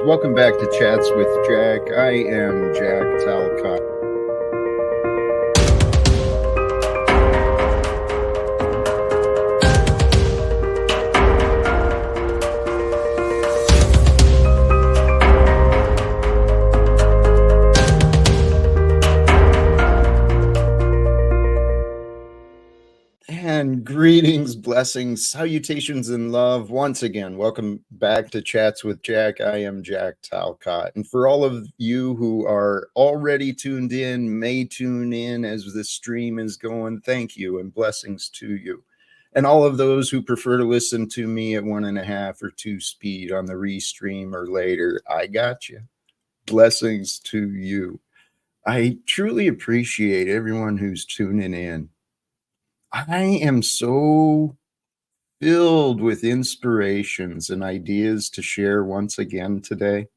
Welcome back to Chats with Jack. I am Jack Talcott. And greetings, blessings, salutations, and love. Once again, welcome back to Chats with Jack. I am Jack Talcott. And for all of you who are already tuned in, may tune in as the stream is going, thank you and blessings to you. And all of those who prefer to listen to me at 1.5 or 2 speed on the restream or later, I got you. Blessings to you. I truly appreciate everyone who's tuning in. I am so filled with inspirations and ideas to share once again today.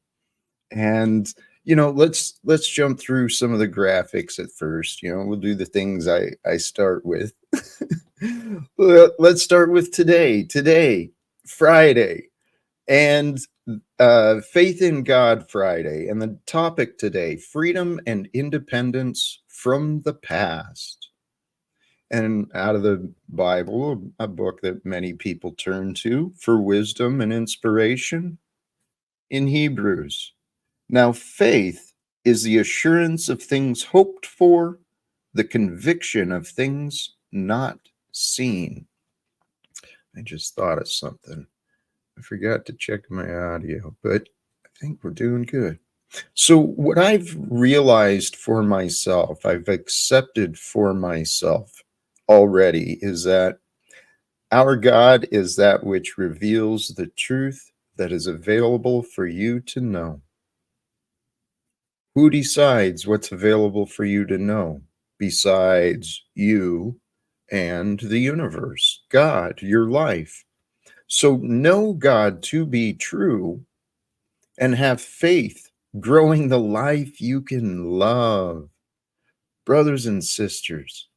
And let's jump through some of the graphics at first. We'll do the things I start with. Let's start with today, Friday, and Faith in God Friday. And the topic today, freedom and independence from the past. And out of the Bible, a book that many people turn to for wisdom and inspiration, in Hebrews. Now, faith is the assurance of things hoped for, the conviction of things not seen. I just thought of something. I forgot to check my audio, but I think we're doing good. So what I've realized for myself, I've accepted for myself already, is that our God is that which reveals the truth that is available for you to know. Who decides what's available for you to know besides you and the universe, God, your life? So know God to be true and have faith, growing the life you can love. Brothers and sisters,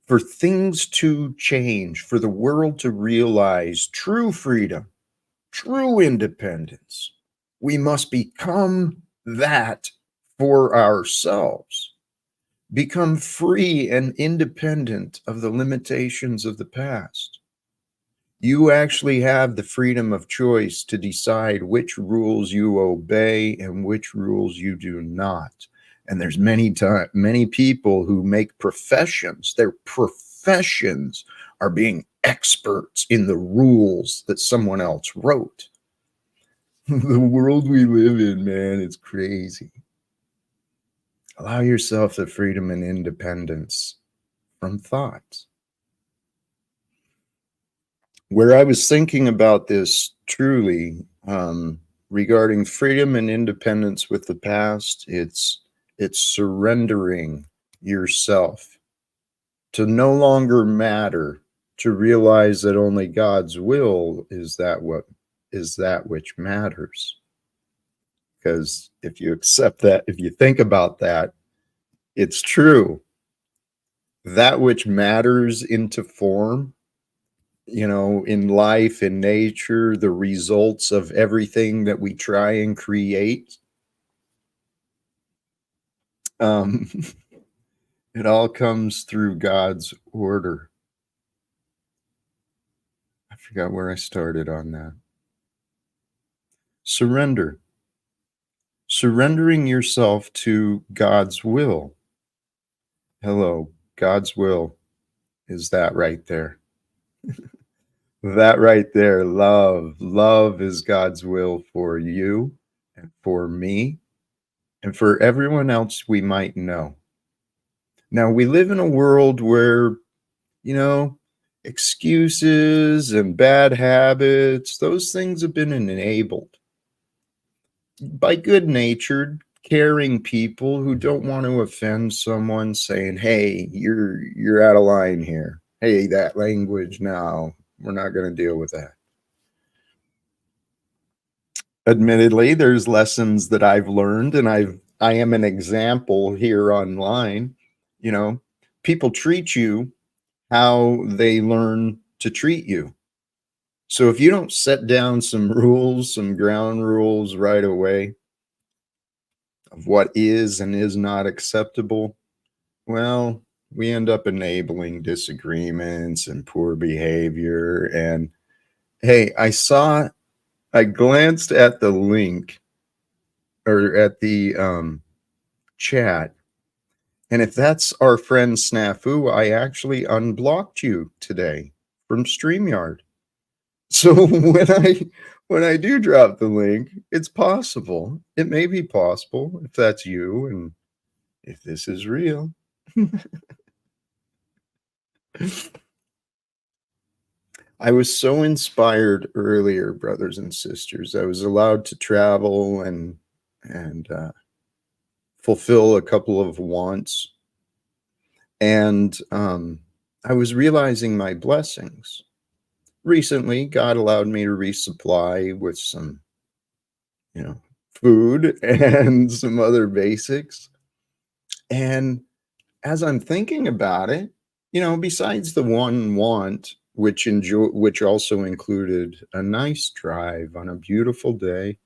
for things to change, for the world to realize true freedom, true independence, we must become that for ourselves, become free and independent of the limitations of the past. You actually have the freedom of choice to decide which rules you obey and which rules you do not. And there's many people who make professions. Their professions are being experts in the rules that someone else wrote. The world we live in, man, it's crazy. Allow yourself the freedom and independence from thoughts. Where I was thinking about this truly regarding freedom and independence with the past, it's surrendering yourself to no longer matter, to realize that only God's will is that which matters. Because if you accept that, if you think about that, it's true. That which matters into form, in life, in nature, the results of everything that we try and create, it all comes through God's order. I forgot where I started on that. Surrendering yourself to God's will. Hello, God's will is that right there. That right there, love. Love is God's will for you and for me and for everyone else we might know. Now, we live in a world where, excuses and bad habits, those things have been enabled by good-natured, caring people who don't want to offend someone, saying, hey, you're out of line here. Hey, that language now. We're not going to deal with that. Admittedly, there's lessons that I've learned, and I am an example here online. People treat you how they learn to treat you. So if you don't set down some rules, some ground rules right away of what is and is not acceptable, well, we end up enabling disagreements and poor behavior. And hey, I glanced at the link or at the chat. And if that's our friend Snafu, I actually unblocked you today from StreamYard. So when I do drop the link, it's possible. It may be possible if that's you and if this is real. I was so inspired earlier, brothers and sisters. I was allowed to travel and fulfill a couple of wants, and I was realizing my blessings. Recently, God allowed me to resupply with some, food and some other basics. And as I'm thinking about it, besides the one want, which also included a nice drive on a beautiful day,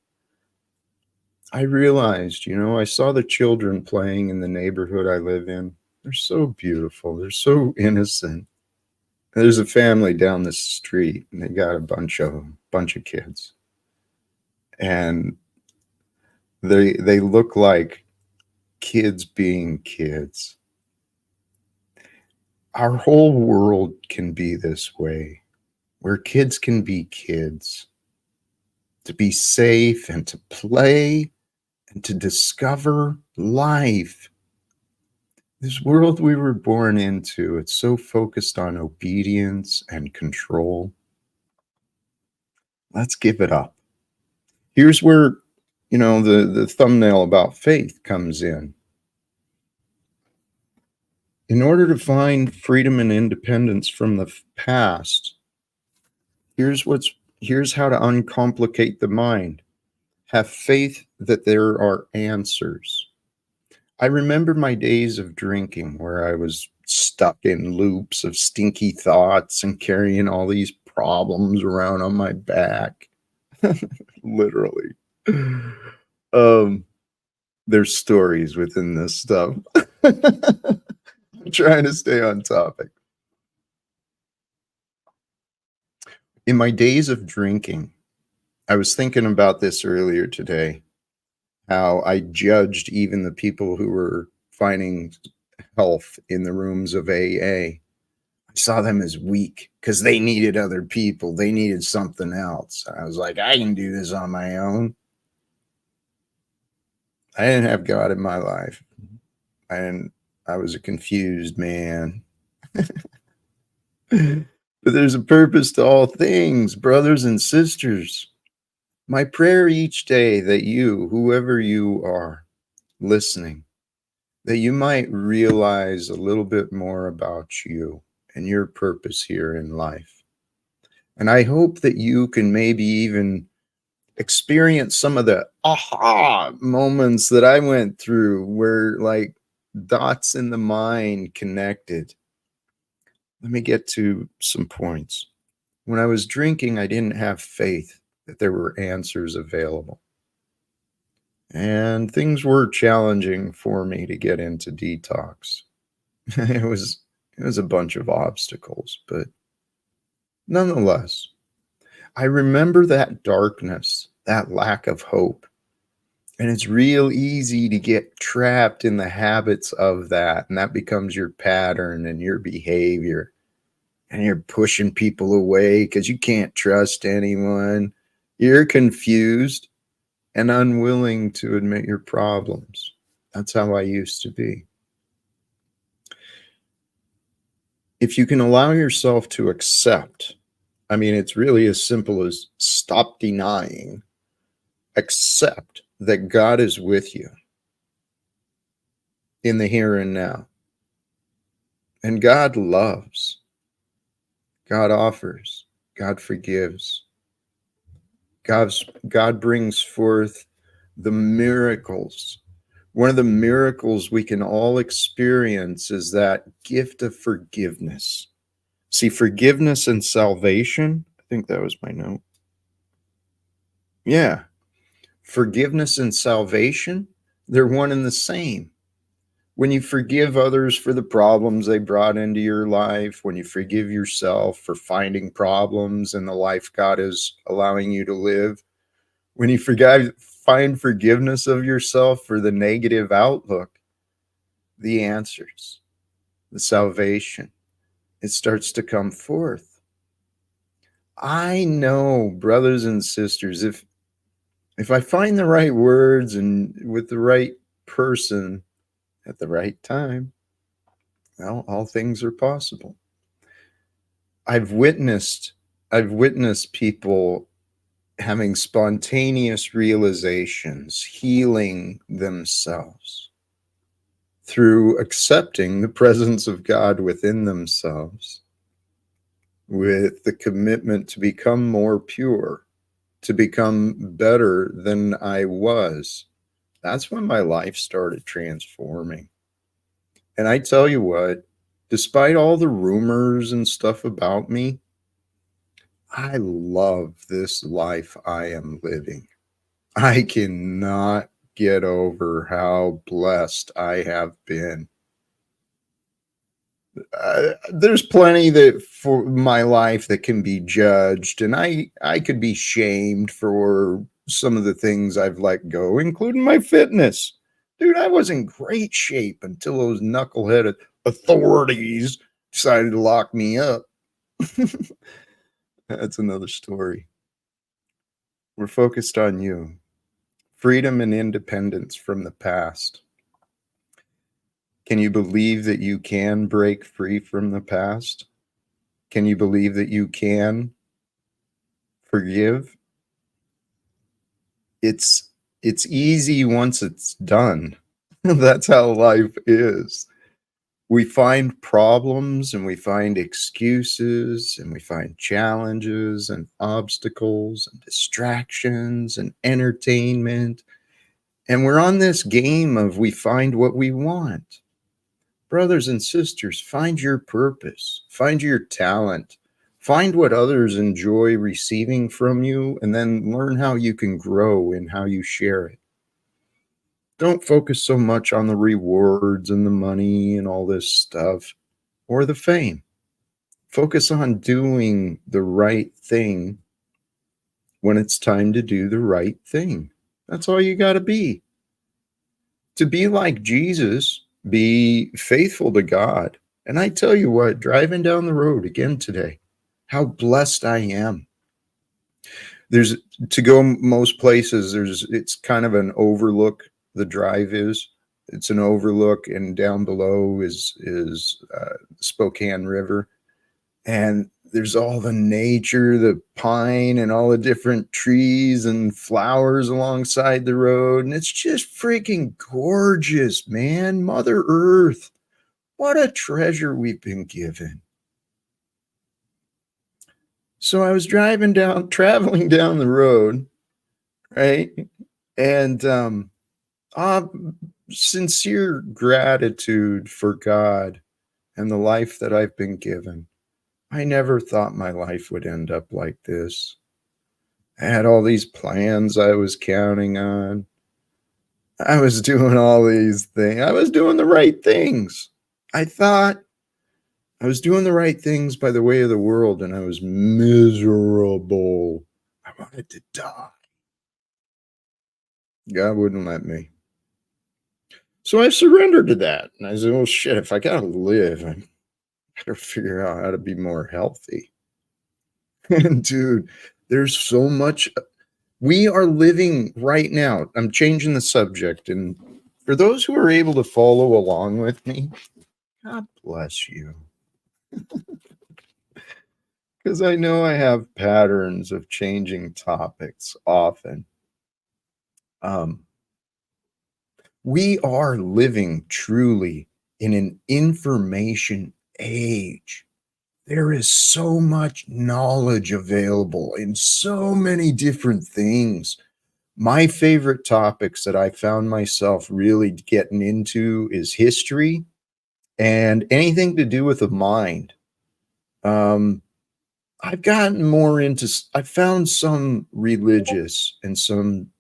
I realized, I saw the children playing in the neighborhood I live in. They're so beautiful. They're so innocent. There's a family down the street, and they got a bunch of kids, and they look like kids being kids. Our whole world can be this way, where kids can be kids, to be safe and to play and to discover life. This world we were born into, it's so focused on obedience and control. Let's give it up. Here's where, the thumbnail about faith comes in. In order to find freedom and independence from the past, here's how to uncomplicate the mind. Have faith that there are answers. I remember my days of drinking where I was stuck in loops of stinky thoughts and carrying all these problems around on my back. Literally. There's stories within this stuff. I'm trying to stay on topic. In my days of drinking, I was thinking about this earlier today, how I judged even the people who were finding health in the rooms of AA. I saw them as weak because they needed other people. They needed something else. I was like, I can do this on my own. I didn't have God in my life. I was a confused man. But there's a purpose to all things, brothers and sisters. My prayer each day that you, whoever you are, listening, that you might realize a little bit more about you and your purpose here in life. And I hope that you can maybe even experience some of the aha moments that I went through where like dots in the mind connected. Let me get to some points. When I was drinking, I didn't have faith that there were answers available. And things were challenging for me to get into detox. it was a bunch of obstacles, but nonetheless, I remember that darkness, that lack of hope. And it's real easy to get trapped in the habits of that. And that becomes your pattern and your behavior. And you're pushing people away because you can't trust anyone. You're confused and unwilling to admit your problems. That's how I used to be. If you can allow yourself to accept, it's really as simple as stop denying, accept that God is with you in the here and now. And God loves, God offers, God forgives. God brings forth the miracles. One of the miracles we can all experience is that gift of forgiveness. See, forgiveness and salvation, think that was my note. Yeah. Forgiveness and salvation, they're one and the same. When you forgive others for the problems they brought into your life, when you forgive yourself for finding problems in the life God is allowing you to live, when you find forgiveness of yourself for the negative outlook, the answers, the salvation, it starts to come forth. I know, brothers and sisters, if I find the right words and with the right person at the right time, well, all things are possible. I've witnessed people having spontaneous realizations, healing themselves through accepting the presence of God within themselves with the commitment to become more pure, to become better than I was. That's when my life started transforming. And I tell you what, despite all the rumors and stuff about me, I love this life I am living. I cannot get over how blessed I have been. There's plenty that for my life that can be judged, and I could be shamed for some of the things I've let go, including my fitness. Dude, I was in great shape until those knuckleheaded authorities decided to lock me up. That's another story. We're focused on you. Freedom and independence from the past. Can you believe that you can break free from the past? Can you believe that you can forgive? It's easy once it's done. That's how life is. We find problems and we find excuses and we find challenges and obstacles and distractions and entertainment. And we're on this game of we find what we want. Brothers and sisters, find your purpose, find your talent, find what others enjoy receiving from you, and then learn how you can grow in how you share it. Don't focus so much on the rewards and the money and all this stuff or the fame. Focus on doing the right thing when it's time to do the right thing. That's all you got to be. To be like Jesus, be faithful to God. And I tell you what, driving down the road again today, how blessed I am. There's to go most places, it's kind of an overlook, the drive is. It's an overlook, and down below is Spokane River. And there's all the nature, the pine and all the different trees and flowers alongside the road. And it's just freaking gorgeous, man. Mother Earth, what a treasure we've been given. So I was traveling down the road, right? And sincere gratitude for God and the life that I've been given. I never thought my life would end up like this. I had all these plans I was counting on. I was doing all these things. I was doing the right things. I thought I was doing the right things by the way of the world, and I was miserable. I wanted to die. God wouldn't let me. So I surrendered to that. And I said, oh shit, if I gotta live, I better figure out how to be more healthy. And dude, there's so much. We are living right now. I'm changing the subject. And for those who are able to follow along with me, God bless you. Because I know I have patterns of changing topics often. We are living truly in an information age. There is so much knowledge available in so many different things. My favorite topics that I found myself really getting into is history and anything to do with the mind. I've gotten more into, I found some religious and some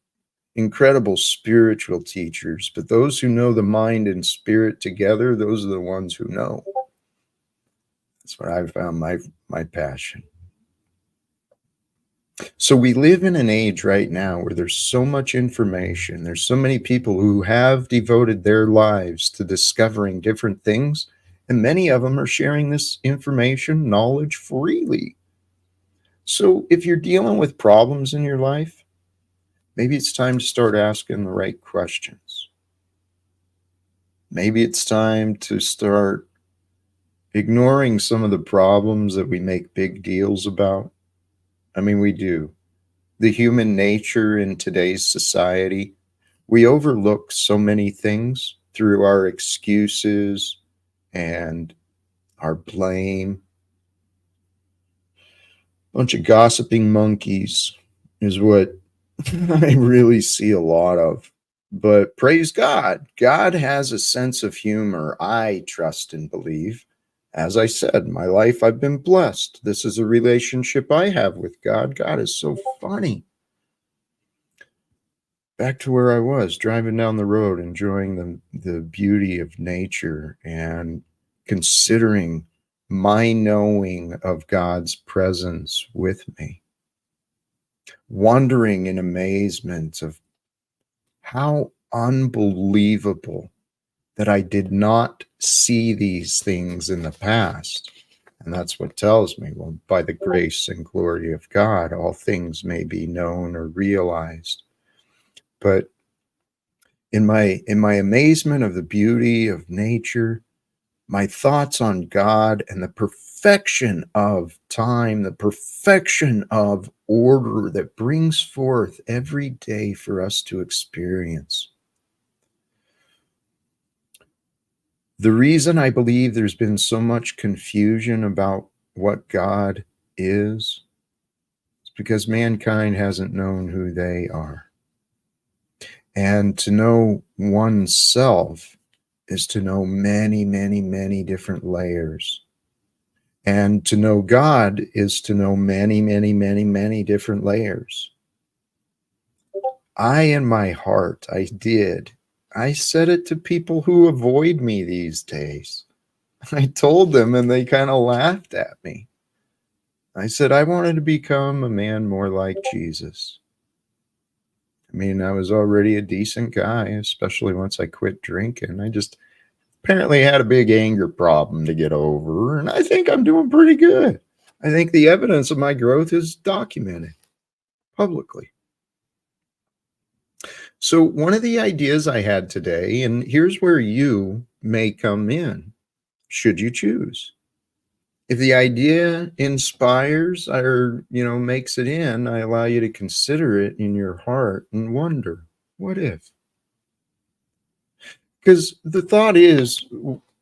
incredible spiritual teachers, but those who know the mind and spirit together, those are the ones who know. That's what I've found my passion. So we live in an age right now where there's so much information. There's so many people who have devoted their lives to discovering different things, and many of them are sharing this information, knowledge freely. So if you're dealing with problems in your life, maybe it's time to start asking the right questions. Maybe it's time to start ignoring some of the problems that we make big deals about. I mean, we do. The human nature in today's society, we overlook so many things through our excuses and our blame. A bunch of gossiping monkeys is what I really see a lot of. But praise God, God has a sense of humor. I trust and believe. As I said, my life, I've been blessed. This is a relationship I have with God. God is so funny. Back to where I was, driving down the road, enjoying the beauty of nature and considering my knowing of God's presence with me, wondering in amazement of how unbelievable that I did not see these things in the past. And that's what tells me, well, by the grace and glory of God, all things may be known or realized. But in my amazement of the beauty of nature, my thoughts on God and the perfection of time, the perfection of order that brings forth every day for us to experience. The reason I believe there's been so much confusion about what God is because mankind hasn't known who they are. And to know oneself is to know many, many, many different layers. And to know God is to know many, many, many, many different layers. In my heart, I said it to people who avoid me these days. I told them and they kind of laughed at me. I said, I wanted to become a man more like Jesus. I mean, I was already a decent guy, especially once I quit drinking. I just apparently had a big anger problem to get over, and I think I'm doing pretty good. I think the evidence of my growth is documented publicly. So, one of the ideas I had today, and here's where you may come in, should you choose. If the idea inspires or, makes it in, I allow you to consider it in your heart and wonder, what if? Because the thought is,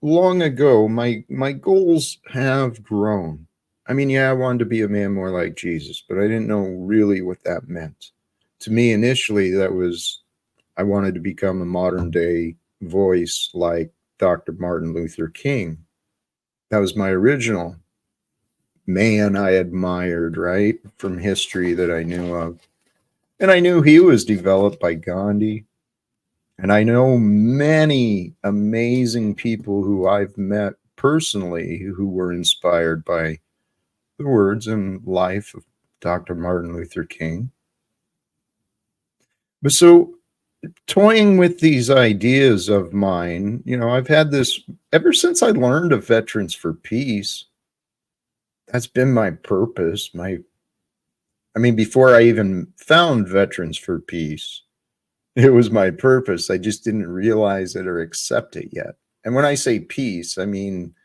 long ago, my goals have grown. I mean, yeah, I wanted to be a man more like Jesus, but I didn't know really what that meant. To me, initially, that was I wanted to become a modern day voice like Dr. Martin Luther King. That was my original man I admired, right, from history that I knew of. And I knew he was developed by Gandhi. And I know many amazing people who I've met personally who were inspired by the words and life of Dr. Martin Luther King. But so, toying with these ideas of mine, I've had this ever since I learned of Veterans for Peace. That's been my purpose. Before I even found Veterans for Peace, it was my purpose. I just didn't realize it or accept it yet. And when I say peace, I mean,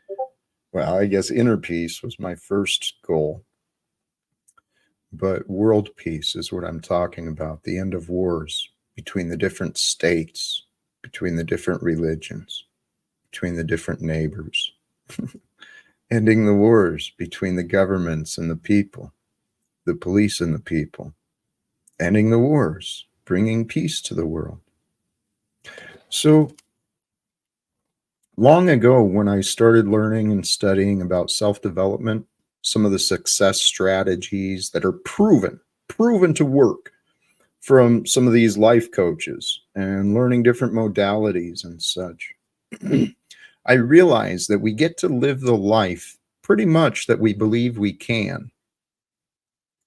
well, I guess inner peace was my first goal. But world peace is what I'm talking about, the end of wars between the different states, between the different religions, between the different neighbors, ending the wars between the governments and the people, the police and the people, ending the wars, bringing peace to the world. So long ago, when I started learning and studying about self-development, some of the success strategies that are proven to work from some of these life coaches and learning different modalities and such. I realize that we get to live the life pretty much that we believe we can.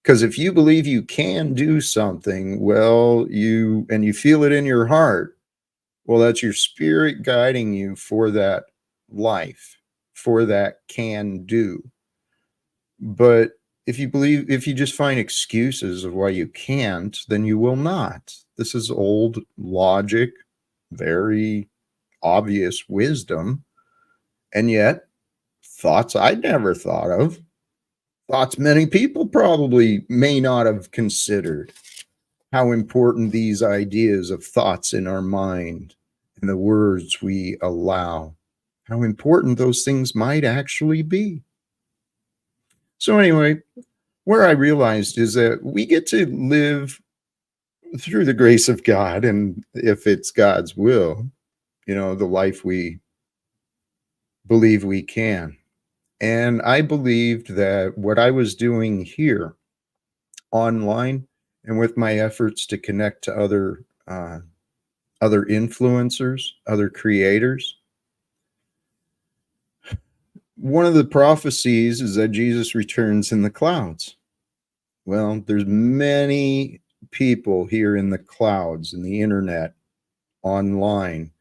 Because if you believe you can do something, well, you feel it in your heart, well, that's your spirit guiding you for that life, for that can do. But if you just find excuses of why you can't, then you will not. This is old logic, very obvious wisdom, and yet thoughts I'd never thought of, thoughts many people probably may not have considered. How important these ideas of thoughts in our mind and the words we allow, how important those things might actually be. So anyway, where I realized is that we get to live through the grace of God, and if it's God's will, the life we believe we can. And I believed that what I was doing here online and with my efforts to connect to other influencers, other creators, one of the prophecies is that Jesus returns in the clouds. Well, there's many people here in the clouds, in the internet, online,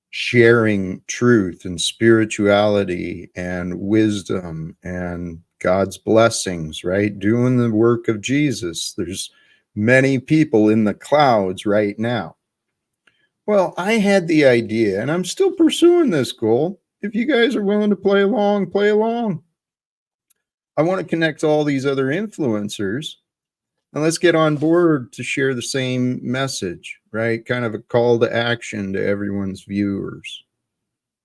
sharing truth and spirituality and wisdom and God's blessings, right? Doing the work of Jesus. There's many people in the clouds right now. Well, I had the idea, and I'm still pursuing this goal. If you guys are willing to play along, play along. I want to connect all these other influencers, and let's get on board to share the same message, right? Kind of a call to action to everyone's viewers.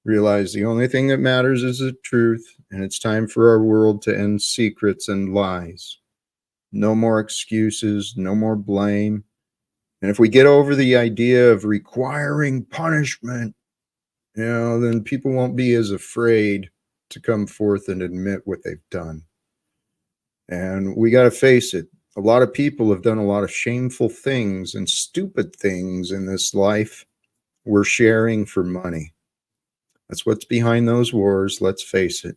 Realize the only thing that matters is the truth, and it's time for our world to end secrets and lies. No more excuses, no more blame. And if we get over the idea of requiring punishment, then people won't be as afraid to come forth and admit what they've done. And we got to face it. A lot of people have done a lot of shameful things and stupid things in this life. We're sharing for money. That's what's behind those wars. Let's face it.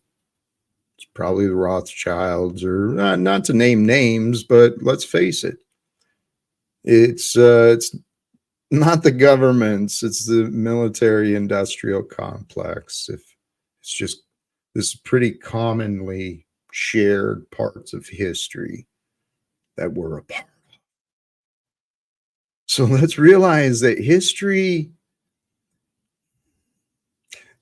It's probably the Rothschilds, or not to name names, but let's face it. It's not the governments, it's the military industrial complex. If it's just this pretty commonly shared parts of history that we're a part of. So let's realize that history,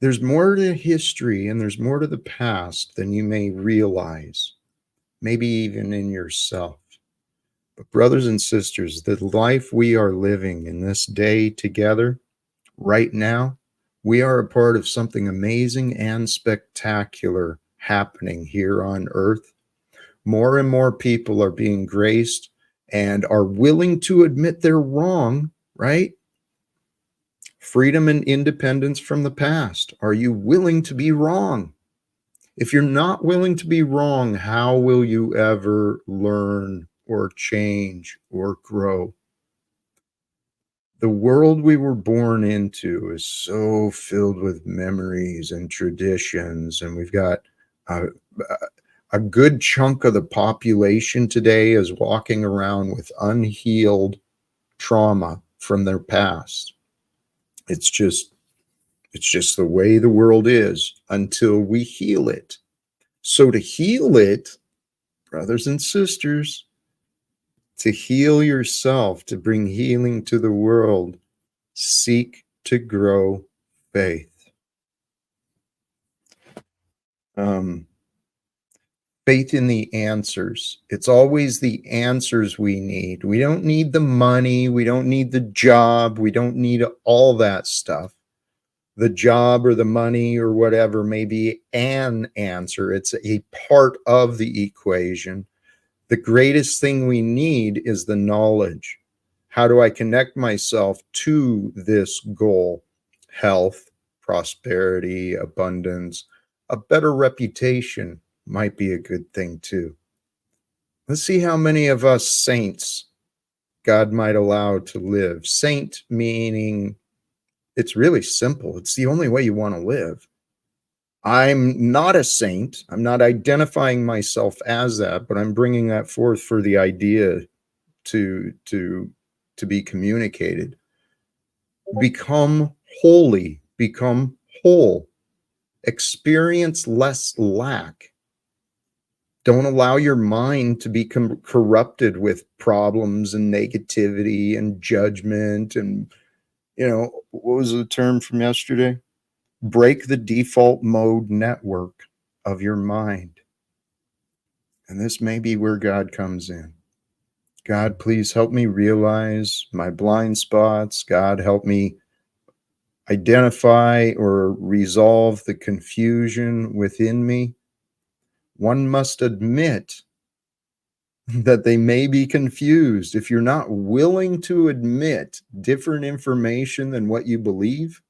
there's more to history and there's more to the past than you may realize, maybe even in yourself. But brothers and sisters, the life we are living in this day together, right now, we are a part of something amazing and spectacular happening here on earth. More and more people are being graced and are willing to admit they're wrong, right? Freedom and independence from the past. Are you willing to be wrong? If you're not willing to be wrong, how will you ever learn or change or grow? The world we were born into is so filled with memories and traditions, and we've got a good chunk of the population today is walking around with unhealed trauma from their past. It's just the way the world is until we heal it. So to heal it, brothers and sisters, to heal yourself, to bring healing to the world, seek to grow faith. Faith in the answers. It's always the answers we need. We don't need the money. We don't need the job. We don't need all that stuff. The job or the money or whatever may be an answer. It's a part of the equation. The greatest thing we need is the knowledge. How do I connect myself to this goal? Health, prosperity, abundance, a better reputation, might be a good thing too. Let's see how many of us saints God might allow to live. Saint meaning it's really simple. It's the only way you want to live. I'm not a saint. I'm not identifying myself as that, but I'm bringing that forth for the idea to be communicated. Become holy, become whole, experience less lack. Don't allow your mind to be corrupted with problems and negativity and judgment. And, what was the term from yesterday? Break the default mode network of your mind. And this may be where God comes in. God, please help me realize my blind spots. God, help me identify or resolve the confusion within me. One must admit that they may be confused. If you're not willing to admit different information than what you believe,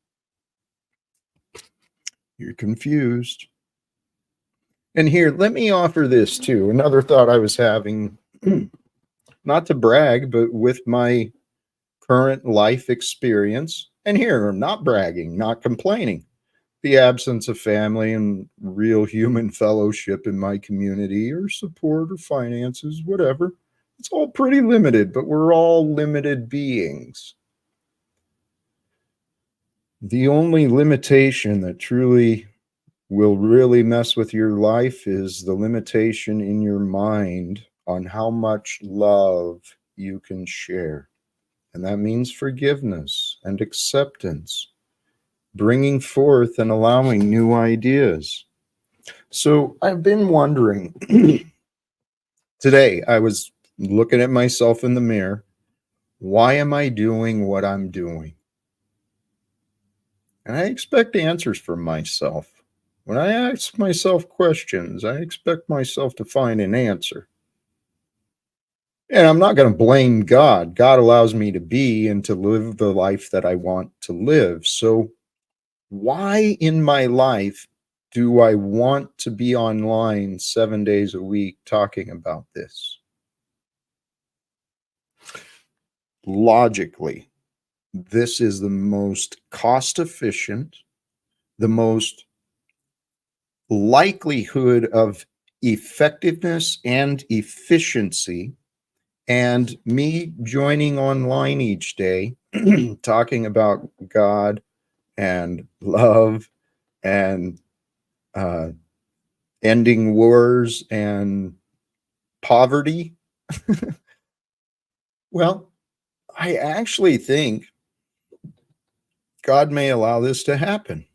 you're confused. And here, let me offer this too. Another thought I was having, not to brag, but with my current life experience. And here, I'm not bragging, not complaining. The absence of family and real human fellowship in my community or support or finances, whatever. It's all pretty limited, but we're all limited beings. The only limitation that truly will really mess with your life is the limitation in your mind on how much love you can share. And that means forgiveness and acceptance, bringing forth and allowing new ideas. So I've been wondering, today I was looking at myself in the mirror. Why am I doing what I'm doing? And I expect answers from myself. When I ask myself questions, I expect myself to find an answer. And I'm not going to blame God. God allows me to be and to live the life that I want to live. So why in my life do I want to be online 7 days a week talking about this? Logically, this is the most cost efficient, the most likelihood of effectiveness and efficiency. And me joining online each day, talking about God and love and ending wars and poverty. Well, I actually think God may allow this to happen.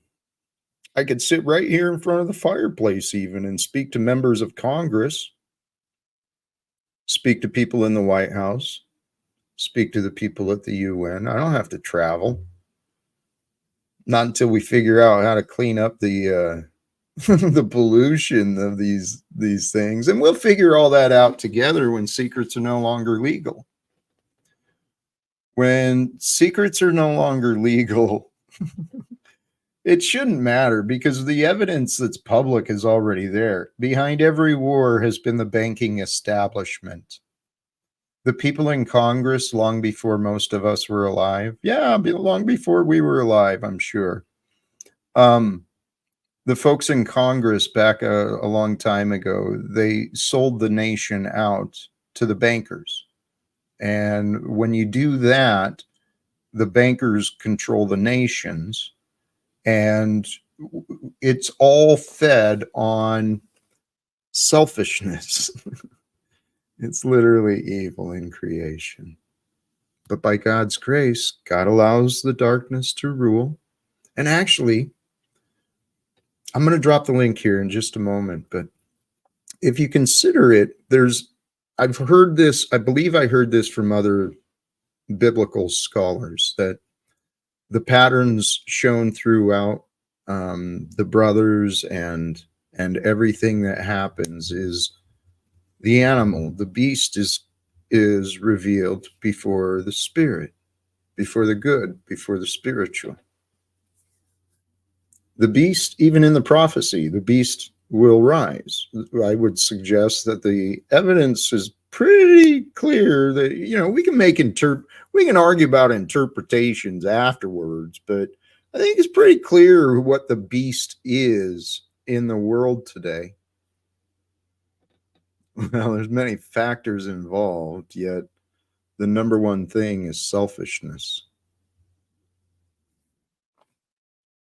I could sit right here in front of the fireplace even and speak to members of Congress, speak to people in the White House, speak to the people at the UN. I don't have to travel. Not until we figure out how to clean up the the pollution of these things. And we'll figure all that out together when secrets are no longer legal. When secrets are no longer legal, it shouldn't matter because the evidence that's public is already there. Behind every war has been the banking establishment. The people in Congress long before most of us were alive. Yeah, long before we were alive, I'm sure. The folks in Congress back a long time ago, they sold the nation out to the bankers. And when you do that, the bankers control the nations. And it's all fed on selfishness. It's literally evil in creation. But by God's grace, God allows the darkness to rule. And actually, I'm going to drop the link here in just a moment. But if you consider it, I've heard this, I believe I heard this from other biblical scholars, that the patterns shown throughout the brothers and everything that happens is the animal, the beast is revealed before the spirit, before the good, before the spiritual. The beast, even in the prophecy, the beast will rise. I would suggest that the evidence is pretty clear that, you know, we can we can argue about interpretations afterwards, but I think it's pretty clear what the beast is in the world today. Well, there's many factors involved, yet the number one thing is selfishness.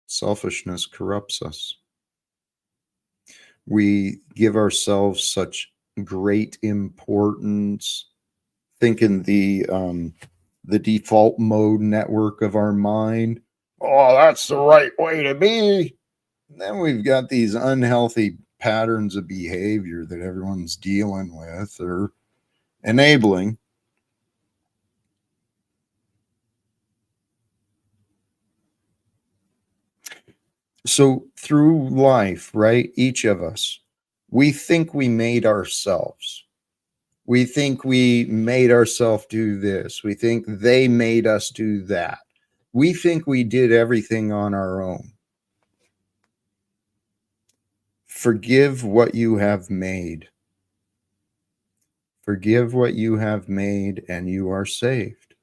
Selfishness corrupts us. We give ourselves such great importance, thinking the default mode network of our mind, oh, that's the right way to be. And then we've got these unhealthy patterns of behavior that everyone's dealing with or enabling. So through life, right, each of us, we think we made ourselves. We think we made ourselves do this. We think they made us do that. We think we did everything on our own. Forgive what you have made. Forgive what you have made, and you are saved.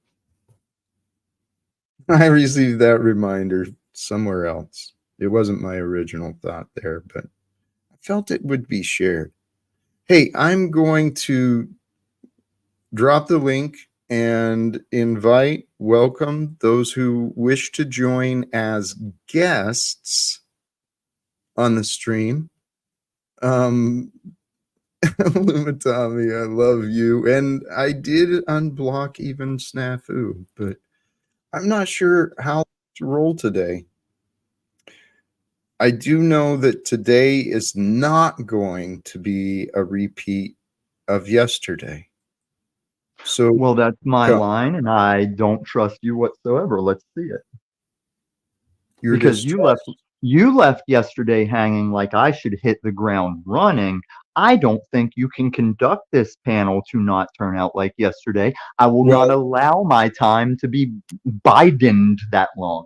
I received that reminder somewhere else. It wasn't my original thought there, but I felt it would be shared. Hey, I'm going to drop the link and welcome those who wish to join as guests on the stream. Lumitami, I love you. And I did unblock even Snafu, but I'm not sure how to roll today. I do know that today is not going to be a repeat of yesterday. So, well, that's my line, and I don't trust you whatsoever. Let's see it. Because you left yesterday hanging like I should hit the ground running. I don't think you can conduct this panel to not turn out like yesterday. I will not allow my time to be Bidened that long.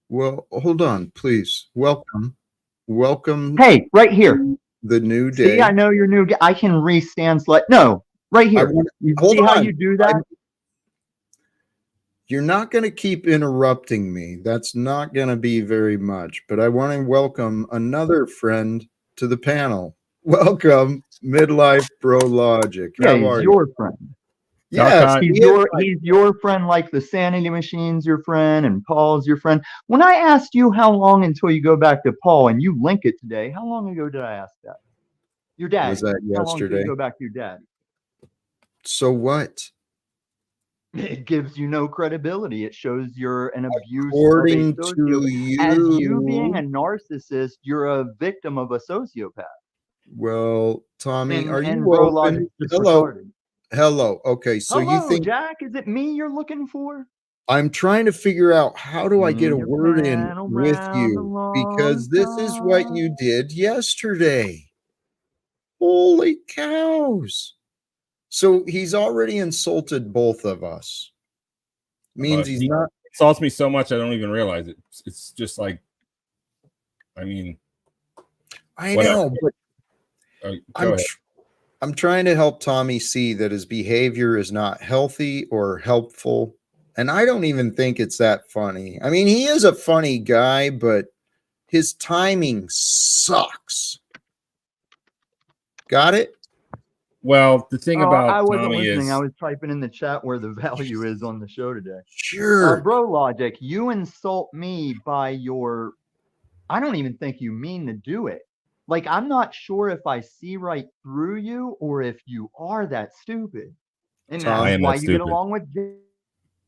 Well, hold on, please. Welcome. Hey, right here. The new day. See, I know you're new. I can restand no, right here. See how you do that? You're not going to keep interrupting me. That's not going to be very much, but I want to welcome another friend to the panel. Welcome, Midlife Bro Logic. Yeah, he's your friend. Yes, he's your friend, like the Sanity Machine's your friend and Paul's your friend. When I asked you how long until you go back to Paul and you link it today, how long ago did I ask that? Your dad. Was that yesterday? How long did you go back to your dad? So what? It gives you no credibility. It shows you're an abuse According of a to you. As you being a narcissist, you're a victim of a sociopath. Well, Tommy, are you Bro open? Logic Hello. Okay, so you think Jack? Is it me you're looking for? I'm trying to figure out how do I get a word in with you, because this is what you did yesterday. Holy cows. So he's already insulted both of us. Means he's not insults me so much I don't even realize it. It's just like, I mean, I know, but I'm trying to help Tommy see that his behavior is not healthy or helpful. And I don't even think it's that funny. I mean, he is a funny guy, but his timing sucks. Got it? Well, the thing about I wasn't Tommy listening. is I was typing in the chat where the value is on the show today. Sure. Bro Logic, you insult me by your... I don't even think you mean to do it. Like, I'm not sure if I see right through you or if you are that stupid. And that's why you get along with...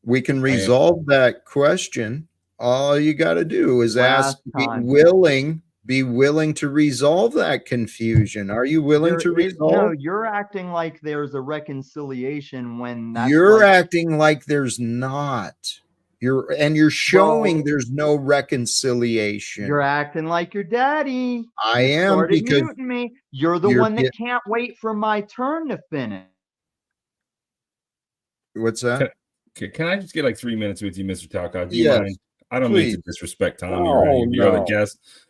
We can resolve that question. All you got to do is be willing to resolve that confusion. Are you willing to resolve? No, you're acting like there's a reconciliation when that's you're acting like there's not. You're showing there's no reconciliation. You're acting like your daddy. I am, because muting me. You're the one that can't wait for my turn to finish. What's that? Can I just get like 3 minutes with you, Mr. Talcott? Do you mind? I don't mean to disrespect Tommy or any of your other guests.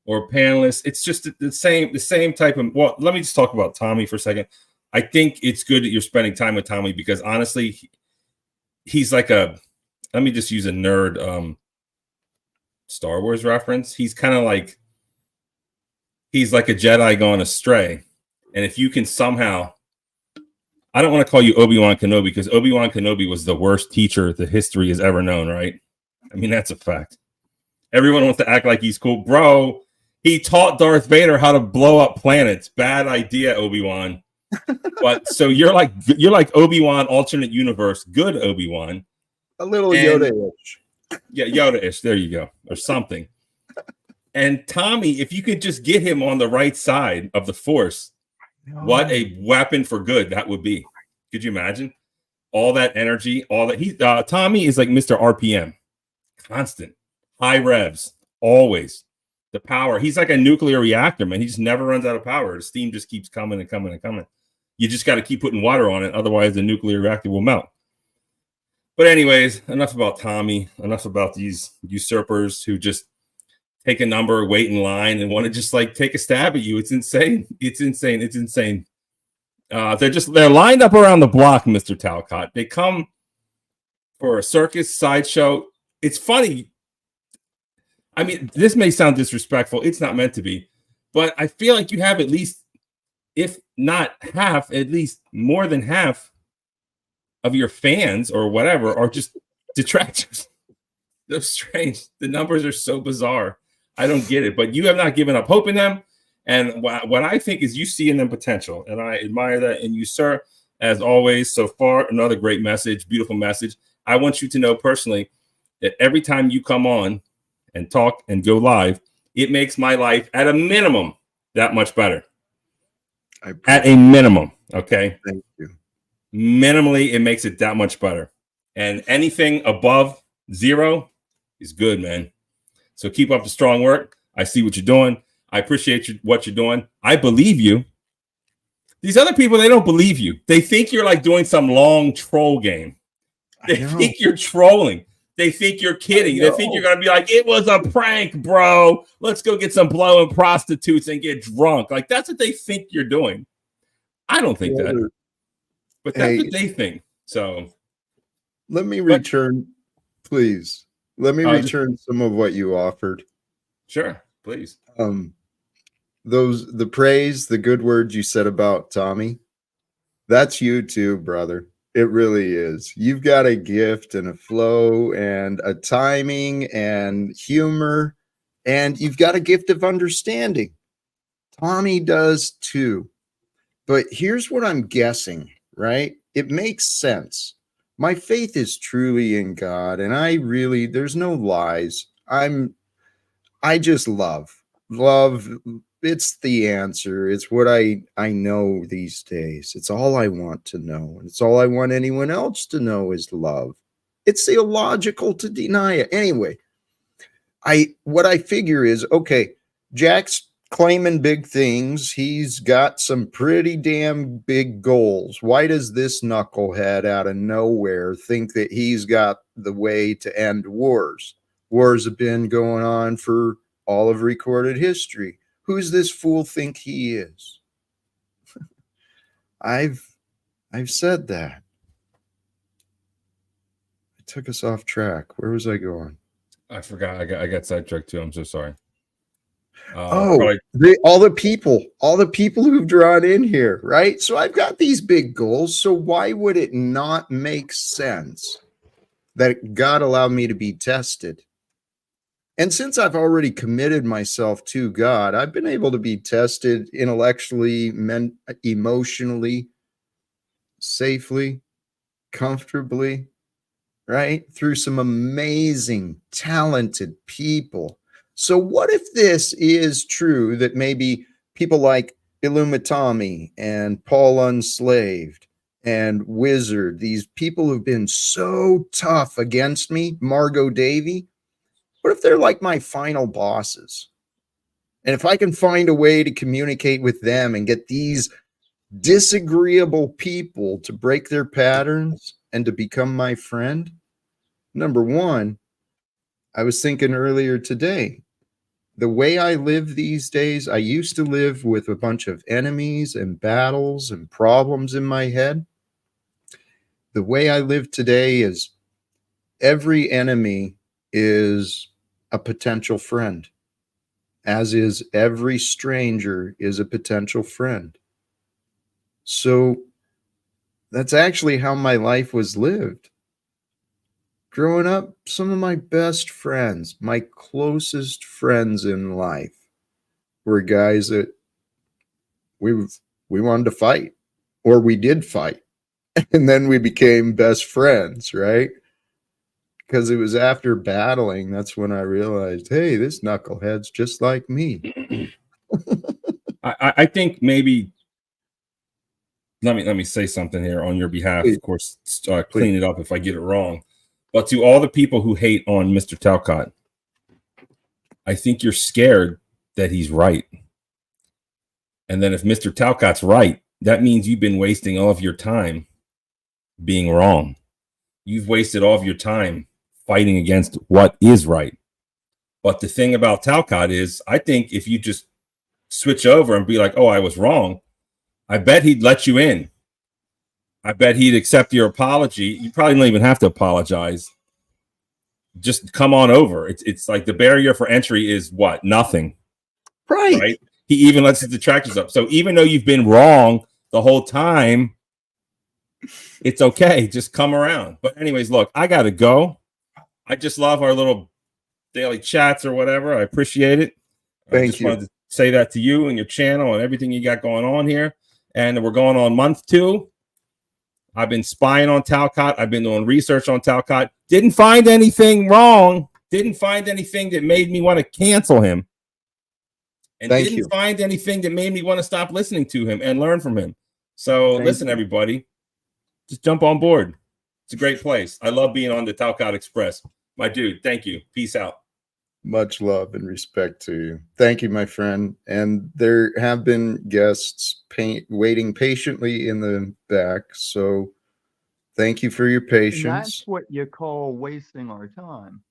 or panelists. It's just the same type of. Well, let me just talk about Tommy for a second. I think it's good that you're spending time with Tommy because honestly, he's like a. Let me just use a nerd Star Wars reference. He's kind of like. He's like a Jedi gone astray, and if you can somehow. I don't want to call you Obi-Wan Kenobi because Obi-Wan Kenobi was the worst teacher the history has ever known, right? I mean, that's a fact. Everyone wants to act like he's cool. Bro, he taught Darth Vader how to blow up planets. Bad idea, Obi-Wan. But so you're like Obi-Wan alternate universe, good Obi-Wan. A little Yoda-ish. Yeah, Yoda-ish. There you go. Or something. And Tommy, if you could just get him on the right side of the Force, what a weapon for good that would be. Could you imagine? All that energy, all that. Tommy is like Mr. RPM. Constant. High revs. Always. The power. He's like a nuclear reactor, man. He just never runs out of power. The steam just keeps coming and coming and coming. You just got to keep putting water on it. Otherwise, the nuclear reactor will melt. But anyways, enough about Tommy. Enough about these usurpers who just take a number, wait in line, and want to just like take a stab at you. It's insane. It's insane. It's insane. They're lined up around the block, Mr. Talcott. They come for a circus sideshow. It's funny. I mean, this may sound disrespectful. It's not meant to be, but I feel like you have at least, if not half, at least more than half of your fans or whatever are just detractors. They're strange. The numbers are so bizarre. I don't get it, but you have not given up hope in them. And what I think is you see in them potential, and I admire that in you, sir. As always, so far, another great message, beautiful message. I want you to know personally that every time you come on and talk and go live, it makes my life at a minimum that much better. At a minimum, okay? Thank you. Minimally, it makes it that much better. And anything above 0 is good, man. So keep up the strong work. I see what you're doing. I appreciate what you're doing. I believe you. These other people, they don't believe you. They think you're like doing some long troll game. They think you're trolling. They think you're kidding. They think you're going to be like, it was a prank, bro. Let's go get some blowing prostitutes and get drunk. Like, that's what they think you're doing. I don't think that. But that's what they think. So let me return, please. Let me return some of what you offered. Sure, please. The praise, the good words you said about Tommy, that's you too, brother. It really is. You've got a gift and a flow and a timing and humor, and you've got a gift of understanding. Tommy does too. But here's what I'm guessing, right? It makes sense. My faith is truly in God, and there's no lies. I just love. It's the answer. It's what I know these days. It's all I want to know. And it's all I want anyone else to know is love. It's illogical to deny it. Anyway, what I figure is, okay, Jack's claiming big things. He's got some pretty damn big goals. Why does this knucklehead out of nowhere think that he's got the way to end wars? Wars have been going on for all of recorded history. Who's this fool think he is? I've said that. I took us off track. Where was I going? I forgot. I got sidetracked too. I'm so sorry. All the people who've drawn in here, right? So I've got these big goals. So why would it not make sense that God allowed me to be tested? And since I've already committed myself to God, I've been able to be tested intellectually, emotionally, safely, comfortably, right? Through some amazing, talented people. So what if this is true, that maybe people like Illumitami and Paul Unslaved and Wizard, these people who've been so tough against me, Margot Davy, what if they're like my final bosses? And if I can find a way to communicate with them and get these disagreeable people to break their patterns and to become my friend, number one, I was thinking earlier today, The way I live these days, I used to live with a bunch of enemies and battles and problems in my head. The way I live today is every enemy is a potential friend, as is every stranger is a potential friend. So that's actually how my life was lived. Growing up, some of my best friends, my closest friends in life, were guys that we wanted to fight, or we did fight, and then we became best friends, right? Because it was after battling, that's when I realized, hey, this knucklehead's just like me. I think maybe let me say something here on your behalf. Please. Of course, clean it up if I get it wrong. But to all the people who hate on Mr. Talcott, I think you're scared that he's right. And then if Mr. Talcott's right, that means you've been wasting all of your time being wrong. You've wasted all of your time fighting against what is right. But the thing about Talcott is, I think if you just switch over and be like, oh, I was wrong, I bet he'd let you in. I bet he'd accept your apology. You probably don't even have to apologize. Just come on over. It's like the barrier for entry is what? Nothing. Right? He even lets his detractors up. So even though you've been wrong the whole time, it's okay. Just come around. But anyways, look, I got to go. I just love our little daily chats or whatever. I appreciate it. Thank you. Wanted to say that to you and your channel and everything you got going on here. And we're going on month 2. I've been spying on Talcott. I've been doing research on Talcott. Didn't find anything wrong. Didn't find anything that made me want to cancel him. And didn't find anything that made me want to stop listening to him and learn from him. So listen, everybody, just jump on board. It's a great place. I love being on the Talcott Express. My dude, thank you. Peace out. Much love and respect to you. Thank you, my friend. And there have been guests waiting patiently in the back. So thank you for your patience. And that's what you call wasting our time.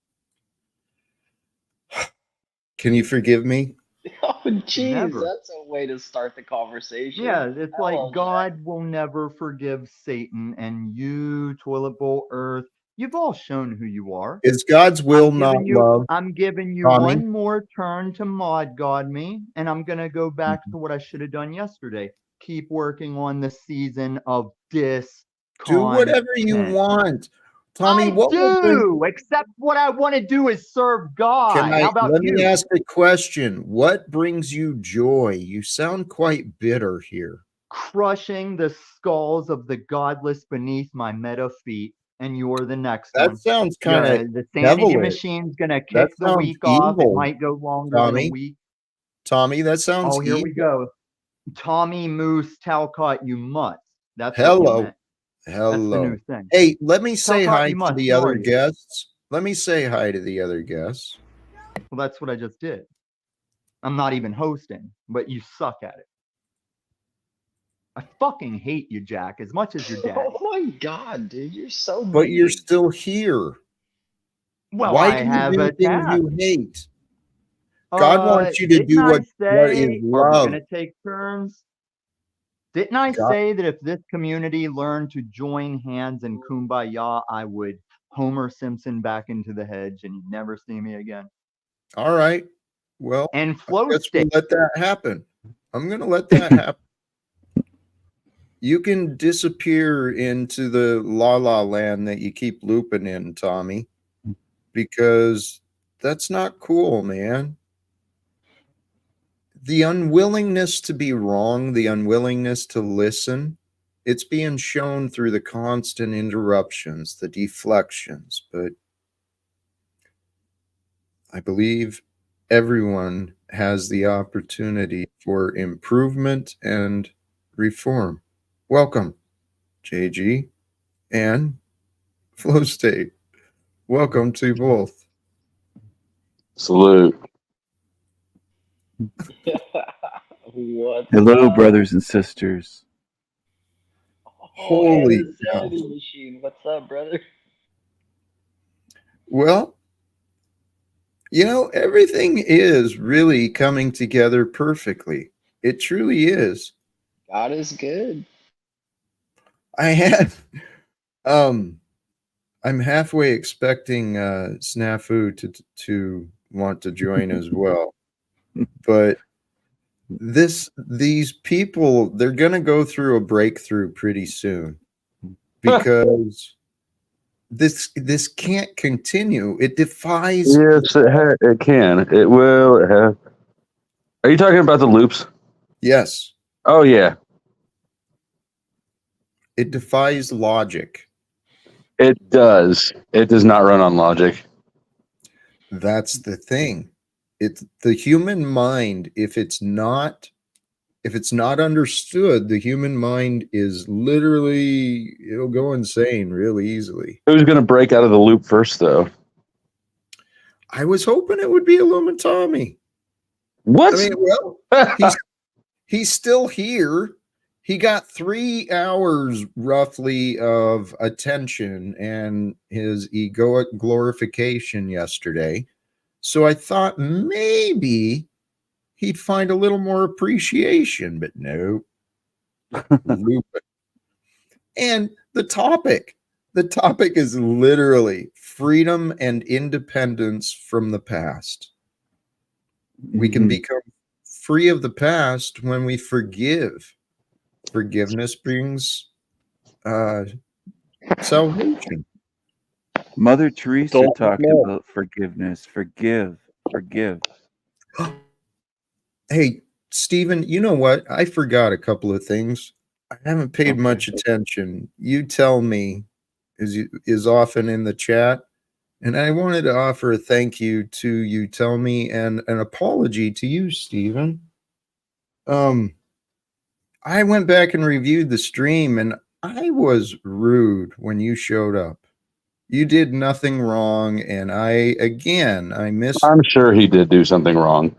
Can you forgive me? Oh, jeez, that's a way to start the conversation. Yeah, it's like God will never forgive Satan, and you, Toilet Bowl Earth, you've all shown who you are. Is God's will not love? I'm giving you Tommy? one more turn to mod God me, and I'm going to go back to what I should have done yesterday. Keep working on the season of this. Do whatever you want. Tommy, except what I want to do is serve God. How about let me ask a question. What brings you joy? You sound quite bitter here. Crushing the skulls of the godless beneath my meta feet, and you're the next one. That sounds kind of the sanity machine's gonna kick the week off. It might go longer than a week. Tommy, that sounds here we go. Tommy Moose Talcott, you mutts. That's hello. What you meant. Hello. That's the new thing. Hey, let me say hi to the other guests. Let me say hi to the other guests. Well, that's what I just did. I'm not even hosting, but you suck at it. I fucking hate you, Jack, as much as your dad. Oh my God, dude, you're so mean. But you're still here. Well, why do you do things you hate? God wants you to do what is love. Are we gonna take turns? Didn't I say that if this community learned to join hands in kumbaya, I would Homer Simpson back into the hedge and you'd never see me again? All right. Well, and flow state. Let that happen. I'm going to let that happen. You can disappear into the la la land that you keep looping in, Tommy, because that's not cool, man. The unwillingness to be wrong, the unwillingness to listen, it's being shown through the constant interruptions, the deflections. But I believe everyone has the opportunity for improvement and reform. Welcome, JG and Flow State. Welcome to both. Salute. What? Hello, brothers and sisters. Holy cow. Machine. What's up, brother? Well, You know, everything is really coming together perfectly. It truly is. God is good. I had I'm halfway expecting Snafu to want to join as well. But these people, they're gonna go through a breakthrough pretty soon because this can't continue. It defies. Yes, it can. It will. It have. Are you talking about the loops? Yes, Oh yeah, it defies logic. it does. It does not run on logic. That's the thing. It's the human mind. If it's not understood, the human mind is literally, it'll go insane really easily. Who's going to break out of the loop first, though? I was hoping it would be Illuminati. What? I mean, well, he's still here. He got 3 hours roughly of attention and his egoic glorification yesterday. So I thought maybe he'd find a little more appreciation, but no. And the topic is literally freedom and independence from the past. We can become free of the past when we forgive. Forgiveness brings salvation. Mother Teresa talked about forgiveness. Forgive. Hey, Stephen, you know what? I forgot a couple of things. I haven't paid much attention. You tell me is often in the chat. And I wanted to offer a thank you to you tell me and an apology to you, Stephen. I went back and reviewed the stream and I was rude when you showed up. You did nothing wrong, and I missed. I'm sure he did do something wrong.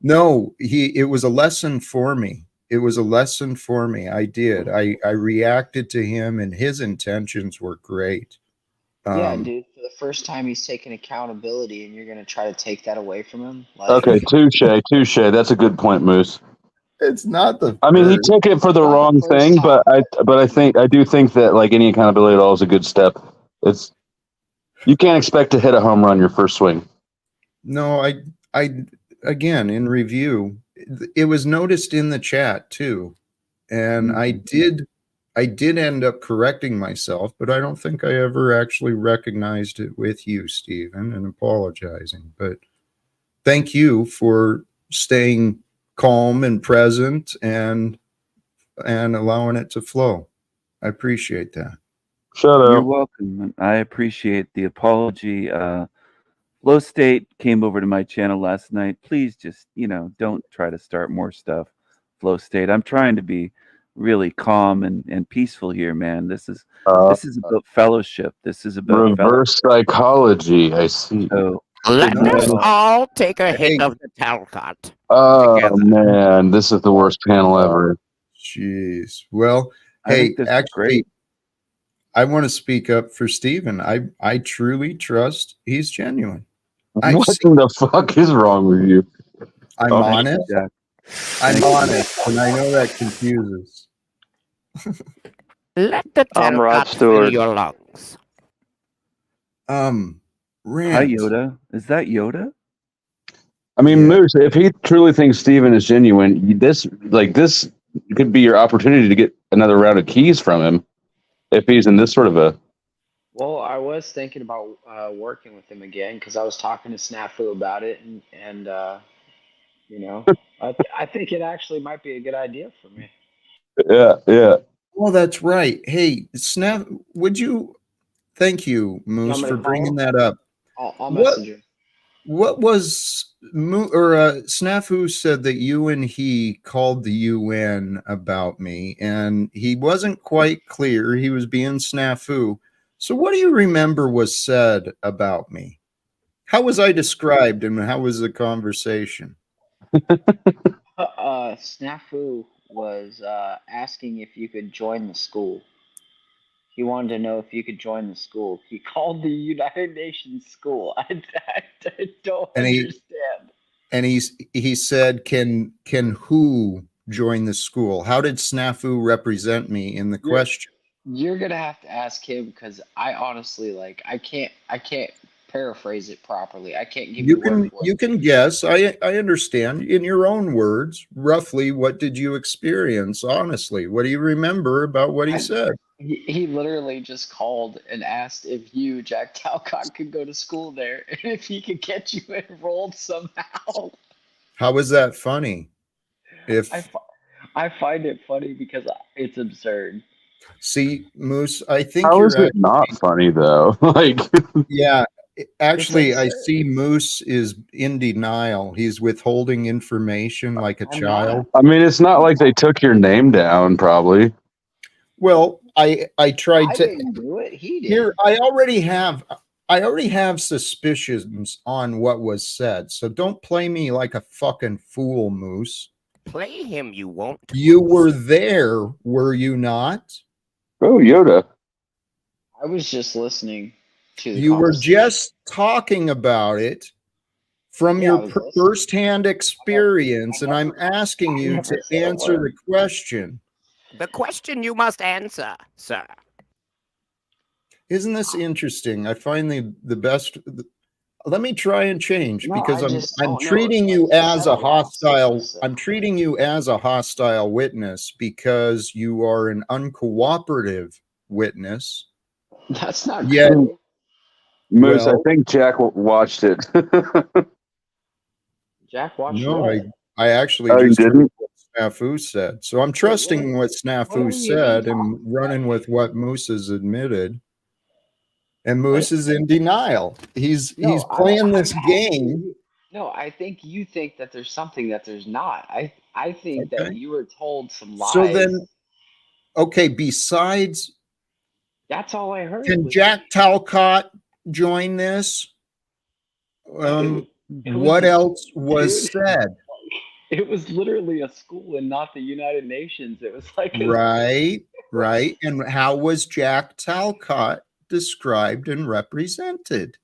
No, it was a lesson for me. It was a lesson for me. I did. I reacted to him, and his intentions were great. Yeah, dude. For the first time, he's taking accountability, and you're gonna try to take that away from him. Like, Okay, touche. That's a good point, Moose. It's not the. I mean, he took it for the wrong thing, but I do think that like any accountability at all is a good step. You can't expect to hit a home run your first swing. No, I again in review, it was noticed in the chat too, and I did end up correcting myself, but I don't think I ever actually recognized it with you, Stephen, and apologizing. But thank you for staying calm and present and allowing it to flow. I appreciate that. Shut up. You're welcome. I appreciate the apology. Flow State came over to my channel last night. Please just, don't try to start more stuff. Flow State. I'm trying to be really calm and peaceful here, man. This is about fellowship. This is about reverse psychology. I see. So, let us all take a hit of the Talcott. Oh man, this is the worst panel ever. Jeez. Well, hey, actually, I want to speak up for Stephen. I truly trust he's genuine. What the fuck is wrong with you? I'm honest. I'm honest, and I know that confuses. Let the Talcott fill your lungs. Rant. Hi, Yoda. Is that Yoda? I mean, Moose, if he truly thinks Steven is genuine, this could be your opportunity to get another round of keys from him if he's in this sort of a... Well, I was thinking about working with him again because I was talking to Snafu about it, and I think it actually might be a good idea for me. Yeah. Well, that's right. Hey, Snap, would you... Thank you, Moose, for bringing that up. I'll message you. What was Snafu said that you and he called the UN about me, and he wasn't quite clear. He was being Snafu. So what do you remember was said about me? How was I described, and how was the conversation? Snafu was asking if you could join the school. He wanted to know if you could join the school. He called the United Nations school. I don't And understand. he said, can who join the school? How did Snafu represent me in the You're question? you're gonna have to ask him because I honestly like I can't paraphrase it properly. I can't give you word for You word. can guess. I understand in your own words, roughly what did you experience? Honestly, what do you remember about what he I said? he literally just called and asked if you, Jack Talcott, could go to school there and if he could get you enrolled somehow. How was that funny? I, If fi- I find it funny because it's absurd. See, Moose, I think How is you're it not funny though? Like, yeah. It's Actually, I absurd. see Moose is in denial. He's withholding information like a I'm not. child. I mean, it's not like they took your name down, probably. Well, I tried I to didn't do it. He here. did. I already have suspicions on what was said. So don't play me like a fucking fool, Moose. Play him, you won't. You were there, were you not? Oh, Yoda. I was just listening to the You were conversation. just talking about it from Yeah, I your was listening. firsthand experience, and I'm asking I you never to said a answer the word. question. The question you must answer, sir. Isn't this interesting? I find the best. Let me try and change No, because I just I'm don't know. treating Like you you as said a a lot of stuff hostile. was said. I'm treating you as a hostile witness because you are an uncooperative witness. That's not Yet, true. Moose, I well, think Jack watched it. Jack watched no, what? I actually Oh, you just heard didn't? what Snafu said. So I'm Wait, trusting what what Snafu are we even said talking and running with what Moose has admitted. And Moose Like, is in denial. He's no, playing I'm this asking game. you. No, I think you think that there's something that there's not. I think that Okay. you were told some So lies. then, okay, besides, That's all I heard can was Jack Talcott join this? it was What a else dude. was said? It was literally a school and not the United Nations. It was like a Right, right. And how was Jack Talcott described and represented?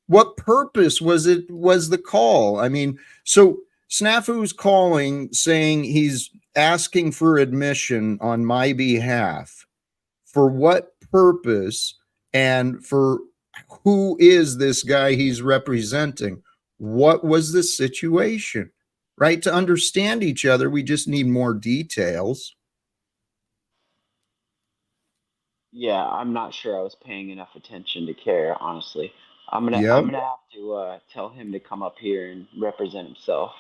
What purpose was the call? I mean, so Snafu's calling saying he's asking for admission on my behalf. For what purpose and for who is this guy he's representing? What was the situation? Right? To understand each other, we just need more details. Yeah, I'm not sure I was paying enough attention to care, honestly. I'm Yep. gonna have to tell him to come up here and represent himself.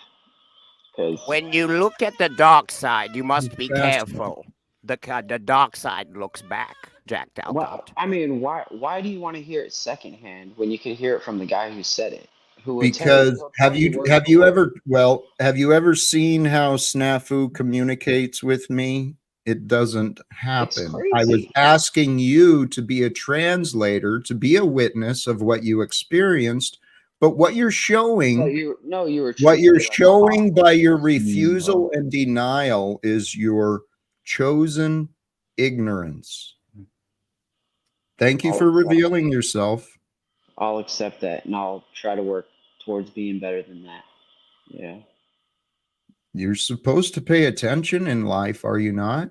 Cause When you look at the dark side, you must be Fast. careful. The dark side looks back, Jack well, Talcott. I mean, why do you want to hear it secondhand when you could hear it from the guy who said it? Who will tell you? Because He'll tell you word have for you word. ever seen how Snafu communicates with me? It doesn't It's happen. I was crazy. asking you to be a translator, to be a witness of what you experienced, but what you're But showing, you were treating me like a by your hostage. refusal and denial is your chosen ignorance. Thank you I'll for accept. revealing yourself. I'll accept that, and I'll try to work towards being better than that. Yeah. You're supposed to pay attention in life, are you not?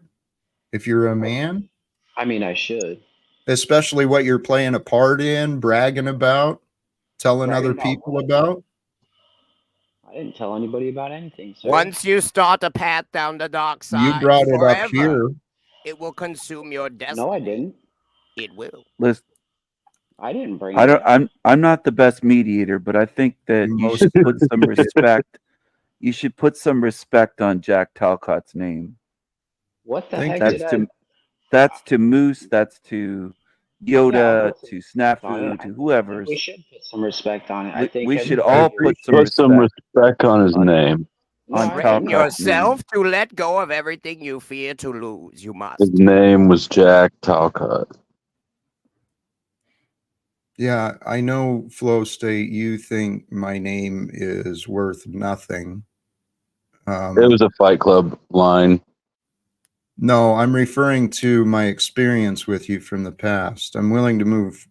If you're a man, I mean, I should. especially what you're playing a part in, bragging about, telling Bragging other about people what? about. I didn't tell anybody about anything, sir. Once you start a path down the dark You side brought it up forever, here. it will consume your destiny. No, I didn't. It will. Listen, I didn't bring I it don't. up. I'm not the best mediator, but I think that you Most should put some respect. You should put some respect on Jack Talcott's name. What the Thank heck you. did That's I? to that's to Moose. That's to Yeah, I'll Yoda. put some To respect on it. Snafu. I To think we whoever's. should put some respect on it. I think We should I all agree. put some Put some respect respect on his on name. No, on I Train think Talcott's name. yourself to let go of everything you fear to lose. You His must. name was Jack Talcott. Yeah, I know, Flow State, you think my name is worth nothing. It was a Fight Club line. No, I'm referring to my experience with you from the past. I'm willing to move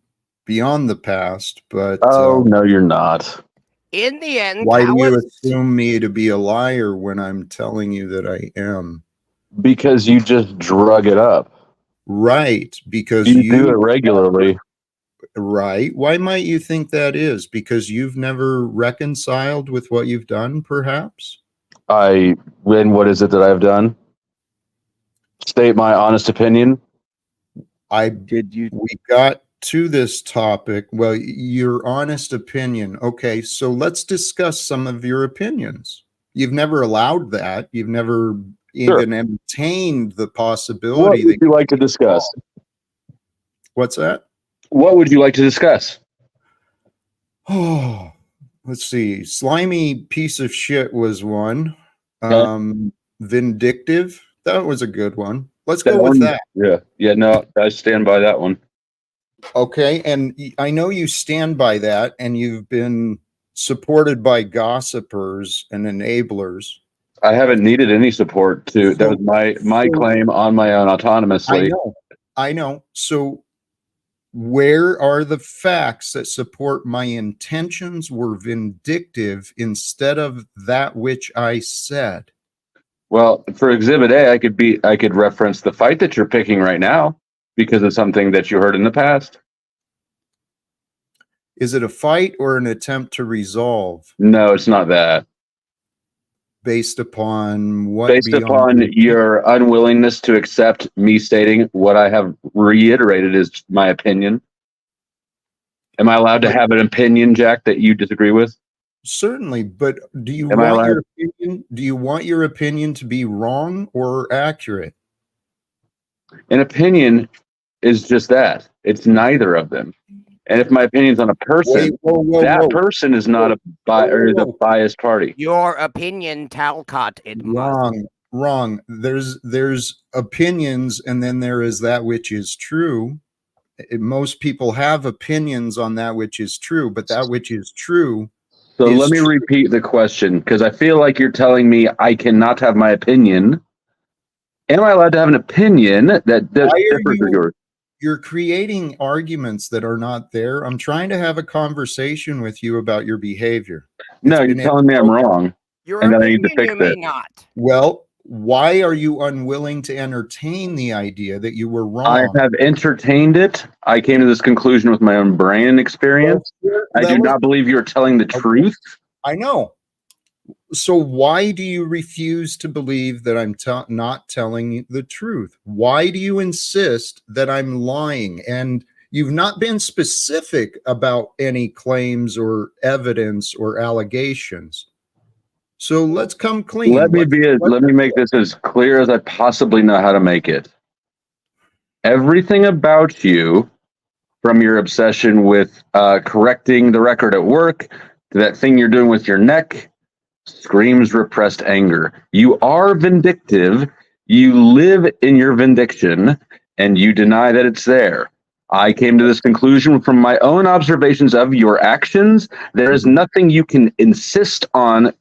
beyond the past, but Oh, no, you're not. In the end, why do you cowards. assume me to be a liar when I'm telling you that I am? Because you just drug it up. Right, because You do it regularly. Right. Why might you think that is? Because you've never reconciled with what you've done, perhaps? When what is it that I've done? State my honest opinion. We got to this topic. Well, your honest opinion. Okay, so let's discuss some of your opinions. You've never allowed that. You've never even entertained the possibility. What would you like to discuss? What's that? What would you like to discuss? Oh, let's see. Slimy piece of shit was one. Vindictive. That was a good one. Let's go with that. Yeah. No, I stand by that one. Okay, and I know you stand by that, and you've been supported by gossipers and enablers. I haven't needed any support to. That was my claim on my own autonomously. I know. So, where are the facts that support my intentions were vindictive instead of that which I said? Well, for Exhibit A, I could reference the fight that you're picking right now because of something that you heard in the past. Is it a fight or an attempt to resolve? No, it's not that. Based upon what? Based upon your unwillingness to accept me stating what I have reiterated is my opinion. Am I allowed to have an opinion, Jack, that you disagree with? Certainly, but do you want your opinion? Do you want your opinion to be wrong or accurate? An opinion is just that. It's neither of them. And if my opinion's on a person, that person is not a biased party. Your opinion, Talcott. Wrong. There's opinions, and then there is that which is true. Most people have opinions on that which is true, but that which is true. So let me repeat the question, because I feel like you're telling me I cannot have my opinion. Am I allowed to have an opinion that differs from yours? You're creating arguments that are not there. I'm trying to have a conversation with you about your behavior. No, you're telling me I'm wrong. And that I need to fix it. Well, why are you unwilling to entertain the idea that you were wrong? I have entertained it. I came to this conclusion with my own brain experience. I do not believe you're telling the truth. I know. So why do you refuse to believe that I'm not telling the truth? Why do you insist that I'm lying? And you've not been specific about any claims or evidence or allegations. So let's come clean. Let me make this as clear as I possibly know how to make it. Everything about you, from your obsession with correcting the record at work to that thing you're doing with your neck, screams repressed anger. You are vindictive. You live in your vindication, and you deny that it's there. I came to this conclusion from my own observations of your actions. There is nothing you can insist on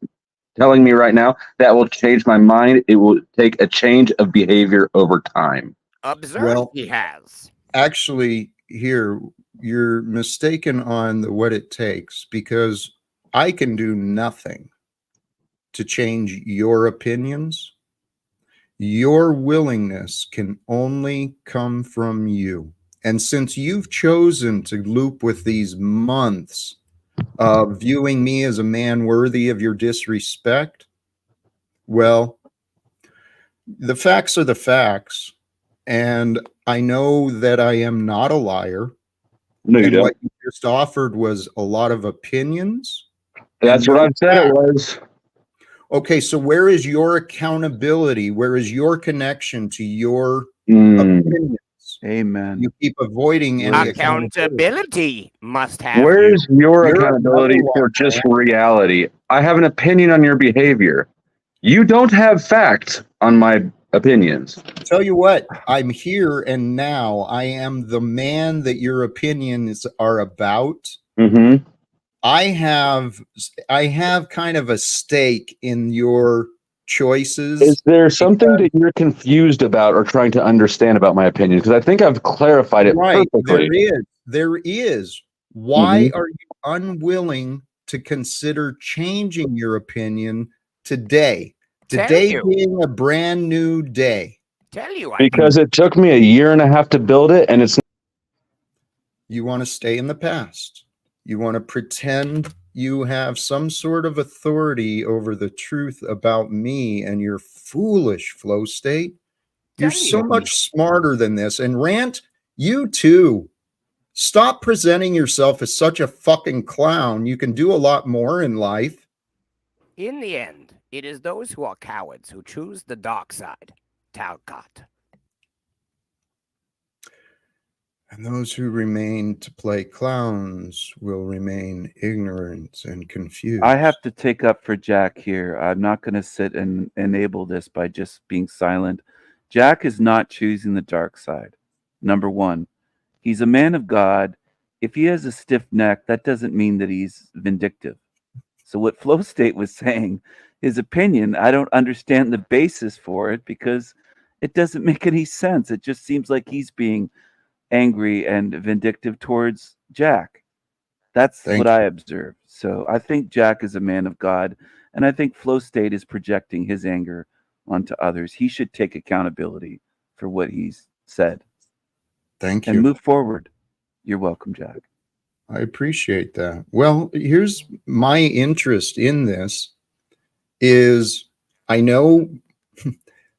telling me right now that will change my mind. It will take a change of behavior over time. Observe, he has. Actually, here, you're mistaken on what it takes, because I can do nothing to change your opinions. Your willingness can only come from you. And since you've chosen to loop with these months of viewing me as a man worthy of your disrespect, well, the facts are the facts. And I know that I am not a liar. No, you don't. What you just offered was a lot of opinions. That's what I said it was. Okay, so where is your accountability? Where is your connection to your opinions? Amen. You keep avoiding any accountability. Must have. Where's your accountability for just reality? I have an opinion on your behavior. You don't have facts on my opinions. Tell you what, I'm here and now. I am the man that your opinions are about. Mm-hmm. I have kind of a stake in your choices. Is there something that you're confused about or trying to understand about my opinion? Because I think I've clarified it perfectly. There is. Why are you unwilling to consider changing your opinion today? Today being a brand new day. Because it took me a year and a half to build it, and it's. You want to stay in the past. You want to pretend you have some sort of authority over the truth about me and your foolish flow state. You're so much smarter than this. And Rant, you too. Stop presenting yourself as such a fucking clown. You can do a lot more in life. In the end, it is those who are cowards who choose the dark side. Talcott. And those who remain to play clowns will remain ignorant and confused. I have to take up for Jack here. I'm not going to sit and enable this by just being silent. Jack is not choosing the dark side. Number one, he's a man of God. If he has a stiff neck, that doesn't mean that he's vindictive. So what Flow State was saying, his opinion, I don't understand the basis for it because it doesn't make any sense. It just seems like he's being angry and vindictive towards Jack. That's what I observed. So I think Jack is a man of God, and I think Flow State is projecting his anger onto others. He should take accountability for what he's said. Thank you. And move forward. You're welcome, Jack. I appreciate that. Well, here's my interest in this is I know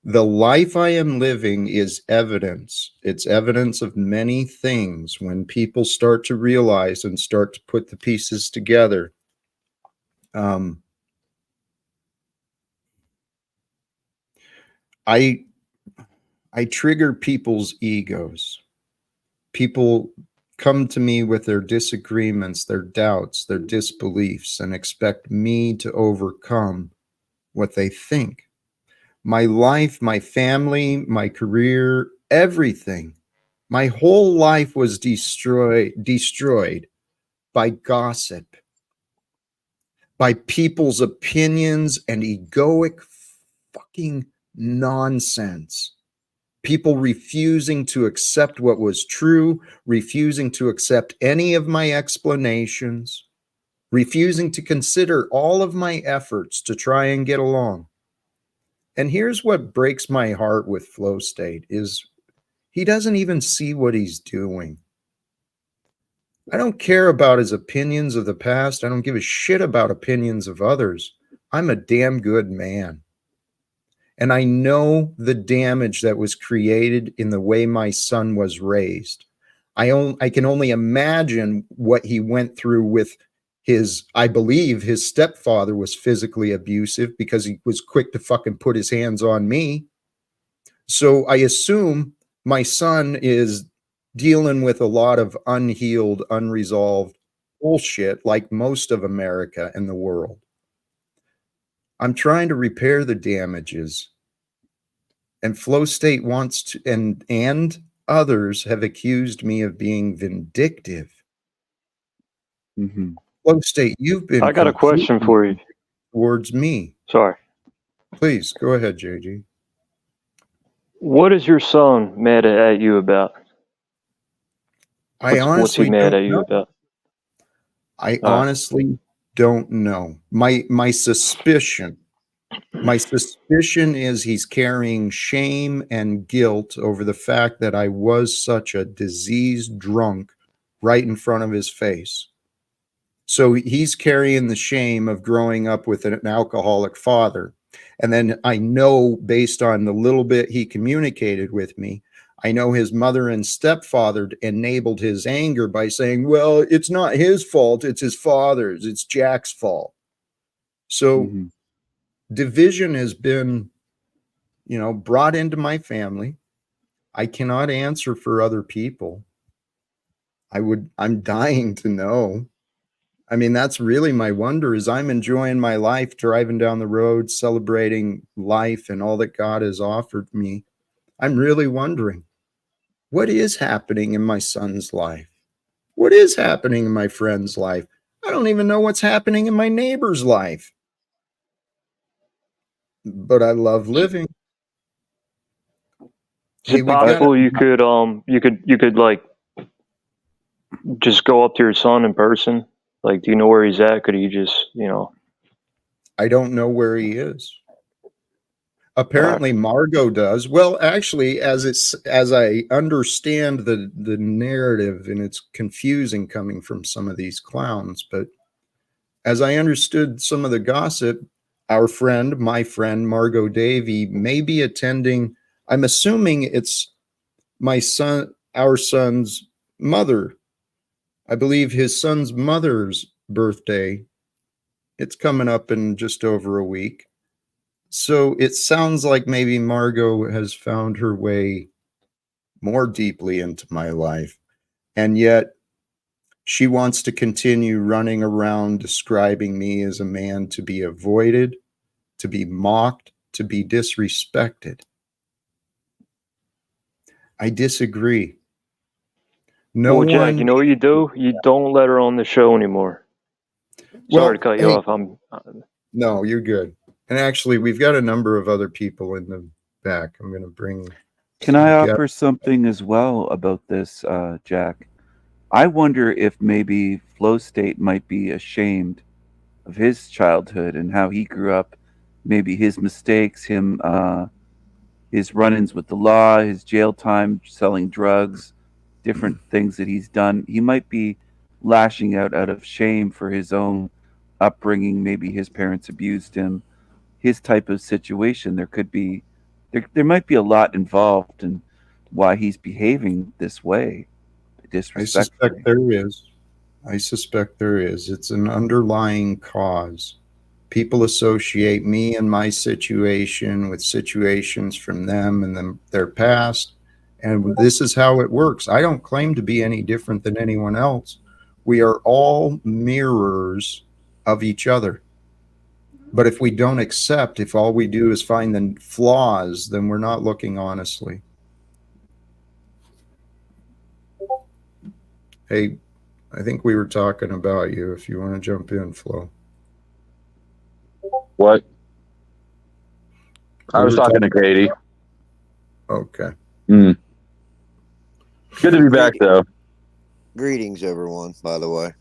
the life I am living is evidence. It's evidence of many things when people start to realize and start to put the pieces together. I trigger people's egos. People come to me with their disagreements, their doubts, their disbeliefs, and expect me to overcome what they think. My life, my family, my career, everything. My whole life was destroyed by gossip, by people's opinions and egoic fucking nonsense. People refusing to accept what was true, refusing to accept any of my explanations, refusing to consider all of my efforts to try and get along. And here's what breaks my heart with Flow State is he doesn't even see what he's doing. I don't care about his opinions of the past. I don't give a shit about opinions of others. I'm a damn good man. And I know the damage that was created in the way my son was raised. I can only imagine what he went through with I believe his stepfather was physically abusive because he was quick to fucking put his hands on me. So I assume my son is dealing with a lot of unhealed, unresolved bullshit like most of America and the world. I'm trying to repair the damages. And Flow State wants to, and others have accused me of being vindictive. Flow State, you've been. I got a question for you. Towards me. Sorry. Please go ahead, JG. What is your son mad at you about? What's he mad at you about? I honestly don't know. My suspicion is he's carrying shame and guilt over the fact that I was such a diseased drunk right in front of his face. So he's carrying the shame of growing up with an alcoholic father. And then I know, based on the little bit he communicated with me, I know his mother and stepfather enabled his anger by saying, well, it's not his fault, it's his father's, it's Jack's fault. So division has been, brought into my family. I cannot answer for other people. I'm dying to know. I mean, that's really my wonder is I'm enjoying my life, driving down the road, celebrating life and all that God has offered me. I'm really wondering, what is happening in my son's life? What is happening in my friend's life? I don't even know what's happening in my neighbor's life. but I love living. Is it possible you could like just go up to your son in person? Like, do you know where he's at? Could he just, I don't know where he is. Apparently Margot does. Well, actually, as I understand the narrative, and it's confusing coming from some of these clowns, but as I understood some of the gossip, my friend Margot Davy may be attending. I'm assuming it's our son's mother. I believe his son's mother's birthday. It's coming up in just over a week. So it sounds like maybe Margot has found her way more deeply into my life. And yet she wants to continue running around describing me as a man to be avoided, to be mocked, to be disrespected. I disagree. Well, Jack, you know what you do? You don't let her on the show anymore. Sorry to cut you off. No, you're good. And actually, we've got a number of other people in the back. I'm going to bring. Can I offer something as well about this, Jack? I wonder if maybe Flow State might be ashamed of his childhood and how he grew up, maybe his mistakes, his run-ins with the law, his jail time, selling drugs, different things that he's done. He might be lashing out of shame for his own upbringing. Maybe his parents abused him. His type of situation, there might be a lot involved in why he's behaving this way, disrespectfully. I suspect there is. It's an underlying cause. People associate me and my situation with situations from them and their past, and this is how it works. I don't claim to be any different than anyone else. We are all mirrors of each other. But if we don't accept, if all we do is find the flaws, then we're not looking honestly. Hey, I think we were talking about you. If you want to jump in, Flo. What? I was talking to Katie. Okay. Good to be back, though. Greetings, everyone, by the way.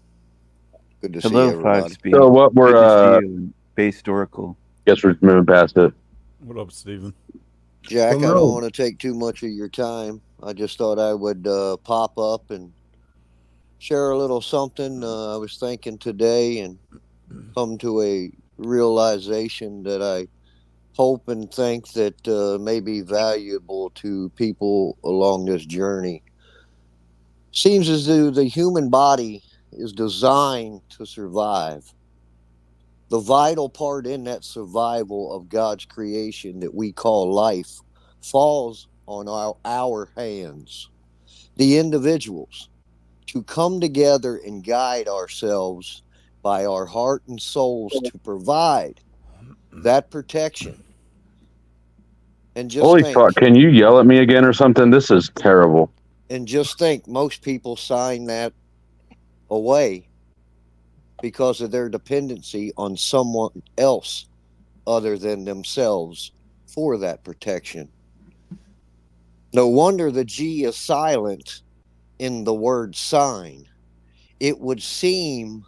Good to Hello, see everybody. Fivespeed. So what we're Base Oracle. Guess we're moving past it. What up, Steven? Jack, I don't want to take too much of your time. I just thought I would pop up and share a little something I was thinking today and come to a realization that I hope and think that may be valuable to people along this journey. Seems as though the human body is designed to survive. The vital part in that survival of God's creation that we call life falls on our hands, the individuals, to come together and guide ourselves by our heart and souls to provide that protection. And just Holy fuck, can you yell at me again or something? This is terrible. And just think, most people sign that away because of their dependency on someone else other than themselves for that protection. No wonder the G is silent in the word sign. It would seem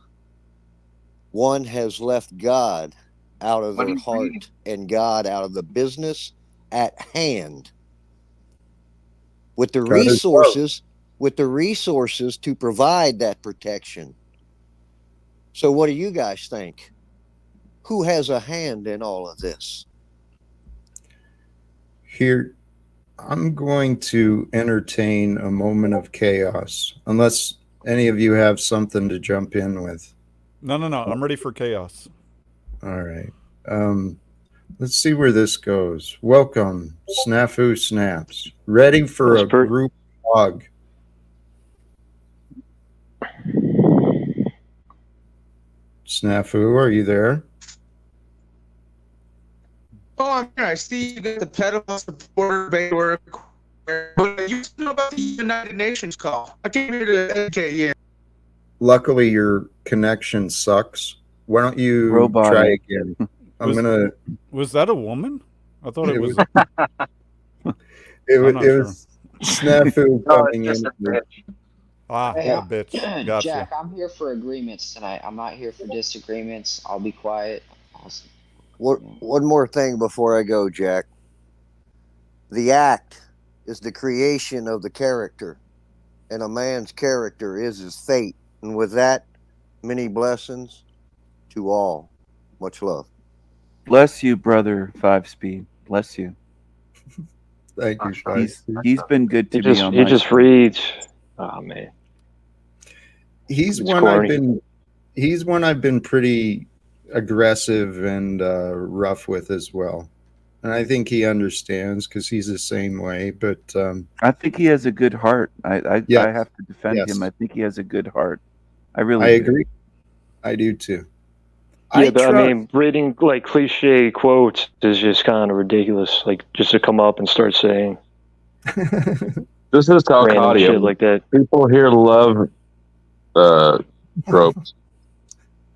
one has left God out of their heart and God out of the business at hand. With the resources to provide that protection. So what do you guys think? Who has a hand in all of this? Here, I'm going to entertain a moment of chaos, unless any of you have something to jump in with. No. I'm ready for chaos. All right. Let's see where this goes. Welcome, Snafu Snaps. Ready for a group hug. Snafu, are you there? Oh, I'm here. I see you got the pedal supporter Baylor. But you know about the United Nations call. I came here to educate you. Luckily, your connection sucks. Why don't you try again? Was that a woman? I thought it was. It I'm not sure. was snafu coming in. Ah, Hey, a bitch. Gotcha. Jack, I'm here for agreements tonight. I'm not here for disagreements. I'll be quiet. One more thing before I go, Jack. The act is the creation of the character, and a man's character is his fate. And with that, many blessings to all. Much love. Bless you, brother Five Speed. Bless you. Thank you, Shai. He's been good to me on He my just stream. reads. Oh man. He's It's one corny. I've been pretty aggressive and rough with as well. And I think he understands because he's the same way. But I think he has a good heart. I Yes. have to defend Yes. him. I think he has a good heart. I really I do. agree. I do too. Yeah, but I mean, reading like cliche quotes is just kind of ridiculous. Like just to come up and start saying This is random shit Talcott. like that. People here love tropes.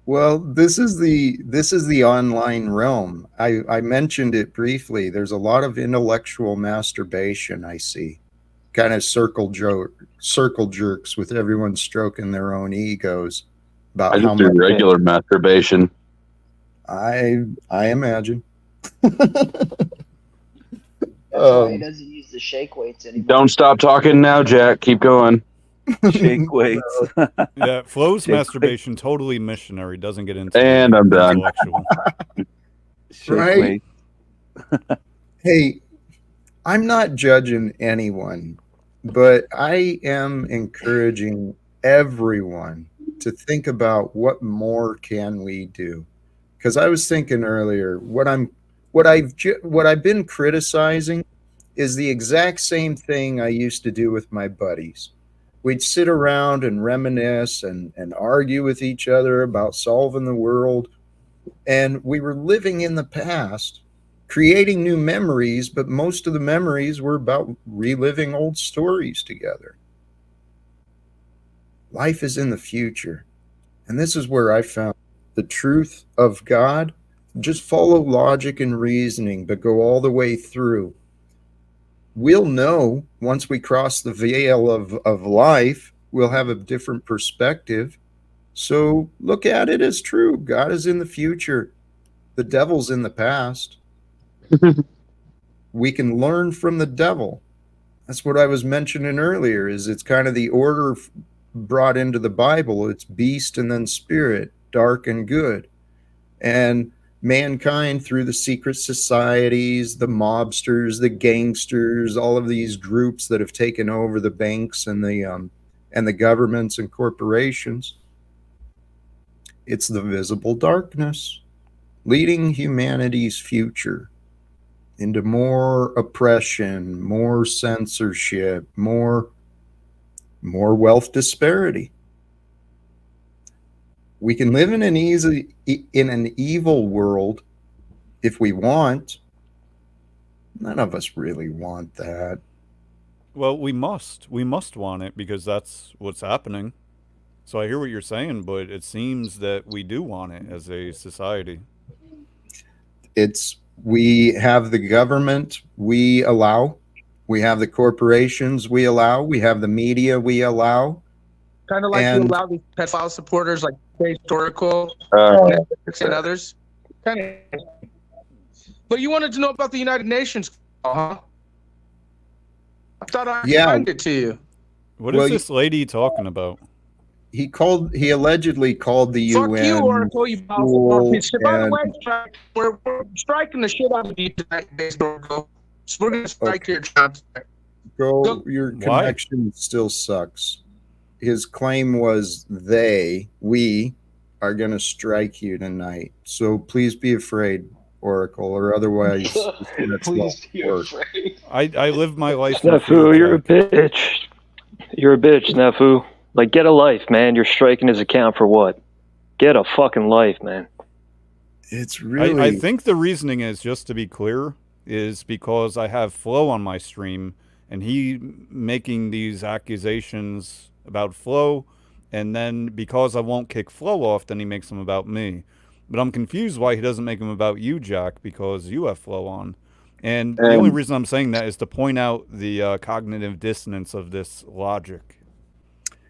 Well, this is the online realm. I mentioned it briefly. There's a lot of intellectual masturbation I see. Kind of circle jerks with everyone stroking their own egos about I how just do much regular masturbation. I imagine. That's why he doesn't use the shake weights anymore. Don't stop talking now, Jack. Keep going. Shake weights. Yeah, Flo's Shake masturbation totally missionary. Doesn't get into And I'm done. intellectual. Shake Right? weights. Hey, I'm not judging anyone, but I am encouraging everyone to think about what more can we do. Because I was thinking earlier, what I've been criticizing is the exact same thing I used to do with my buddies. We'd sit around and reminisce and argue with each other about solving the world. And we were living in the past, creating new memories, but most of the memories were about reliving old stories together. Life is in the future. And this is where I found the truth of God. Just follow logic and reasoning, but go all the way through. We'll know once we cross the veil of life, we'll have a different perspective. So look at it as true. God is in the future. The devil's in the past. We can learn from the devil. That's what I was mentioning earlier, is it's kind of the order brought into the Bible. It's beast and then spirit, dark and good. And mankind, through the secret societies, the mobsters, the gangsters, all of these groups that have taken over the banks and the governments and corporations, it's the visible darkness leading humanity's future into more oppression, more censorship, more wealth disparity. We can live in an evil world if we want. None of us really want that. Well, we must want it because that's what's happening. So I hear what you're saying, but it seems that we do want it as a society. We have the government we allow. We have the corporations we allow. We have the media we allow. Kind of like you allow these pedophile supporters like Historical and others. Kind of. But you wanted to know about the United Nations, huh? I thought I explained it to you. What is this lady talking about? He allegedly called the UN. Fuck you, Oracle, you school, By the way, we're striking the shit out of you tonight, Oracle. So we're going to strike your jobs. Your connection still sucks. His claim was we are going to strike you tonight. So please be afraid, Oracle, or otherwise please be afraid. I live my life. Snafu, you're a bitch. You're a bitch, Snafu. Like, get a life, man. You're striking his account for what? Get a fucking life, man. It's really... I think the reasoning is, just to be clear, is because I have Flo on my stream, and he making these accusations about Flo, and then because I won't kick Flo off, then he makes them about me. But I'm confused why he doesn't make them about you, Jack, because you have flow on. And the only reason I'm saying that is to point out the cognitive dissonance of this logic.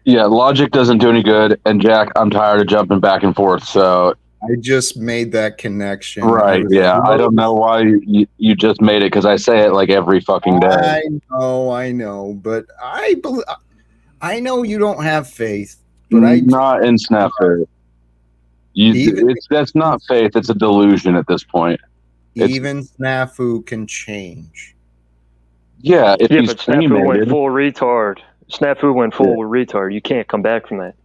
Yeah, logic doesn't do any good. And Jack, I'm tired of jumping back and forth. So I just made that connection. right, yeah. I don't know why you just made it, because I say it like every fucking day. I know, but I know you don't have faith, but not in Snafu. That's not faith. It's a delusion at this point. Even Snafu can change. Yeah, if he's but Snafu went cremated. full retard. Snafu went full retard. You can't come back from that.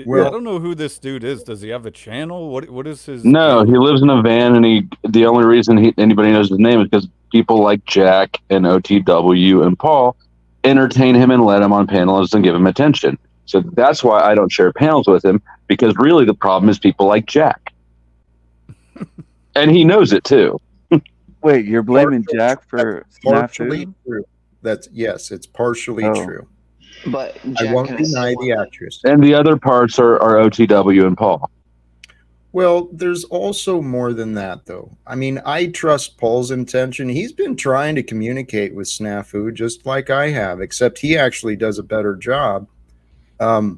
Well, I don't know who this dude is. Does he have a channel? What is his? No, he lives in a van, and the only reason anybody knows his name is because people like Jack and OTW and Paul entertain him and let him on panels and give him attention. So that's why I don't share panels with him, because really the problem is people like Jack. And he knows it too. Wait, you're blaming Jack for partially Snafu? true. Yes, it's partially true. But I won't deny the actress. And the other parts are OTW and Paul. Well, there's also more than that, though. I mean, I trust Paul's intention. He's been trying to communicate with Snafu just like I have, except he actually does a better job. We're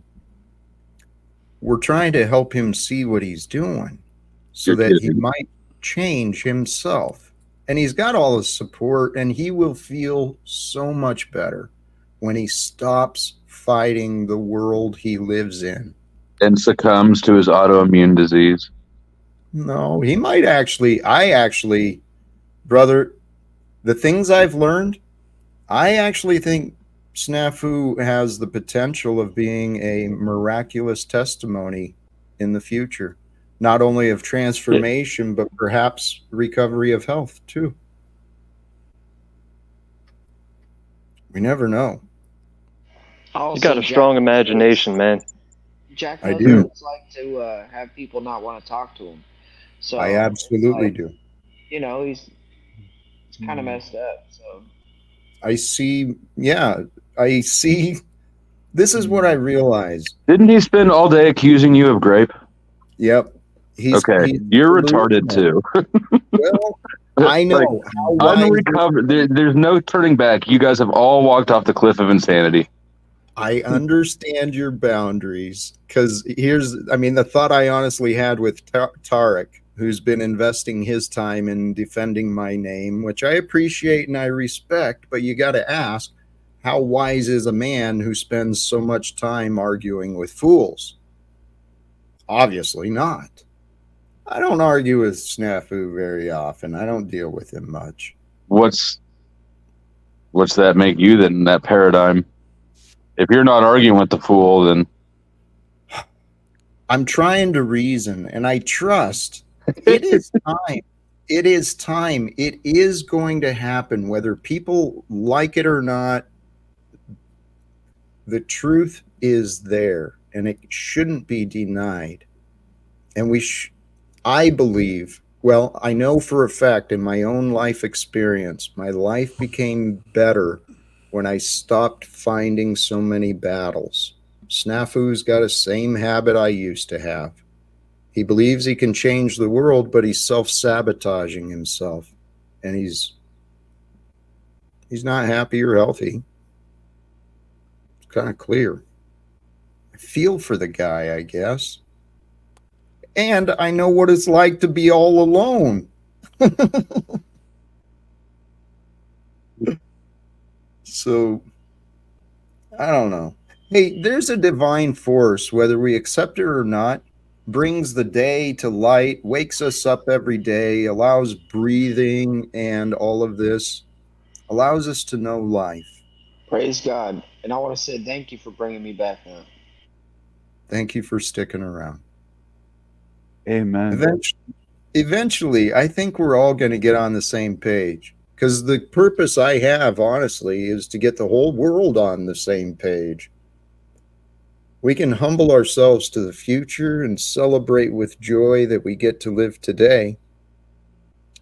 trying to help him see what he's doing so that he might change himself. And he's got all the support, and he will feel so much better when he stops fighting the world he lives in. And succumbs to his autoimmune disease. No, he might actually. Brother, the things I've learned, I actually think Snafu has the potential of being a miraculous testimony in the future. Not only of transformation, but perhaps recovery of health, too. We never know. You got a strong imagination, man. Jack I knows do. what it's like to have people not want to talk to him. So I absolutely do. You know, he's kind of messed up. So I see. This is what I realized. Didn't he spend all day accusing you of grape? Yep. You're retarded too. Well, I know. Unrecovered. There's no turning back. You guys have all walked off the cliff of insanity. I understand your boundaries, because the thought I honestly had with Tarek, who's been investing his time in defending my name, which I appreciate and I respect, but you got to ask, how wise is a man who spends so much time arguing with fools? Obviously not. I don't argue with Snafu very often. I don't deal with him much. What's that make you then in that paradigm? If you're not arguing with the fool, then I'm trying to reason, and I trust. It is time. It is time. It is going to happen, whether people like it or not. The truth is there, and it shouldn't be denied. And I believe, well, I know for a fact in my own life experience, my life became better when I stopped finding so many battles. Snafu's got a same habit I used to have. He believes he can change the world, but he's self-sabotaging himself. And he's not happy or healthy. It's kind of clear. I feel for the guy, I guess. And I know what it's like to be all alone. So, I don't know. Hey, there's a divine force, whether we accept it or not, brings the day to light, wakes us up every day, allows breathing and all of this, allows us to know life. praise God. And I want to say thank you for bringing me back now. Thank you for sticking around. Amen. Eventually, I think we're all going to get on the same page, because the purpose I have, honestly, is to get the whole world on the same page. We can humble ourselves to the future and celebrate with joy that we get to live today.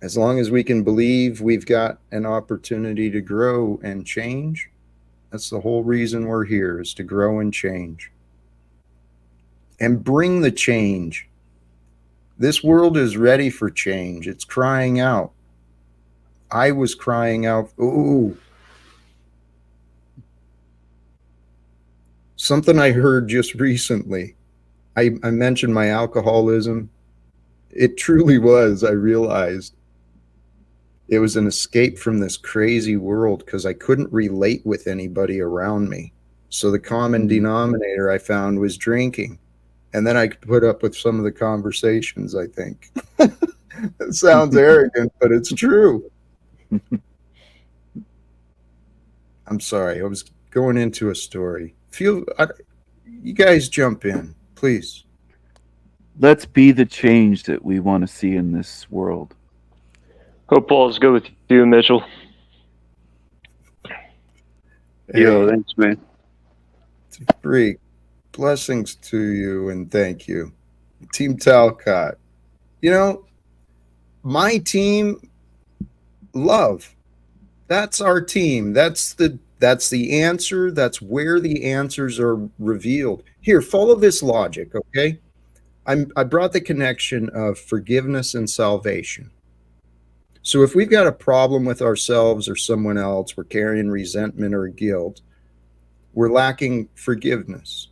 As long as we can believe we've got an opportunity to grow and change, that's the whole reason we're here, is to grow and change. And bring the change. This world is ready for change. It's crying out. I was crying out. Ooh. Something I heard just recently. I mentioned my alcoholism. It truly was, I realized. It was an escape from this crazy world because I couldn't relate with anybody around me. So the common denominator I found was drinking. And then I could put up with some of the conversations, I think. It sounds arrogant, but it's true. I'm sorry. I was going into a story. You guys jump in, please. Let's be the change that we want to see in this world. Hope all's good with you, Mitchell. Yo, thanks, man. Freak. Blessings to you and thank you. Team Talcott. You know, my team, love. That's our team. That's the answer. That's where the answers are revealed. Here, follow this logic, okay? I brought the connection of forgiveness and salvation. So if we've got a problem with ourselves or someone else, we're carrying resentment or guilt, we're lacking forgiveness.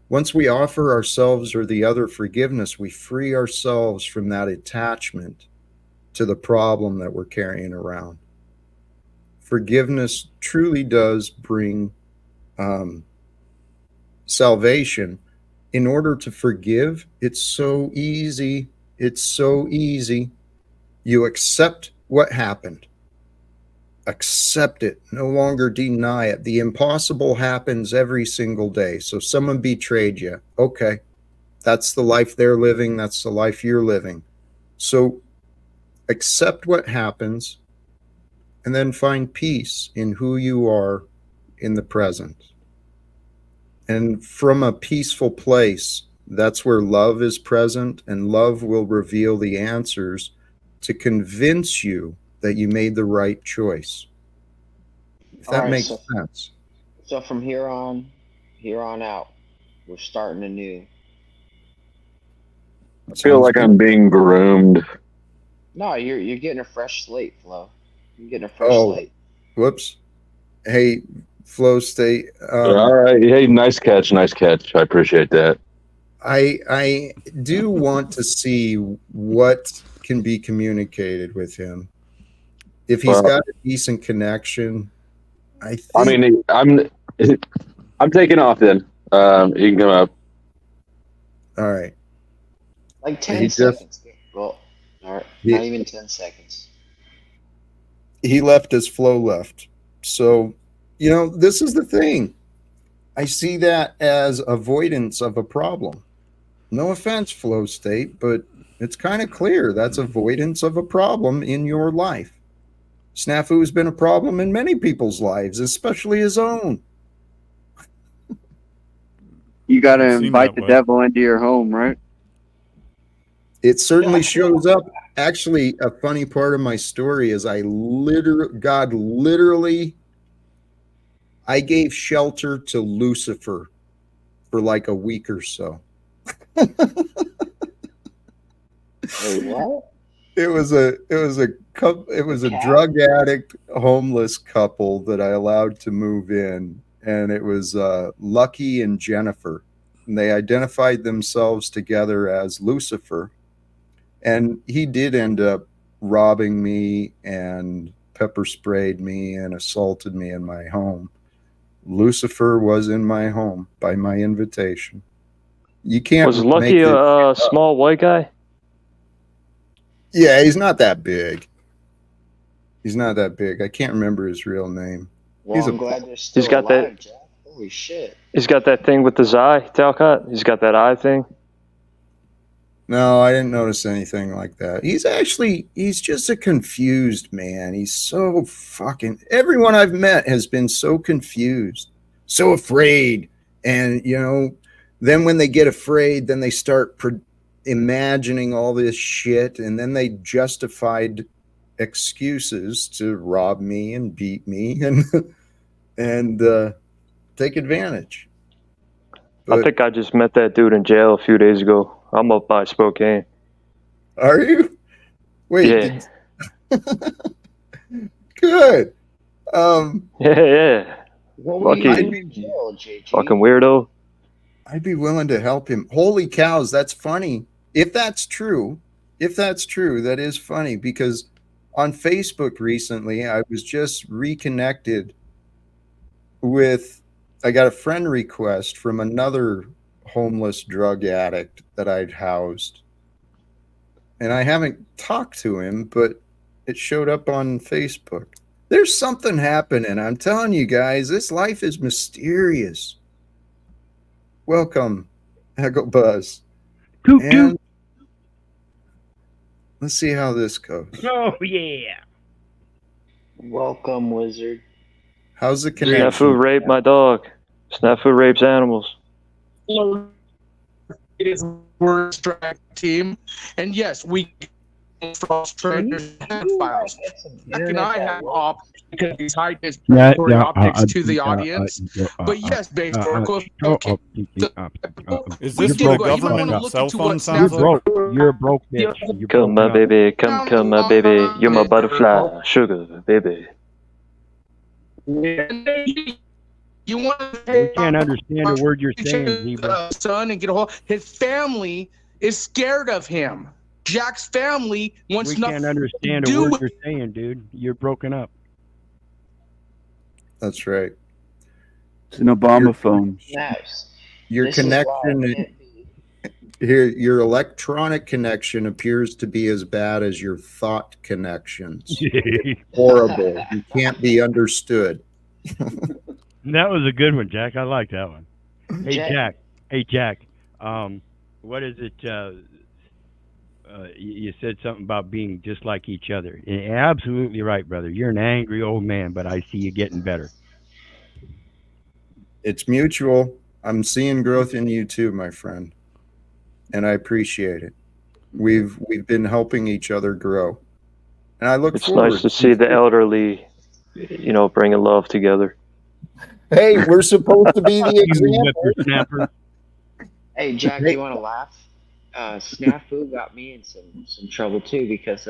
Once we offer ourselves or the other forgiveness, we free ourselves from that attachment to the problem that we're carrying around. Forgiveness truly does bring salvation. In order to forgive, it's so easy. It's so easy. You accept what happened. Accept it. No longer deny it. The impossible happens every single day. So someone betrayed you. Okay. That's the life they're living. That's the life you're living. So accept what happens and then find peace in who you are in the present. And from a peaceful place, that's where love is present, and love will reveal the answers to convince you that you made the right choice. If that makes sense. So from here on out, we're starting anew. I feel like I'm being groomed. No, you're getting a fresh slate, Flo. You're getting a fresh slate. Whoops. Hey, Flow State. All right. Hey, nice catch. Nice catch. I appreciate that. I do want to see what can be communicated with him. If he's got a decent connection, I think. I mean, I'm taking off then. You can come up. All right. Like 10 seconds. Well, all right. Not even 10 seconds. He left as Flo left. So, you know, this is the thing. I see that as avoidance of a problem. No offense, Flow State, but it's kind of clear that's avoidance of a problem in your life. Snafu has been a problem in many people's lives, especially his own. You got to invite the devil into your home, right? It certainly shows up. Actually, a funny part of my story is God literally, I gave shelter to Lucifer for like a week or so. Wait, what? It was a drug addict, homeless couple that I allowed to move in, and it was Lucky and Jennifer. And they identified themselves together as Lucifer, and he did end up robbing me and pepper sprayed me and assaulted me in my home. Lucifer was in my home by my invitation. You can't. Was Lucky a small white guy? Yeah, he's not that big. He's not that big. I can't remember his real name. Well, I'm glad they're still alive, Jack. Holy shit. He's got that thing with his eye, Talcott. He's got that eye thing. No, I didn't notice anything like that. He's just a confused man. He's so everyone I've met has been so confused, so afraid. And, you know, then when they get afraid, then they start imagining all this shit. And then they justified excuses to rob me and beat me and take advantage. But I think I just met that dude in jail a few days ago. I'm up by Spokane. Are you? Wait. Yeah. Good. Yeah. What were you Lucky. doing in jail, JG? Fucking weirdo. I'd be willing to help him. Holy cows, that's funny. If that's true, that is funny, because on Facebook recently, I was just reconnected with, I got a friend request from another homeless drug addict that I'd housed. And I haven't talked to him, but it showed up on Facebook. There's something happening. I'm telling you guys, this life is mysterious. Welcome, Echo Buzz. And let's see how this goes. Oh, yeah. Welcome, wizard. How's the connection? Snafu raped my dog. Snafu rapes animals. It is word strike team, and yes, we frustrated files. Jack and I have ops because he's hiding his predatory optics to the audience. But yes, based Oracle. Okay. Is this the government cell phone sounds like? You're a broke bitch. Come, my baby. Come, my baby. You're my butterfly. Sugar, baby. You want to We can't understand a word you're saying, Zebra. Son, and get a hold. His family is scared of him. Jack's family wants We nothing can't understand a word you're saying, dude. You're broken up. That's right. It's an Obama phone. Nice. Your This is why I connection can't here, your electronic connection appears to be as bad as your thought connections. Horrible. You can't be understood. That was a good one, Jack. I like that one. Hey, Jack. Jack. What is it? You said something about being just like each other. Absolutely right, brother. You're an angry old man, but I see you getting better. It's mutual. I'm seeing growth in you too, my friend. And I appreciate it. We've been helping each other grow. And I look It's forward. nice to see the elderly, bringing love together. Hey, we're supposed to be the example. Hey, Jack, you want to laugh? Snafu got me in some trouble too, because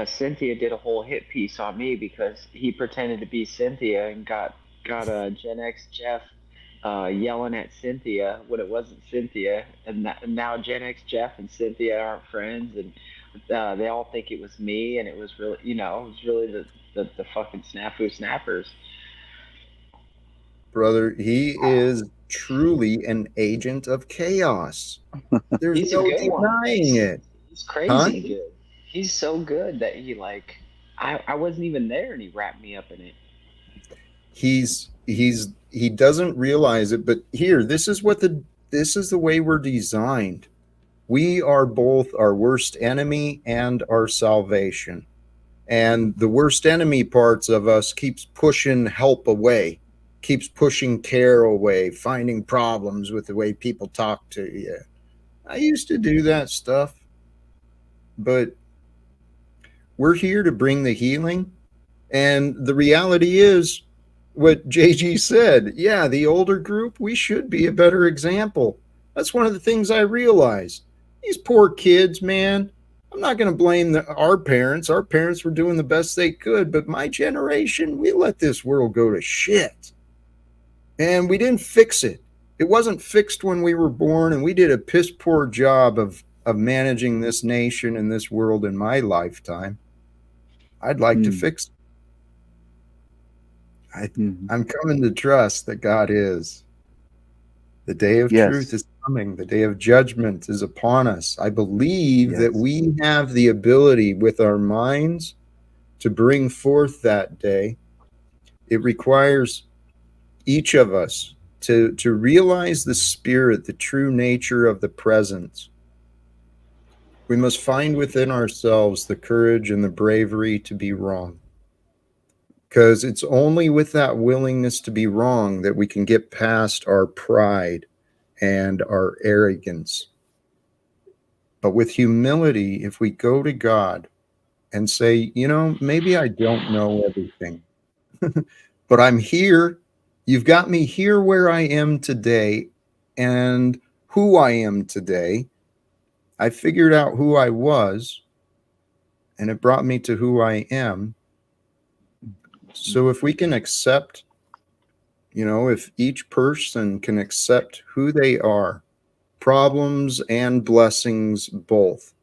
Cynthia did a whole hit piece on me because he pretended to be Cynthia and got Gen X Jeff yelling at Cynthia when it wasn't Cynthia, and now Gen X Jeff and Cynthia aren't friends, and they all think it was me, and it was really, it was really the fucking snappers. Brother, he is truly an agent of chaos. There's He's no a good denying it. He's crazy good. He's so good that he I wasn't even there, and he wrapped me up in it. He doesn't realize it, but here, this is the way we're designed. We are both our worst enemy and our salvation. And the worst enemy parts of us keeps pushing help away, keeps pushing care away, finding problems with the way people talk to you. I used to do that stuff, but we're here to bring the healing. And the reality is what JG said. Yeah, the older group, we should be a better example. That's one of the things I realized. These poor kids, man, I'm not going to blame our parents. Our parents were doing the best they could, but my generation, we let this world go to shit. And we didn't fix it. It wasn't fixed when we were born, and we did a piss poor job of managing this nation and this world in my lifetime. I'd like to fix it. I'm coming to trust that God is. The day of truth is coming. The day of judgment is upon us. I believe that we have the ability with our minds to bring forth that day. It requires each of us to realize the spirit, the true nature of the present. We must find within ourselves the courage and the bravery to be wrong. Because it's only with that willingness to be wrong that we can get past our pride and our arrogance. But with humility, if we go to God and say, maybe I don't know everything, but I'm here. You've got me here where I am today and who I am today. I figured out who I was, and it brought me to who I am. So if we can accept, if each person can accept who they are, problems and blessings both,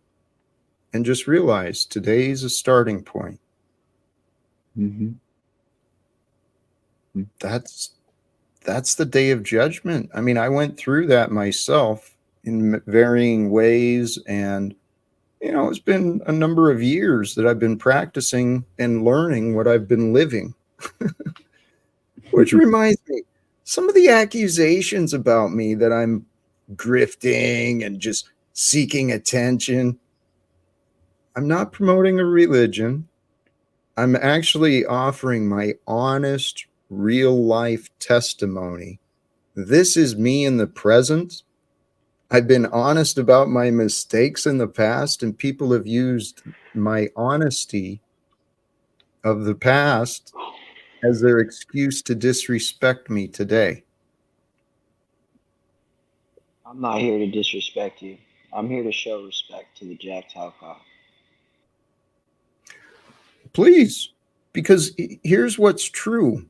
and just realize today's a starting point. Mm-hmm. That's the day of judgment. I mean, I went through that myself in varying ways, and it's been a number of years that I've been practicing and learning what I've been living. Which reminds me, some of the accusations about me that I'm grifting and just seeking attention. I'm not promoting a religion. I'm actually offering my honest, real life testimony. This is me in the present. I've been honest about my mistakes in the past, and people have used my honesty of the past as their excuse to disrespect me today. I'm not here to disrespect you. I'm here to show respect to the Jack Talcott. Please, because here's what's true.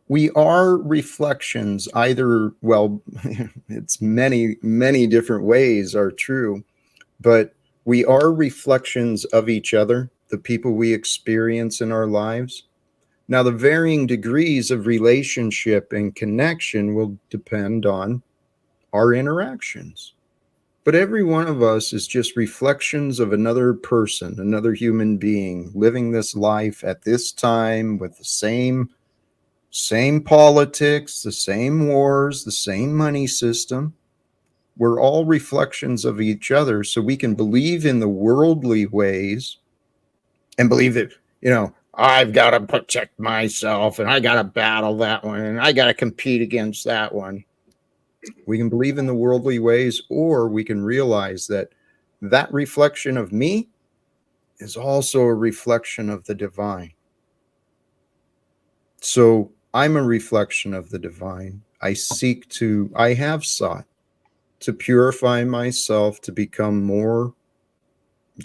We are reflections, either, well, it's many, many different ways are true, but we are reflections of each other, the people we experience in our lives. Now, the varying degrees of relationship and connection will depend on our interactions. But every one of us is just reflections of another person, another human being living this life at this time with the same politics, the same wars, the same money system. We're all reflections of each other, so we can believe in the worldly ways and believe that, I've got to protect myself and I got to battle that one and I got to compete against that one. We can believe in the worldly ways, or we can realize that that reflection of me is also a reflection of the divine. So I'm a reflection of the divine. I have sought to purify myself to become more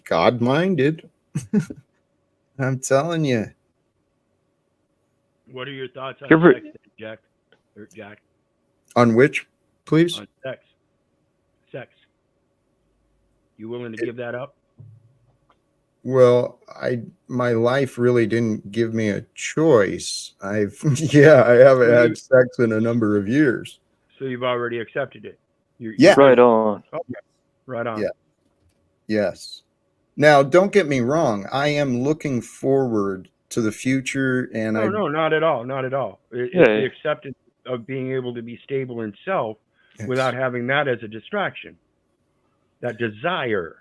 God-minded. I'm telling you. What are your thoughts on sex, Jack? Or Jack? On which, please? On sex. Sex. You willing to give that up? Well, my life really didn't give me a choice. I haven't had sex in a number of years. So you've already accepted it. Yeah. Right on. Okay. Right on. Yeah. Yes. Now, don't get me wrong. I am looking forward to the future, and No, not at all. Not at all. It's the acceptance of being able to be stable in self without having that as a distraction. That desire.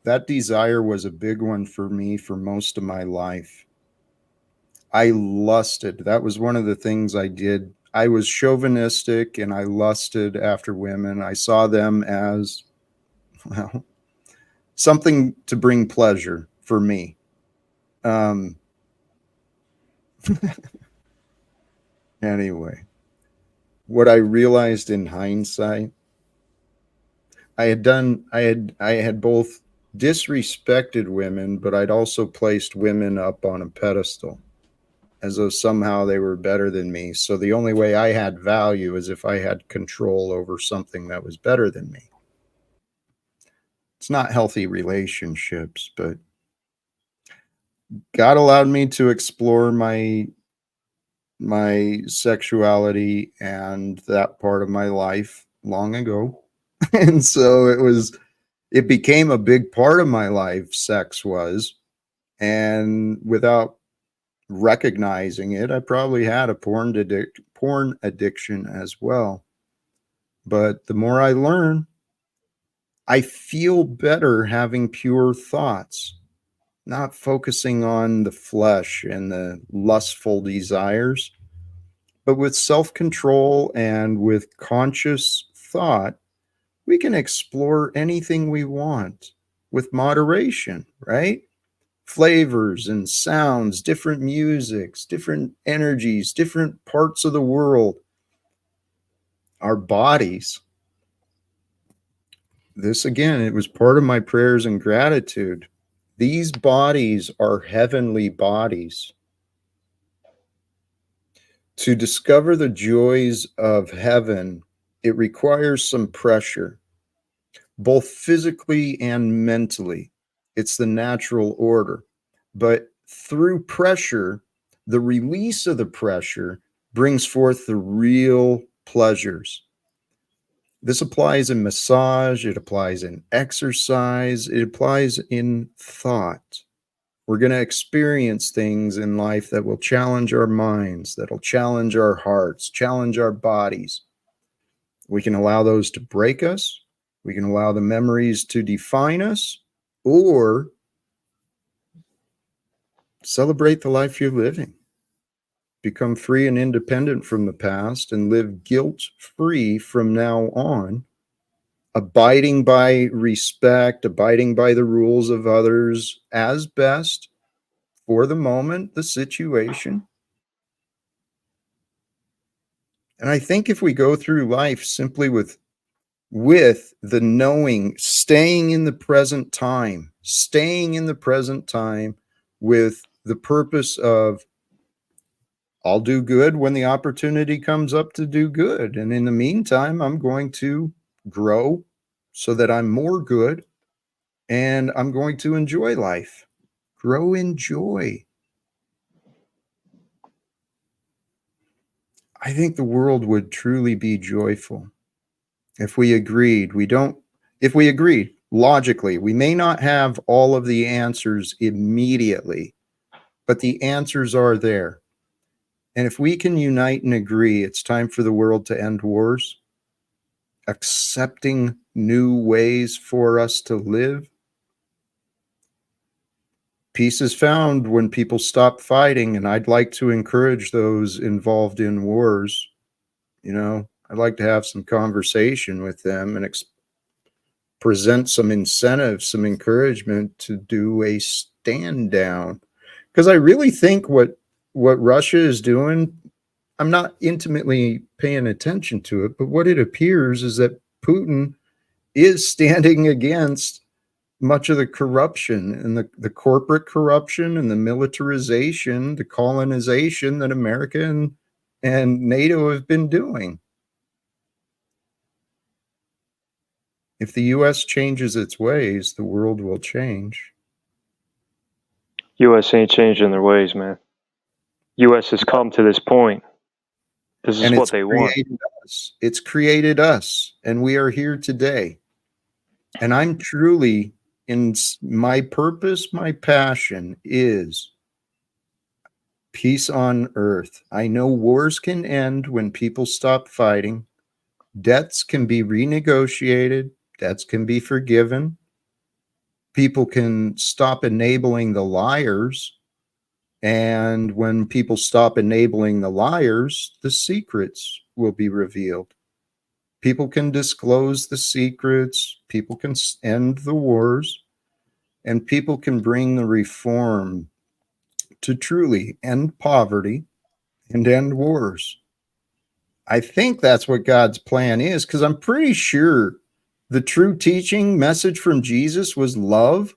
That desire was a big one for me for most of my life. I lusted. That was one of the things I did. I was chauvinistic and I lusted after women. I saw them as, well, something to bring pleasure for me. Anyway, what I realized in hindsight, I had both disrespected women, but I'd also placed women up on a pedestal as though somehow they were better than me. So the only way I had value is if I had control over something that was better than me. It's not healthy relationships, but God allowed me to explore my sexuality and that part of my life long ago. And so it became a big part of my life, sex was. And without recognizing it, I probably had a porn addiction as well. But the more I learn, I feel better having pure thoughts, not focusing on the flesh and the lustful desires, but with self-control and with conscious thought, we can explore anything we want with moderation, right? Flavors and sounds, different musics, different energies, different parts of the world, our bodies. This again, it was part of my prayers and gratitude. These bodies are heavenly bodies. To discover the joys of heaven, it requires some pressure, both physically and mentally. It's the natural order. But through pressure, the release of the pressure brings forth the real pleasures. This applies in massage, it applies in exercise, it applies in thought. We're going to experience things in life that will challenge our minds, that'll challenge our hearts, challenge our bodies. We can allow those to break us. We can allow the memories to define us, or celebrate the life you're living. Become free and independent from the past and live guilt-free from now on, abiding by respect, abiding by the rules of others as best for the moment, the situation. And I think if we go through life simply with the knowing, staying in the present time with the purpose of, I'll do good when the opportunity comes up to do good. And in the meantime, I'm going to grow so that I'm more good, and I'm going to enjoy life. Grow in joy. I think the world would truly be joyful if we agreed. If we agreed logically, we may not have all of the answers immediately, but the answers are there. And if we can unite and agree, it's time for the world to end wars, accepting new ways for us to live. Peace is found when people stop fighting, and I'd like to encourage those involved in wars. I'd like to have some conversation with them and present some incentives, some encouragement to do a stand down. Because I really think what Russia is doing, I'm not intimately paying attention to it, but what it appears is that Putin is standing against much of the corruption and the corporate corruption and the militarization, the colonization that America and NATO have been doing. If the U.S. changes its ways, the world will change. U.S. ain't changing their ways, man. U.S. has come to this point. This is what they want. It's created us, and we are here today. And I'm truly, in my purpose, my passion is peace on earth. I know wars can end when people stop fighting. Debts can be renegotiated. Debts can be forgiven. People can stop enabling the liars. And when people stop enabling the liars, the secrets will be revealed. People can disclose the secrets. People can end the wars. And people can bring the reform to truly end poverty and end wars. I think that's what God's plan is, because I'm pretty sure the true teaching message from Jesus was love.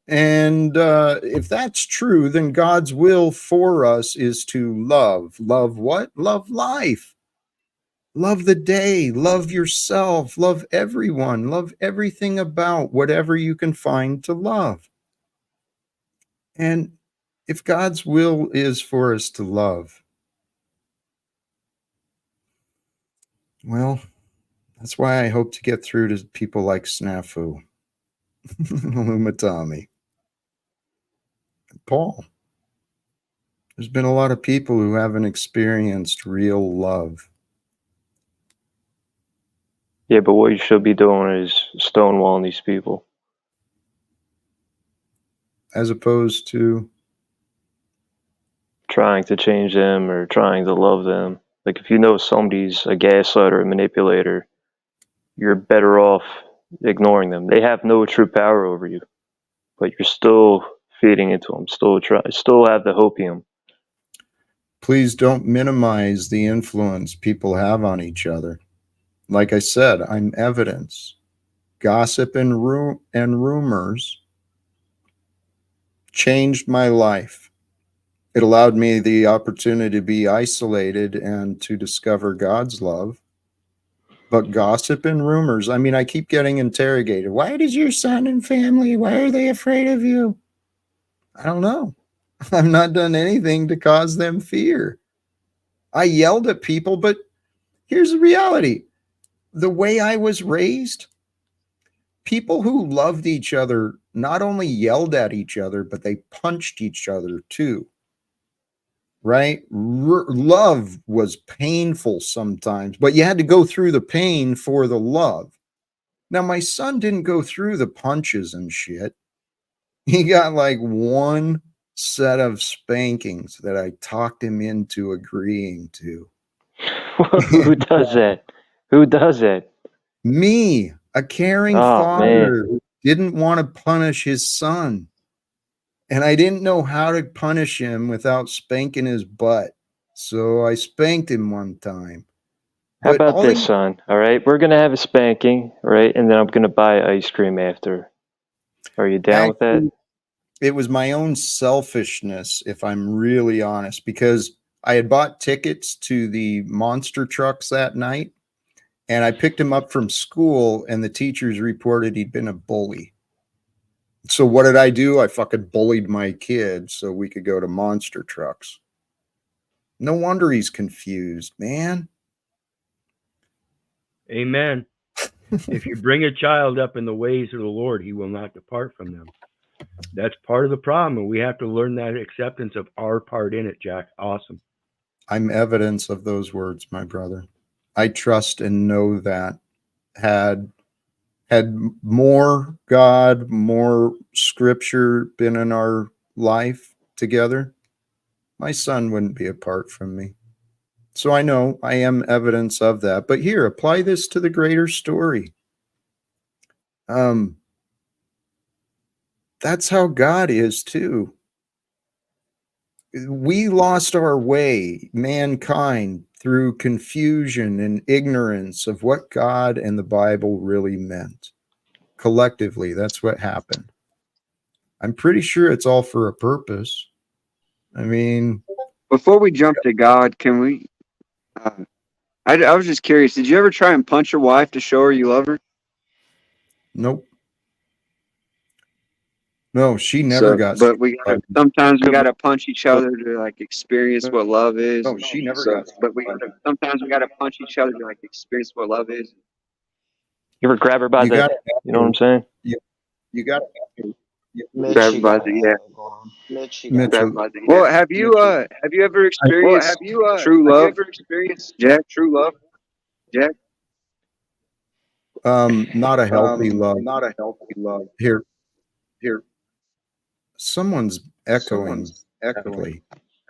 And if that's true, then God's will for us is to love. Love what? Love life. Love the day. Love yourself. Love everyone. Love everything about whatever you can find to love. And if God's will is for us to love, well, that's why I hope to get through to people like Snafu, Lumatami, Paul. There's been a lot of people who haven't experienced real love. Yeah, but what you should be doing is stonewalling these people. As opposed to trying to change them or trying to love them. Like if you know somebody's a gaslighter or a manipulator, you're better off ignoring them. They have no true power over you, but you're still feeding into them, still have the hopium. Please don't minimize the influence people have on each other. Like I said, I'm evidence. gossip and rumors changed my life. It allowed me the opportunity to be isolated and to discover God's love. But gossip and rumors, I mean, I keep getting interrogated. Why does your son and family, why are they afraid of you? I don't know. I've not done anything to cause them fear. I yelled at people, but here's the reality. The way I was raised, people who loved each other not only yelled at each other, but they punched each other too. Right? Love was painful sometimes, but you had to go through the pain for the love. Now, my son didn't go through the punches and shit. He got like one set of spankings that I talked him into agreeing to. Who does that? Who does that? Me, a caring father who didn't want to punish his son. And I didn't know how to punish him without spanking his butt. So I spanked him one time. How about this, son? All right, we're going to have a spanking, all right? And then I'm going to buy ice cream after. Are you down with that? It was my own selfishness, if I'm really honest, because I had bought tickets to the monster trucks that night, and I picked him up from school, and the teachers reported he'd been a bully. So what did I do? I fucking bullied my kid so we could go to monster trucks. No wonder he's confused, man. Amen. If you bring a child up in the ways of the Lord, he will not depart from them. That's part of the problem, and we have to learn that acceptance of our part in it, Jack. Awesome. I'm evidence of those words, my brother. I trust and know that had more God, more scripture been in our life together, my son wouldn't be apart from me. So I know I am evidence of that. But here, apply this to the greater story. That's how God is too. We lost our way, mankind, through confusion and ignorance of what God and the Bible really meant. Collectively, that's what happened. I'm pretty sure it's all for a purpose. I mean, before we jump to God, can we? I was just curious. Did you ever try and punch your wife to show her you love her? Nope. No, she never got. But sometimes we gotta punch each other to like experience what love is. No, she never got. But sometimes we gotta punch each other to like experience what love is. You ever grab her by you know what I'm saying? You got. Grab her by the Well, have you ever experienced true love? Jack, true love. Jack. Not a healthy love. Not a healthy love. Here. Someone's echoing.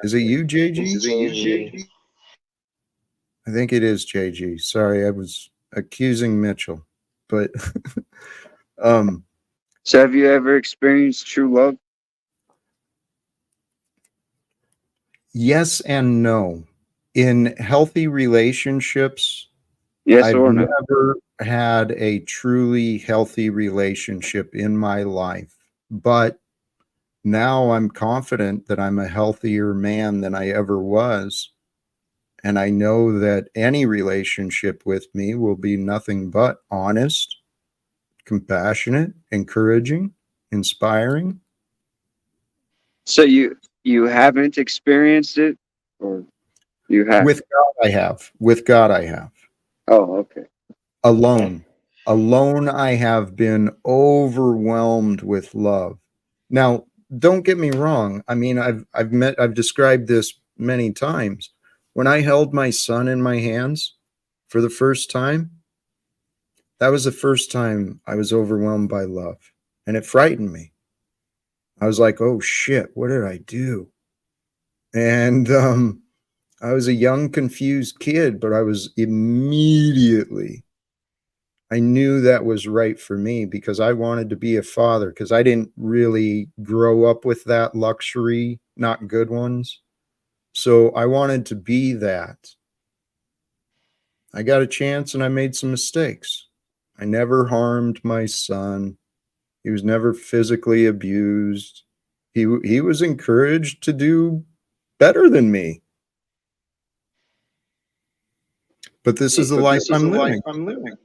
Is it you, JG? I think it is JG. Sorry, I was accusing Mitchell. But so have you ever experienced true love? Yes and no. In healthy relationships, yes or no? I've never had a truly healthy relationship in my life. But now I'm confident that I'm a healthier man than I ever was. And I know that any relationship with me will be nothing but honest, compassionate, encouraging, inspiring. So you haven't experienced it, or you have? With God, I have. With God, I have. Oh, okay. Alone, I have been overwhelmed with love. Now, don't get me wrong. I mean, I've described this many times. When I held my son in my hands for the first time, that was the first time I was overwhelmed by love, and it frightened me. I was like, oh shit, what did I do? And I was a young, confused kid, but I was immediately, I knew that was right for me because I wanted to be a father, because I didn't really grow up with that luxury, not good ones. So I wanted to be that. I got a chance and I made some mistakes. I never harmed my son. He was never physically abused. He was encouraged to do better than me. But this is the life I'm living.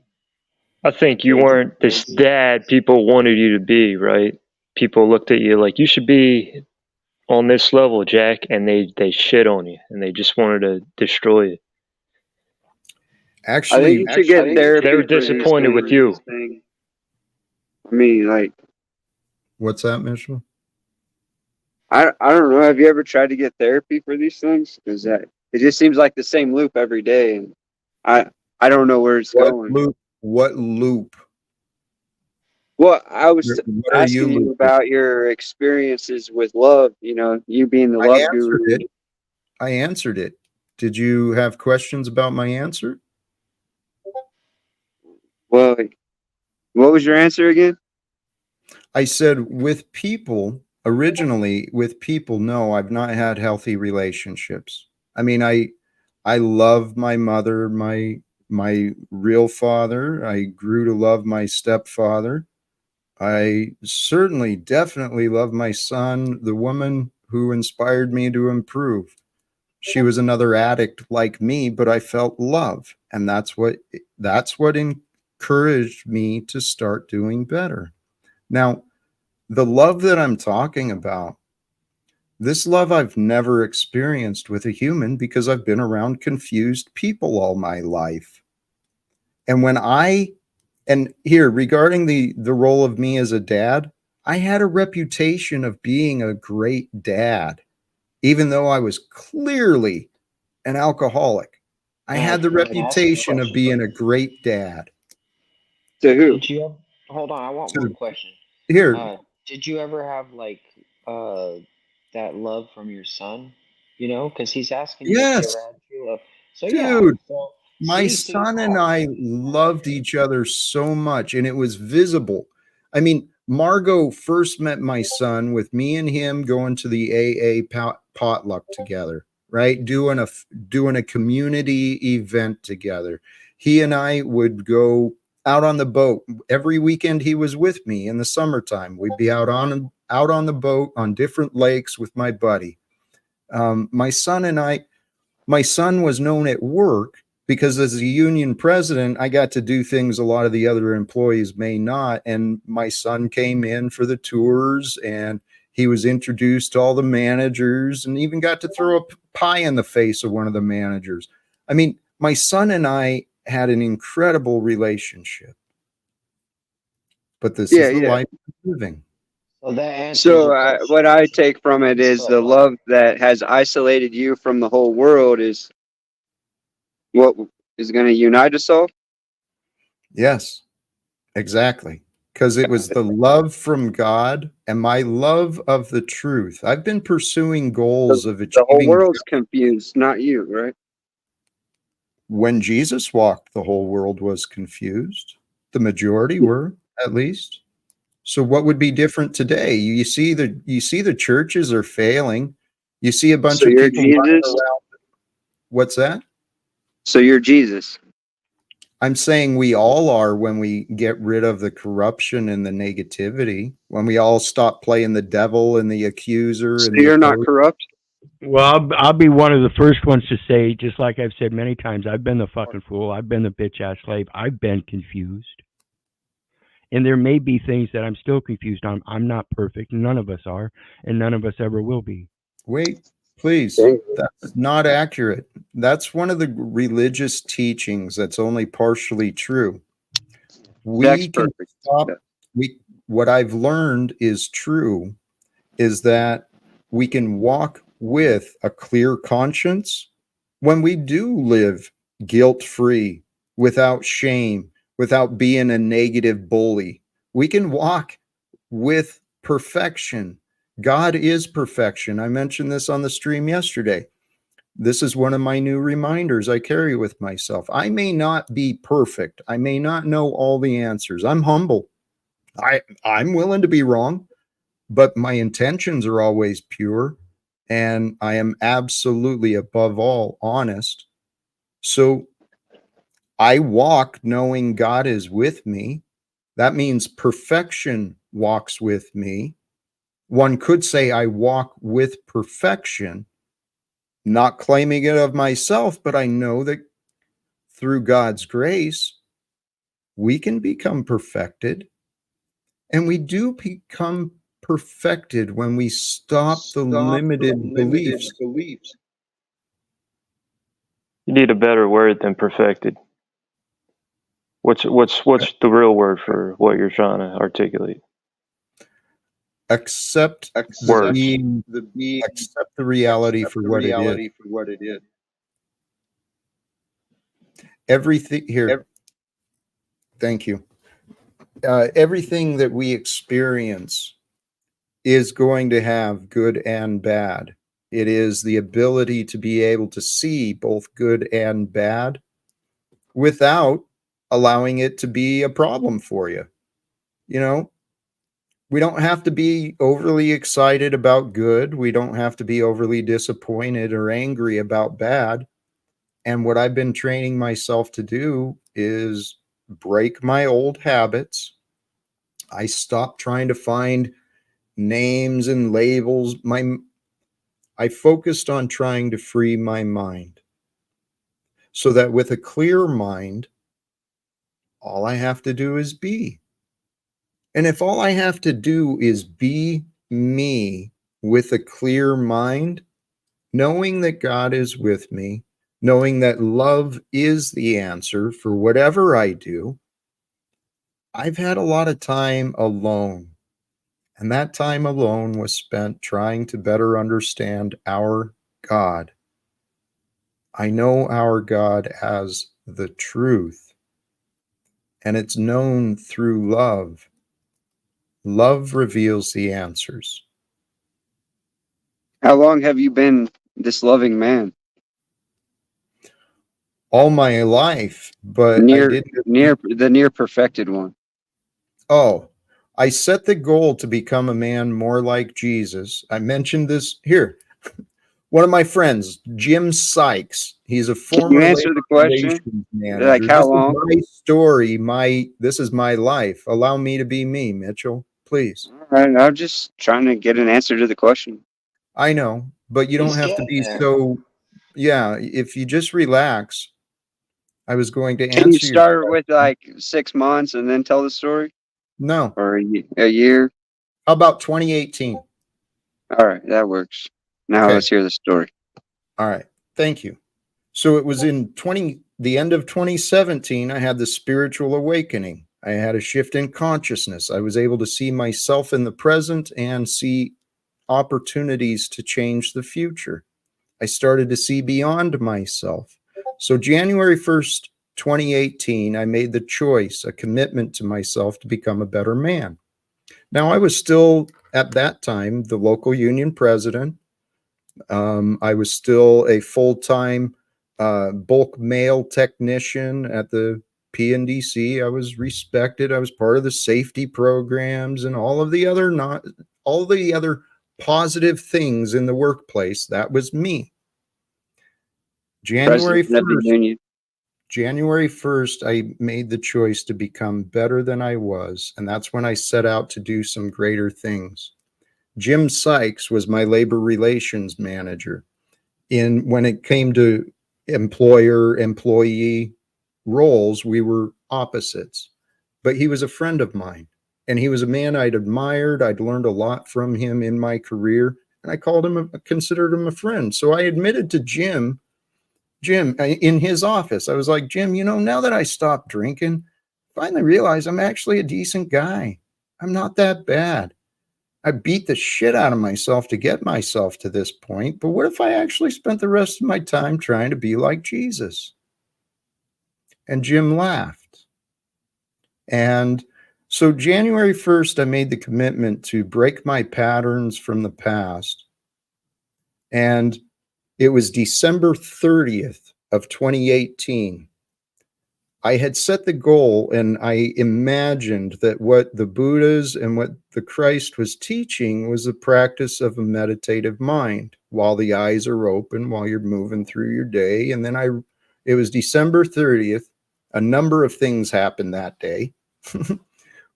I think you weren't this dad people wanted you to be, right? People looked at you like you should be on this level, Jack, and they shit on you and they just wanted to destroy you. Actually, I think you should get therapy. They were disappointed with you. I mean, like, what's that, Mitchell? I don't know. Have you ever tried to get therapy for these things? Because it just seems like the same loop every day, and I don't know where it's going. What loop? Well, I was What are asking you about your experiences with love. You know, you being the love guru. I answered it. Did you have questions about my answer? Well, what was your answer again? I said with people, originally with people, no, I've not had healthy relationships. I mean, I love my mother, my real father. I grew to love my stepfather. I certainly, definitely love my son, the woman who inspired me to improve. She was another addict like me, but I felt love. And that's what encouraged me to start doing better. Now, the love that I'm talking about, this love I've never experienced with a human because I've been around confused people all my life. And here, regarding the role of me as a dad, I had a reputation of being a great dad, even though I was clearly an alcoholic. I had the reputation of being a great dad. To who? Did you hold on? I want one question. Here. Did you ever have like that love from your son? You know, because he's asking you if you ever had true love. So Dude, yeah. So my son and I loved each other so much, and it was visible. I mean, Margot first met my son with me and him going to the AA potluck together, right? Doing a community event together. He and I would go out on the boat every weekend. He was with me in the summertime. We'd be out on the boat on different lakes with my buddy. My son was known at work because as a union president, I got to do things a lot of the other employees may not. And my son came in for the tours and he was introduced to all the managers and even got to throw a pie in the face of one of the managers. I mean, my son and I had an incredible relationship. But this is the life I'm living. So what I take from it is the love that has isolated you from the whole world is what is going to unite us all. Yes, exactly. Because it was the love from God and my love of the truth. I've been pursuing goals of achieving. The whole world's confused, not you, right? When Jesus walked, the whole world was confused. The majority were, at least. So what would be different today? You see the churches are failing. You see a bunch of people running around. What's that? So you're Jesus. I'm saying we all are when we get rid of the corruption and the negativity, when we all stop playing the devil and the accuser. So and you're not corrupt? Well, I'll be one of the first ones to say, just like I've said many times, I've been the fucking fool. I've been the bitch-ass slave. I've been confused. And there may be things that I'm still confused on. I'm not perfect. None of us are. And none of us ever will be. Wait, please. That's not accurate. That's one of the religious teachings that's only partially true. We can stop. What I've learned is true is that we can walk with a clear conscience when we do live guilt-free, without shame, without being a negative bully. We can walk with perfection. God is perfection. I mentioned this on the stream yesterday. This is one of my new reminders I carry with myself. I may not be perfect. I may not know all the answers. I'm humble. I'm willing to be wrong, but my intentions are always pure, and I am absolutely above all honest. So I walk knowing God is with me. That means perfection walks with me. One could say I walk with perfection, not claiming it of myself, but I know that through God's grace, we can become perfected. And we do become perfected when we stop the limited beliefs. You need a better word than perfected. What's the real word for what you're trying to articulate? Accept the reality for what it is. Everything here. Thank you. Everything that we experience is going to have good and bad. It is the ability to be able to see both good and bad without allowing it to be a problem for you. You know, we don't have to be overly excited about good. We don't have to be overly disappointed or angry about bad. And what I've been training myself to do is break my old habits. I stopped trying to find names and labels. I focused on trying to free my mind so that with a clear mind, all I have to do is be. And if all I have to do is be me with a clear mind, knowing that God is with me, knowing that love is the answer for whatever I do, I've had a lot of time alone. And that time alone was spent trying to better understand our God. I know our God as the truth, and it's known through love. Love reveals the answers. How long have you been this loving man? All my life, but near I didn't. the near perfected one. Oh, I set the goal to become a man more like Jesus. I mentioned this here. One of my friends, Jim Sykes, he's a Can former you answer the question? relations manager. Like how long? This is my story. This is my life. Allow me to be me, Mitchell, please. All right, I'm just trying to get an answer to the question. I know, but you don't have to be so. Yeah, if you just relax. I was going to Can you answer your start question. with like 6 months and then tell the story? No. Or a year? How about 2018? All right, that works. Now Okay. let's hear the story. All right. Thank you. So it was in the end of 2017, I had the spiritual awakening. I had a shift in consciousness. I was able to see myself in the present and see opportunities to change the future. I started to see beyond myself. So January 1st, 2018, I made the choice, a commitment to myself to become a better man. Now, I was still, at that time, the local union president. I was still a full-time bulk mail technician at the PNDC. I was respected. I was part of the safety programs and all the other positive things in the workplace. That was me. January 1st, I made the choice to become better than I was, and that's when I set out to do some greater things. Jim Sykes was my labor relations manager. When it came to employer-employee roles, we were opposites, but he was a friend of mine, and he was a man I'd admired. I'd learned a lot from him in my career, and I considered him a friend. So I admitted to Jim in his office. I was like, Jim, now that I stopped drinking, finally realized I'm actually a decent guy. I'm not that bad. I beat the shit out of myself to get myself to this point, but what if I actually spent the rest of my time trying to be like Jesus? And Jim laughed. And so January 1st, I made the commitment to break my patterns from the past. And it was December 30th of 2018. I had set the goal, and I imagined that what the Buddhas and what the Christ was teaching was the practice of a meditative mind while the eyes are open, while you're moving through your day. And then it was December 30th. A number of things happened that day,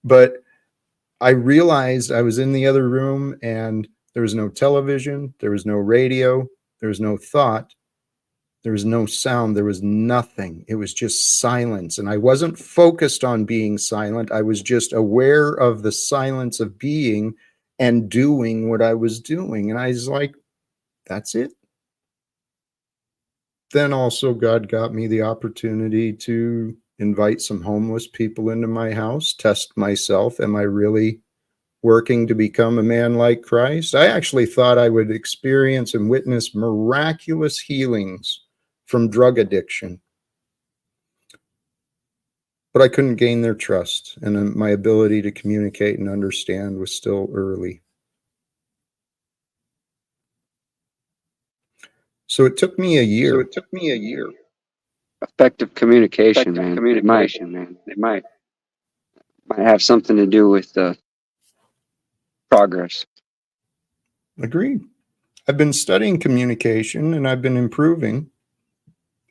but I realized I was in the other room and there was no television, there was no radio, there was no thought, there was no sound, there was nothing. It was just silence. And I wasn't focused on being silent. I was just aware of the silence of being and doing what I was doing. And I was like, that's it. Then also God got me the opportunity to invite some homeless people into my house, test myself. Am I really working to become a man like Christ? I actually thought I would experience and witness miraculous healings from drug addiction. But I couldn't gain their trust, and my ability to communicate and understand was still early. So it took me a year. Effective communication, man. It might have something to do with progress. Agreed. I've been studying communication and I've been improving.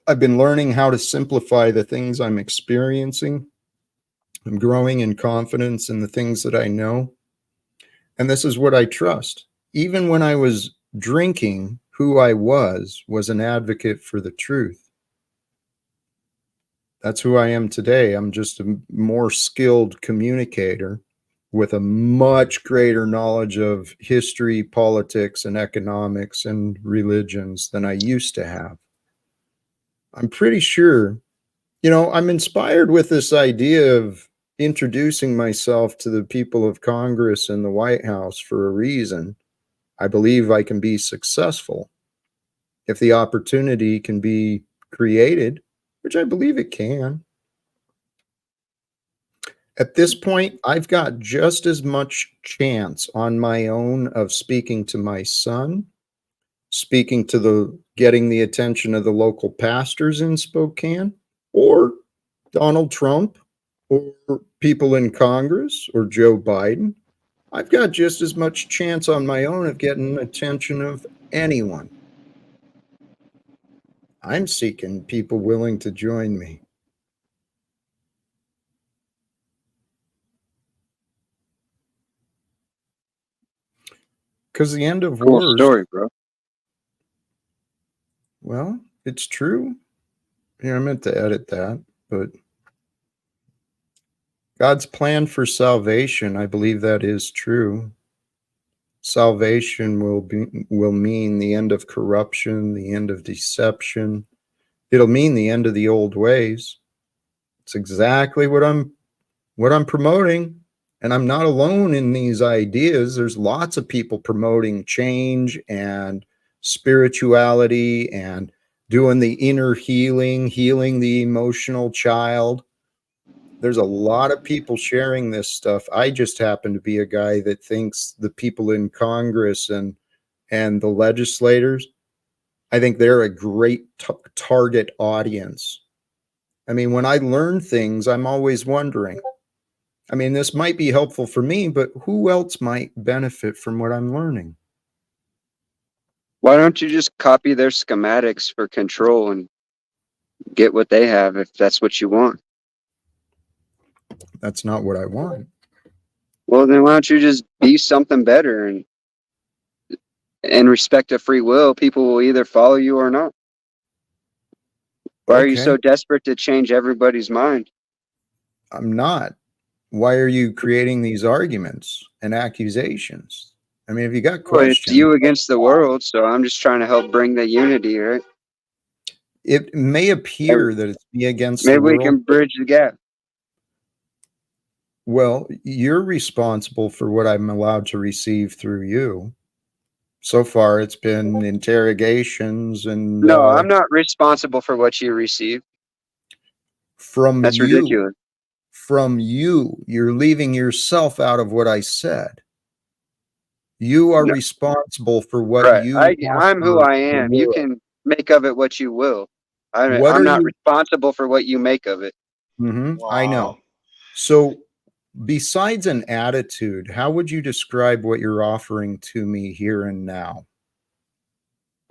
I've been learning how to simplify the things I'm experiencing. I'm growing in confidence in the things that I know. And this is what I trust. Even when I was drinking, who I was an advocate for the truth. That's who I am today. I'm just a more skilled communicator with a much greater knowledge of history, politics, and economics and religions than I used to have. I'm pretty sure, I'm inspired with this idea of introducing myself to the people of Congress and the White House for a reason. I believe I can be successful if the opportunity can be created, which I believe it can. At this point, I've got just as much chance on my own of speaking to my son, speaking to getting the attention of the local pastors in Spokane, or Donald Trump, or people in Congress, or Joe Biden. I've got just as much chance on my own of getting attention of anyone. I'm seeking people willing to join me. Because the end of Cool wars. story, bro. Well, it's true. I meant to edit that, but God's plan for salvation, I believe that is true. Salvation will mean the end of corruption, the end of deception. It'll mean the end of the old ways. It's exactly what I'm promoting. And I'm not alone in these ideas. There's lots of people promoting change and spirituality and doing the inner healing the emotional child. There's a lot of people sharing this stuff. I just happen to be a guy that thinks the people in Congress and the legislators, I think they're a great target audience. I mean, when I learn things, I'm always wondering, this might be helpful for me, but who else might benefit from what I'm learning? Why don't you just copy their schematics for control and get what they have if that's what you want? That's not what I want. Well, then why don't you just be something better, and in respect of free will, people will either follow you or not. Why are you so desperate to change everybody's mind? I'm not. Why are you creating these arguments and accusations? If you got questions. It's you against the world, so I'm just trying to help bring the unity, right? It may appear that it's me against the world. Maybe we can bridge the gap. Well, you're responsible for what I'm allowed to receive through you. So far, it's been interrogations and... No, I'm not responsible for what you receive. That's ridiculous. From you. You're leaving yourself out of what I said. You are responsible for what you... I'm who I am. You can make of it what you will. I'm not responsible for what you make of it. Wow. I know. So besides an attitude, how would you describe what you're offering to me here and now?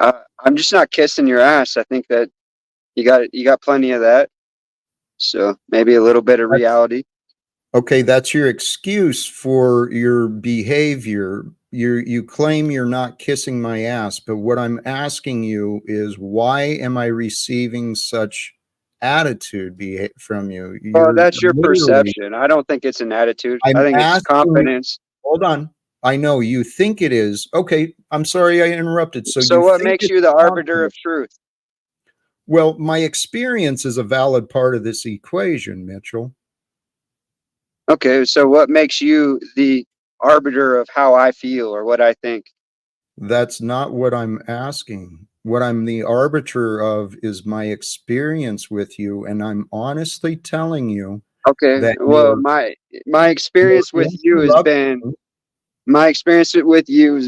I'm just not kissing your ass. I think that you got plenty of that. So maybe a little bit of reality. Okay, that's your excuse for your behavior. You claim you're not kissing my ass, but what I'm asking you is, why am I receiving such attitude from you? Well, You're that's your literally, perception. I don't think it's an attitude. I I'm think it's asking, confidence. hold on. I know you think it is. Okay, I'm sorry I interrupted. So So you what think makes it's you the arbiter confidence. of truth? Well, my experience is a valid part of this equation, Mitchell. Okay, so what makes you the arbiter of how I feel or what I think? That's not what I'm asking. What I'm the arbiter of is my experience with you, and I'm honestly telling you Okay, that well, my experience with you has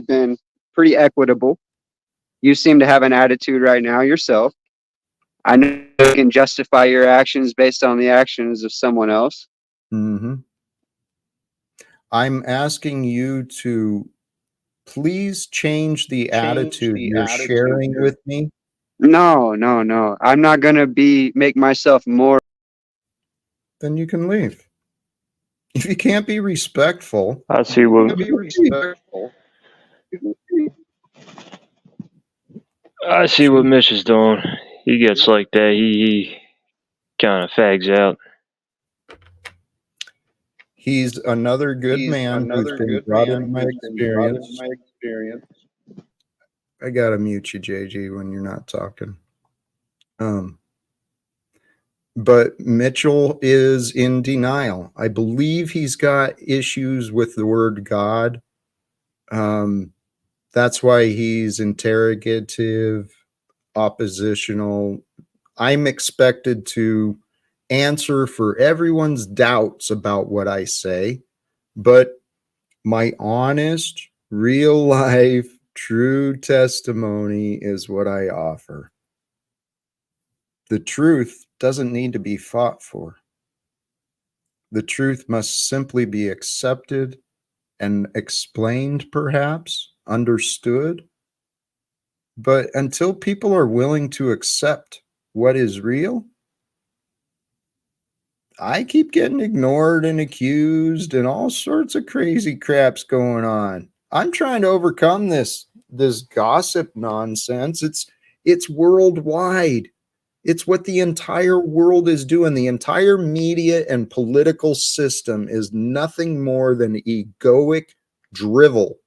been pretty equitable. You seem to have an attitude right now yourself. I know you can justify your actions based on the actions of someone else. Mm-hmm. I'm asking you to please change the attitude you're sharing with me. No. I'm not gonna make myself more. Then you can leave. If you can't be respectful, I see what Mitch is doing. He gets like that. He kind of fags out. he's another good man who's been brought into my experience. I gotta mute you, JG, when you're not talking. But Mitchell is in denial. I believe he's got issues with the word God. That's why he's interrogative, oppositional. I'm expected to answer for everyone's doubts about what I say, but my honest, real life, true testimony is what I offer. The truth doesn't need to be fought for. The truth must simply be accepted and explained, perhaps, understood. But until people are willing to accept what is real, I keep getting ignored and accused and all sorts of crazy crap's going on. I'm trying to overcome this gossip nonsense. It's worldwide. It's what the entire world is doing. The entire media and political system is nothing more than egoic drivel.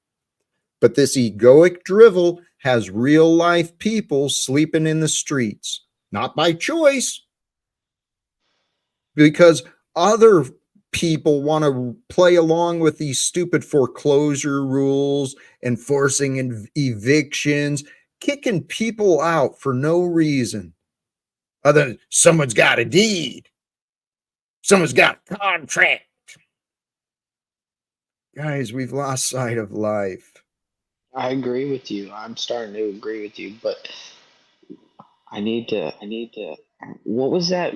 But this egoic drivel has real life people sleeping in the streets, not by choice, because other people want to play along with these stupid foreclosure rules, enforcing evictions, kicking people out for no reason other than someone's got a deed, someone's got a contract. Guys, we've lost sight of life. I agree with you. I'm starting to agree with you, but I need to. What was that?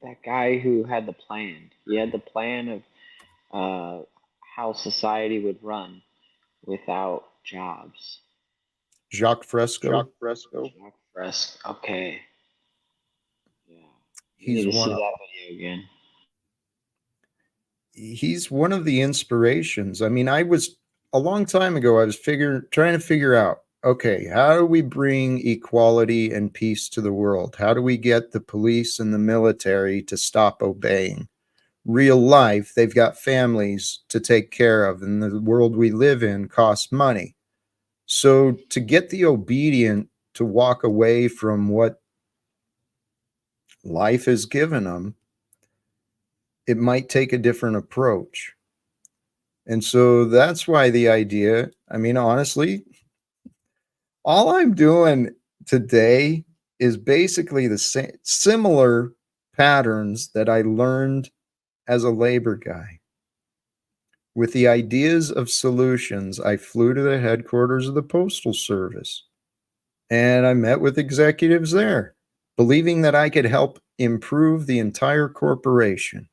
That guy who had the plan. He had the plan of how society would run without jobs. Jacques Fresco. Jacques Fresco. Okay. Yeah. He's Need to one see of, that video again. he's one of the inspirations. I mean, I was a long time ago, I was trying to figure out, okay, how do we bring equality and peace to the world? How do we get the police and the military to stop obeying? Real life, they've got families to take care of, and the world we live in costs money. So to get the obedient to walk away from what life has given them, it might take a different approach. And so that's why the idea, I mean, honestly, all I'm doing today is basically the same, similar patterns that I learned as a labor guy. With the ideas of solutions, I flew to the headquarters of the Postal Service and I met with executives there, believing that I could help improve the entire corporation.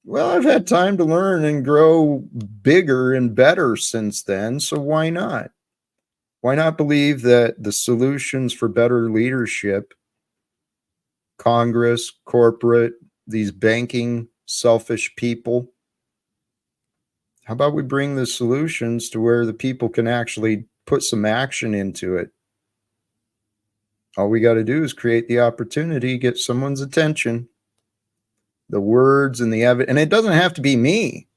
Well, I've had time to learn and grow bigger and better since then, so why not? Why not believe that the solutions for better leadership Congress, corporate, these banking, selfish people. How about we bring the solutions to where the people can actually put some action into it? All we got to do is create the opportunity, get someone's attention, the words and the evidence. And it doesn't have to be me.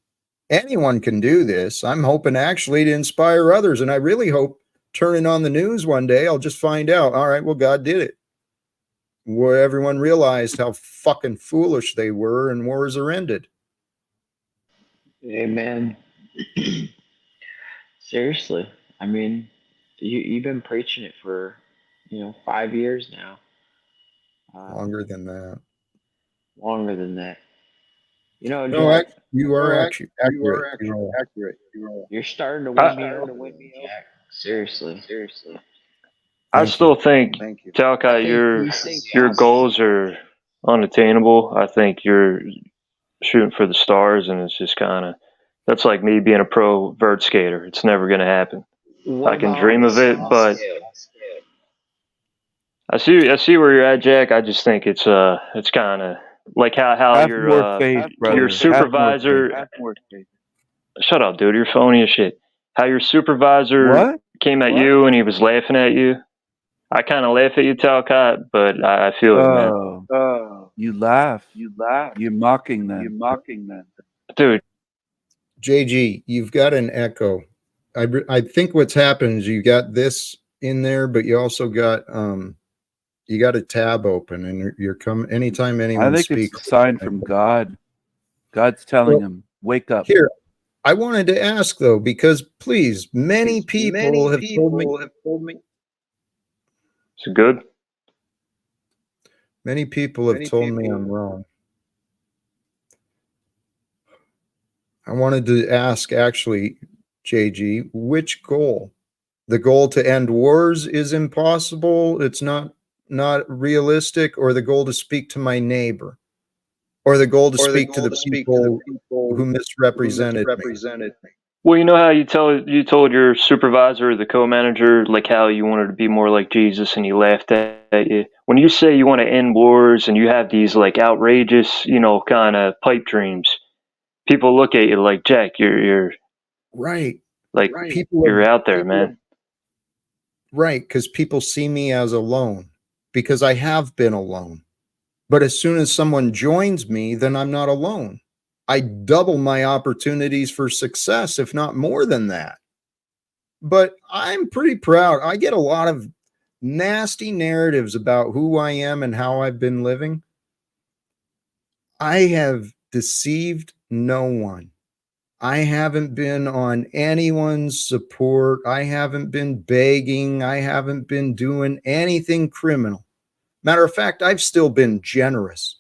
Anyone can do this. I'm hoping actually to inspire others. And I really hope turning on the news one day, I'll just find out, all right, well, God did it. Where everyone realized how fucking foolish they were and wars are ended. Amen. Seriously, I mean, you've been preaching it for 5 years now. Longer than that. Longer than that. No, Jack, you are actually accurate. You're starting to win me over, Jack. Seriously. I still think, Talcott, I think your these things goals are unattainable. I think you're shooting for the stars, and it's just kind of, that's like me being a pro vert skater. It's never going to happen. What I can about dream on a of it, small but scale? I see where you're at, Jack. I just think it's kind of like how Have more faith, brother. your supervisor. Have more faith. Shut up, dude. You're phony as shit. How your supervisor What? came at you and he was laughing at you. I kind of laugh at you, Talcott, but I feel it, man. You laugh. You're mocking them. Dude. JG, you've got an echo. I think what's happened is you got this in there, but you also got you got a tab open, and you're coming anytime anyone I think speaks. it's a sign from God. God's telling him, wake up. Here, I wanted to ask though, because please, many people have told me. It's good. Many people have told me I'm wrong. I wanted to ask, actually, JG, which goal? The goal to end wars is impossible. It's not realistic, or the goal to speak to my neighbor, or the goal to speak to the people who misrepresented me. Well, you know how you told your supervisor or the co-manager like how you wanted to be more like Jesus, and he laughed at you. When you say you want to end wars and you have these like outrageous, kind of pipe dreams, people look at you like, Jack, you're right. Like you're out there, man. Right, because people see me as alone, because I have been alone. But as soon as someone joins me, then I'm not alone. I double my opportunities for success, if not more than that. But I'm pretty proud. I get a lot of nasty narratives about who I am and how I've been living. I have deceived no one. I haven't been on anyone's support. I haven't been begging. I haven't been doing anything criminal. Matter of fact, I've still been generous,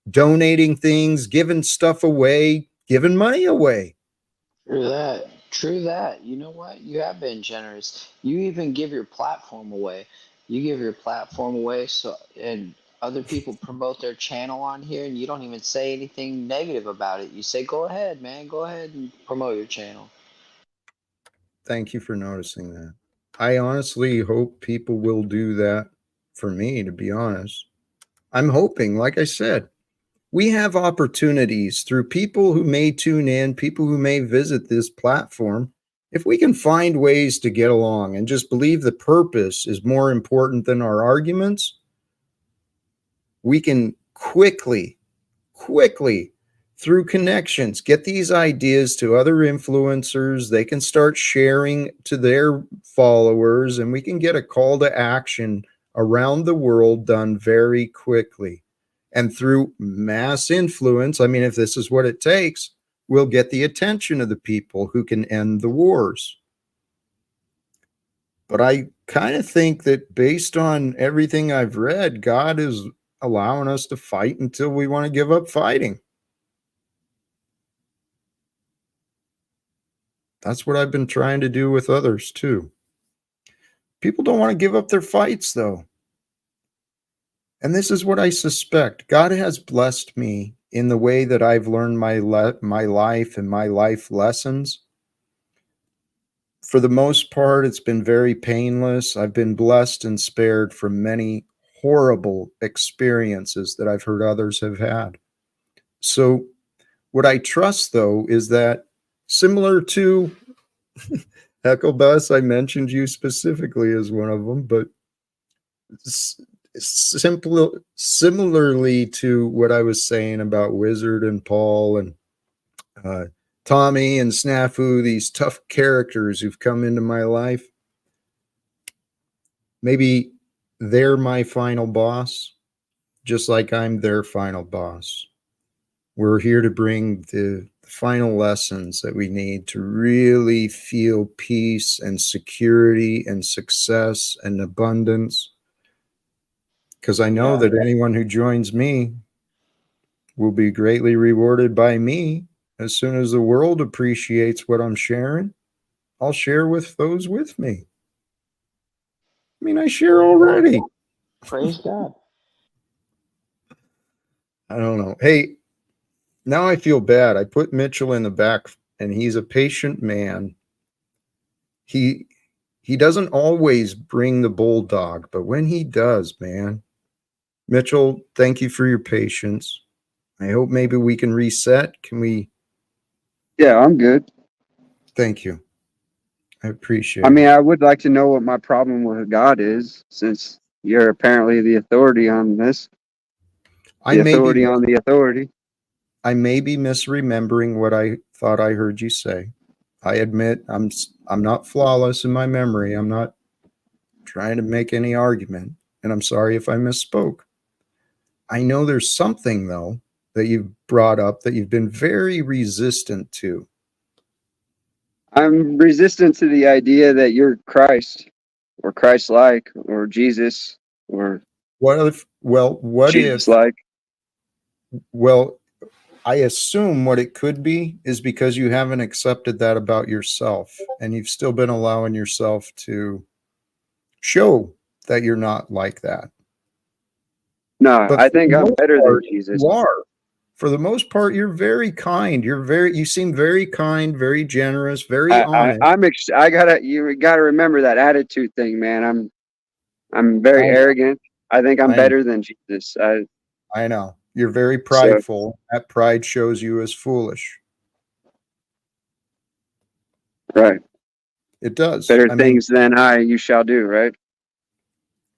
donating things, giving stuff away, giving money away. True that. You know what? You have been generous. You even give your platform away. You give your platform away and other people promote their channel on here, and you don't even say anything negative about it. You say, go ahead, man. Go ahead and promote your channel. Thank you for noticing that. I honestly hope people will do that for me, to be honest. I'm hoping, like I said, we have opportunities through people who may tune in, people who may visit this platform. If we can find ways to get along and just believe the purpose is more important than our arguments, we can quickly, through connections, get these ideas to other influencers. They can start sharing to their followers, and we can get a call to action around the world done very quickly. And through mass influence, I mean, if this is what it takes, we'll get the attention of the people who can end the wars. But I kind of think that based on everything I've read, God is allowing us to fight until we want to give up fighting. That's what I've been trying to do with others too. People don't want to give up their fights though. And this is what I suspect. God has blessed me in the way that I've learned my life and my life lessons. For the most part, it's been very painless. I've been blessed and spared from many horrible experiences that I've heard others have had. So what I trust, though, is that similar to Hecklebus, I mentioned you specifically as one of them, but similarly to what I was saying about Wizard and Paul and Tommy and Snafu, these tough characters who've come into my life, maybe they're my final boss, just like I'm their final boss. We're here to bring the final lessons that we need to really feel peace and security and success and abundance. Because I know that anyone who joins me will be greatly rewarded by me. As soon as the world appreciates what I'm sharing, I'll share with those with me. I mean, I share already. Praise God. I don't know. Hey, now I feel bad. I put Mitchell in the back, and he's a patient man. He doesn't always bring the bulldog, but when he does, man. Mitchell, thank you for your patience. I hope maybe we can reset. Can we? Yeah, I'm good. Thank you. I appreciate I mean, it. I would like to know what my problem with God is, since you're apparently the authority on this. The authority on the authority. I may be misremembering what I thought I heard you say. I admit I'm not flawless in my memory. I'm not trying to make any argument, and I'm sorry if I misspoke. I know there's something, though, that you've brought up that you've been very resistant to. I'm resistant to the idea that you're Christ or Christ-like or Jesus or Jesus-like. Well, I assume what it could be is because you haven't accepted that about yourself, and you've still been allowing yourself to show that you're not like that. No, But I think I'm better than Jesus. You are. For the most part, you're very kind. You seem very kind, very generous, very honest. You gotta remember that attitude thing, man. I'm very arrogant. I think I'm better than Jesus. I know. You're very prideful. That pride shows you as foolish. Right. It does. Better things than you shall do, right?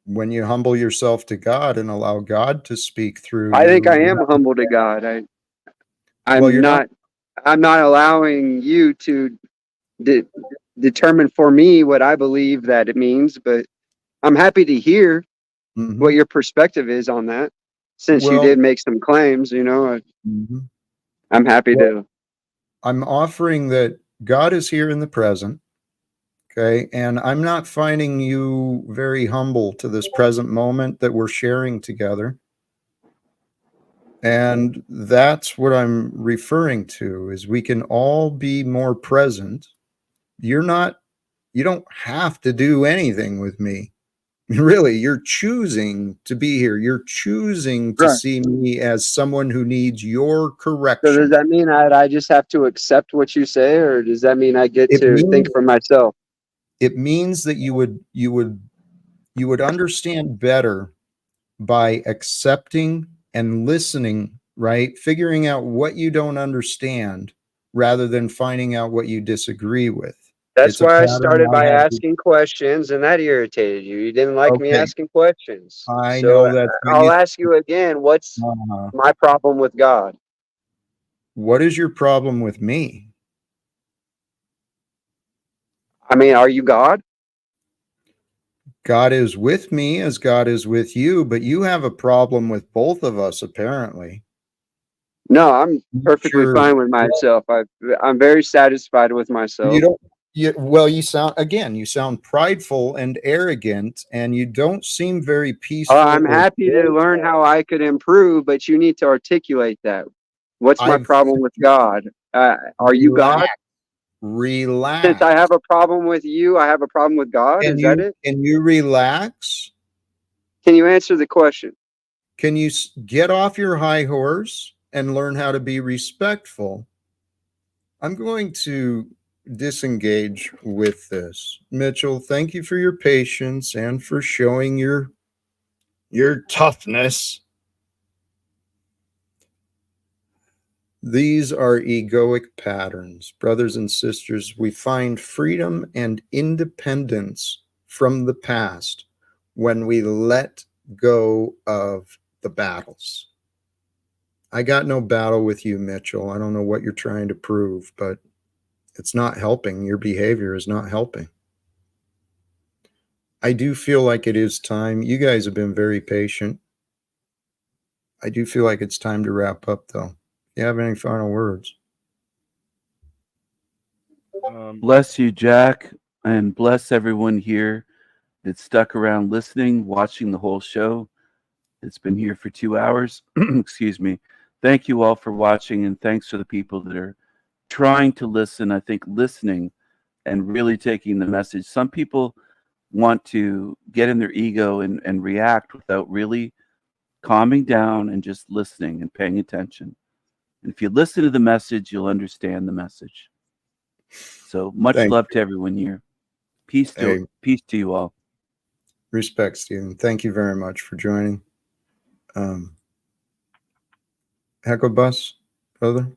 When you humble yourself to God and allow God to speak through you. I think I am humble to God. I'm not allowing you to determine for me what I believe that it means, but I'm happy to hear what your perspective is on that. Since you did make some claims, I'm happy to. I'm offering that God is here in the present. Okay. And I'm not finding you very humble to this present moment that we're sharing together. And that's what I'm referring to, is we can all be more present. You don't have to do anything with me. Really, you're choosing to be here. You're choosing to see me as someone who needs your correction. So does that mean I just have to accept what you say, or does that mean I get to think for myself? It means that you would understand better by accepting and listening, right? Figuring out what you don't understand rather than finding out what you disagree with. That's why I started by asking questions, and that irritated you. You didn't like me asking questions. I know that. I'll ask you again, what's my problem with God? What is your problem with me? I mean, are you God? God is with me as God is with you, but you have a problem with both of us, apparently. No, I'm perfectly fine with myself. I'm very satisfied with myself. You sound prideful and arrogant, and you don't seem very peaceful. I'm happy to learn how I could improve, but you need to articulate that. What's my problem with God? Are you God? Relax. Since I have a problem with you, I have a problem with God. Is that it? Can you relax? Can you answer the question? Can you get off your high horse and learn how to be respectful? I'm going to disengage with this. Mitchell, thank you for your patience and for showing your your toughness. These are egoic patterns. Brothers and sisters, we find freedom and independence from the past when we let go of the battles. I got no battle with you, Mitchell. I don't know what you're trying to prove, but it's not helping. Your behavior is not helping. I do feel like it is time. You guys have been very patient. I do feel like it's time to wrap up, though. You have any final words? Bless you, Jack, and bless everyone here that stuck around listening, watching the whole show. It's been here for 2 hours. Excuse me. Thank you all for watching, and thanks to the people that are trying to listen. I think listening and really taking the message. Some people want to get in their ego and react without really calming down and just listening and paying attention. And if you listen to the message, you'll understand the message. So much love to everyone here. Peace to you all. Respect, Stephen. Thank you very much for joining. Heckle Bus, brother?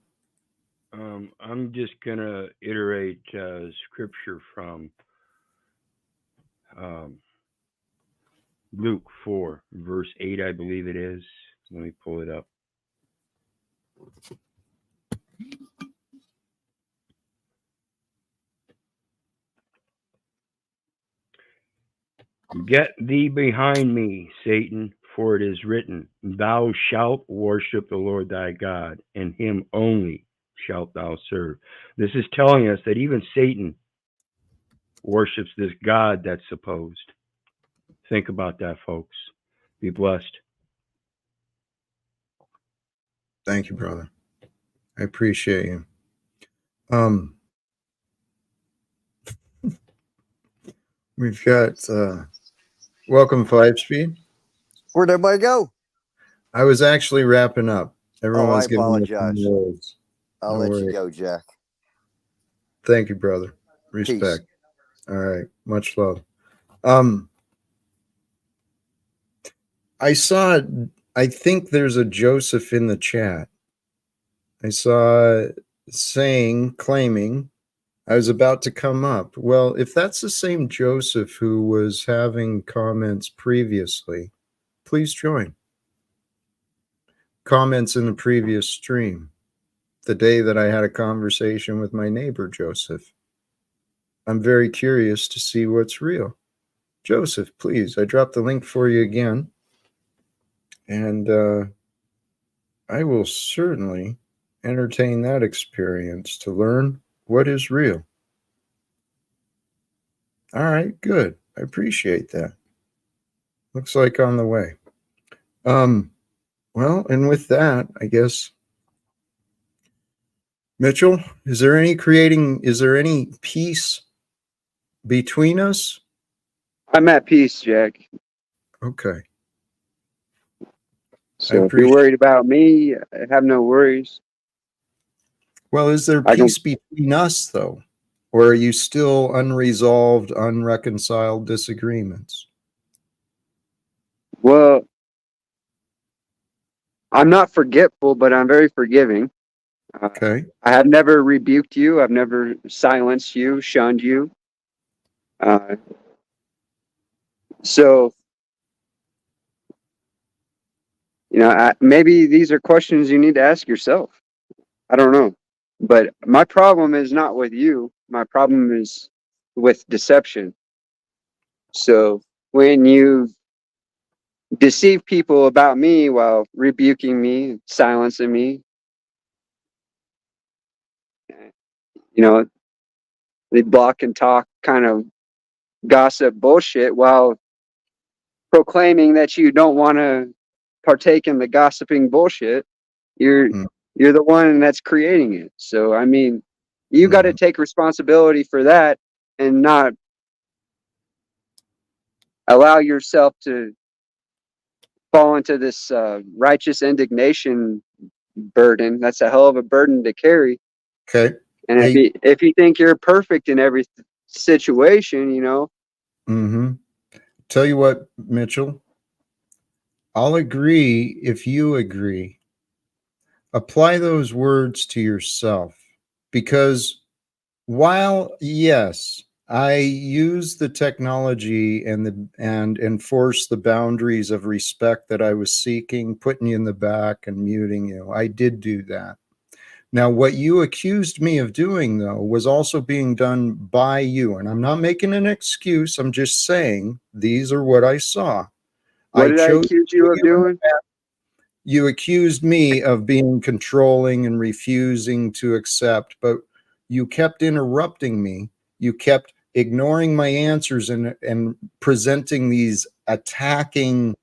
I'm just going to iterate scripture from Luke 4, verse 8, I believe it is. Let me pull it up. Get thee behind me, Satan, for it is written, thou shalt worship the Lord thy God, and him only shalt thou serve. This is telling us that even Satan worships this God that's supposed. Think about that, folks. Be blessed. Thank you, brother. I appreciate you. We've got welcome, 5-speed. Where'd everybody go? I was actually wrapping up. Everyone was I giving apologize. words. I'll No let worries. you go, Jack. Thank you, brother. Respect. Peace. All right. Much love. I think there's a Joseph in the chat. I saw claiming I was about to come up. Well, if that's the same Joseph who was having comments previously, please join. Comments in the previous stream, the day that I had a conversation with my neighbor, Joseph. I'm very curious to see what's real. Joseph, please, I dropped the link for you again. And I will certainly entertain that experience to learn what is real. All right, good. I appreciate that. Looks like on the way. Well, and with that, I guess, Mitchell, is there any peace between us? I'm at peace, Jack. Okay. So if you're worried about me, I have no worries. Well, is there peace between us, though? Or are you still unresolved, unreconciled disagreements? Well, I'm not forgetful, but I'm very forgiving. Okay. I have never rebuked you. I've never silenced you, shunned you. So, maybe these are questions you need to ask yourself. I don't know. But my problem is not with you. My problem is with deception. So when you deceive people about me while rebuking me, silencing me, they block and talk kind of gossip bullshit while proclaiming that you don't want to partake in the gossiping bullshit. You're the one that's creating it. So I mean, you got to take responsibility for that and not allow yourself to fall into this righteous indignation burden. That's a hell of a burden to carry. Okay. And if you think you're perfect in every situation, Tell you what, Mitchell, I'll agree if you agree. Apply those words to yourself, because while, yes, I use the technology and enforce the boundaries of respect that I was seeking, putting you in the back and muting you, I did do that. Now, what you accused me of doing, though, was also being done by you. And I'm not making an excuse. I'm just saying these are what I saw. What did I accuse you of doing? You accused me of being controlling and refusing to accept, but you kept interrupting me. You kept ignoring my answers and presenting these attacking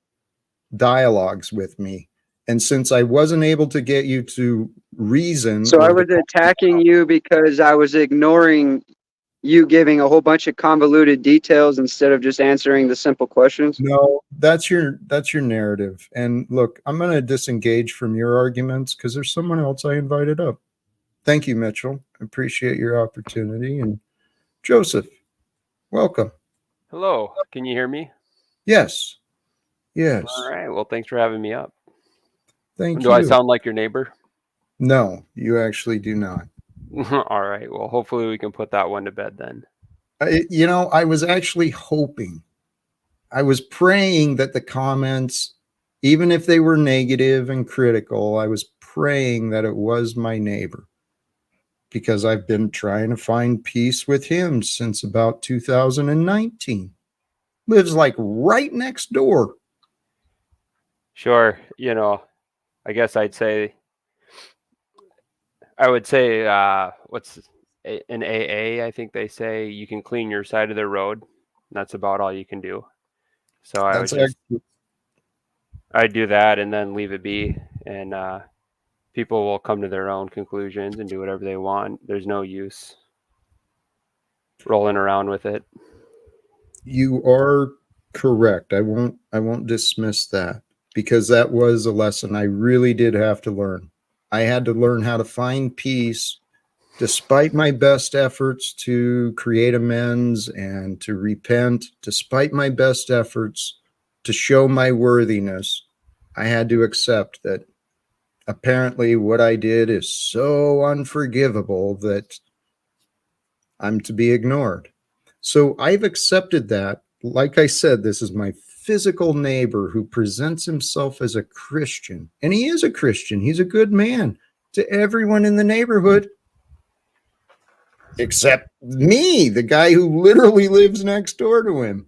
dialogues with me. And since I wasn't able to get you to reason, So I or was attacking you because I was ignoring you giving a whole bunch of convoluted details instead of just answering the simple questions. No, that's your narrative. And look, I'm going to disengage from your arguments because there's someone else I invited up. Thank you, Mitchell. I appreciate your opportunity. And Joseph, welcome. Hello, can you hear me? Yes. Yes. All right. Well, thanks for having me up. Thank you. Do I sound like your neighbor? No, you actually do not. All right. Well, hopefully we can put that one to bed then. I was actually hoping, I was praying that the comments, even if they were negative and critical, I was praying that it was my neighbor, because I've been trying to find peace with him since about 2019. Lives like right next door. Sure. I guess I would say, what's in AA? I think they say you can clean your side of the road. That's about all you can do. So I'd do that and then leave it be. And people will come to their own conclusions and do whatever they want. There's no use rolling around with it. You are correct. I won't dismiss that, because that was a lesson I really did have to learn. I had to learn how to find peace despite my best efforts to create amends and to repent, despite my best efforts to show my worthiness. I had to accept that apparently what I did is so unforgivable that I'm to be ignored. So I've accepted that. Like I said, this is my physical neighbor who presents himself as a Christian. And he is a Christian. He's a good man to everyone in the neighborhood, except me, the guy who literally lives next door to him.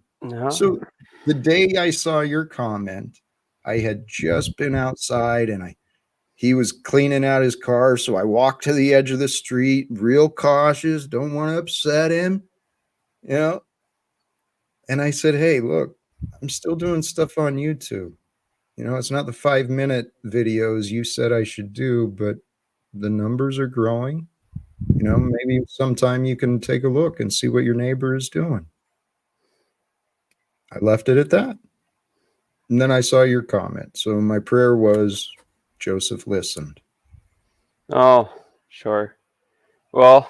So the day I saw your comment, I had just been outside and he was cleaning out his car. So I walked to the edge of the street, real cautious, don't want to upset him, and I said, hey, look, I'm still doing stuff on YouTube. It's not the 5-minute videos you said I should do, but the numbers are growing. Maybe sometime you can take a look and see what your neighbor is doing. I left it at that. And then I saw your comment. So my prayer was Joseph listened. Oh, sure. Well,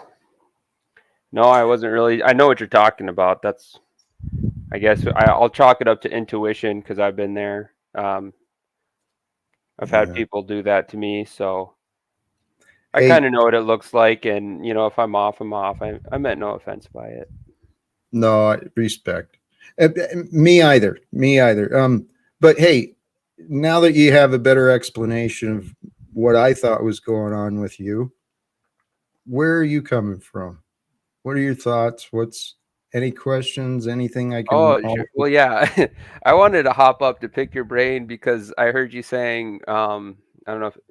no, I wasn't really. I know what you're talking about. I guess I'll chalk it up to intuition because I've been there. I've had people do that to me. So I kind of know what it looks like. And, if I'm off, I'm off. I meant no offense by it. No, respect. Me either. But hey, now that you have a better explanation of what I thought was going on with you, where are you coming from? What are your thoughts? Any questions? Anything I can? Oh, sure. Well, yeah. I wanted to hop up to pick your brain because I heard you saying, I don't know if it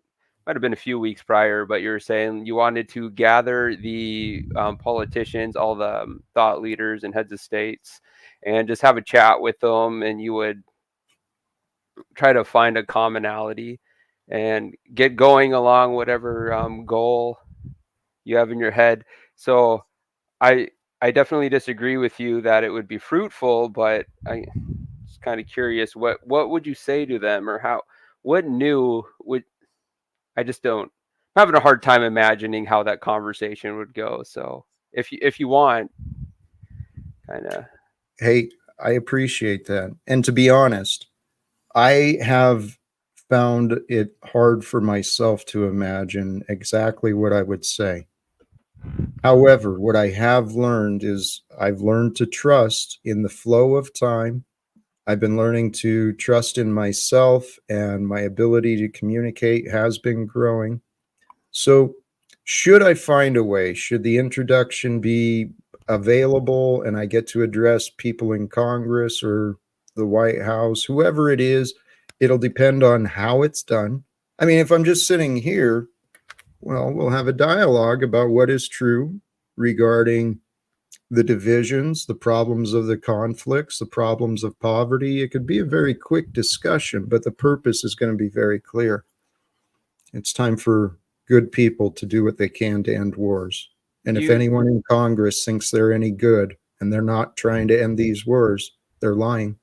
might have been a few weeks prior, but you were saying you wanted to gather the politicians, all the thought leaders and heads of states, and just have a chat with them, and you would try to find a commonality and get going along whatever goal you have in your head. So I definitely disagree with you that it would be fruitful, but I'm just kind of curious, what would you say to them, or what new would, I just don't, I'm having a hard time imagining how that conversation would go. So if you want, kind of. Hey, I appreciate that. And to be honest, I have found it hard for myself to imagine exactly what I would say. However, what I have learned is I've learned to trust in the flow of time. I've been learning to trust in myself, and my ability to communicate has been growing. So, should I find a way, should the introduction be available and I get to address people in Congress or the White House, whoever it is, it'll depend on how it's done. I mean, if I'm just sitting here, well, we'll have a dialogue about what is true regarding the divisions, the problems of the conflicts, the problems of poverty. It could be a very quick discussion, but the purpose is going to be very clear. It's time for good people to do what they can to end wars. And if anyone in Congress thinks they're any good and they're not trying to end these wars, they're lying.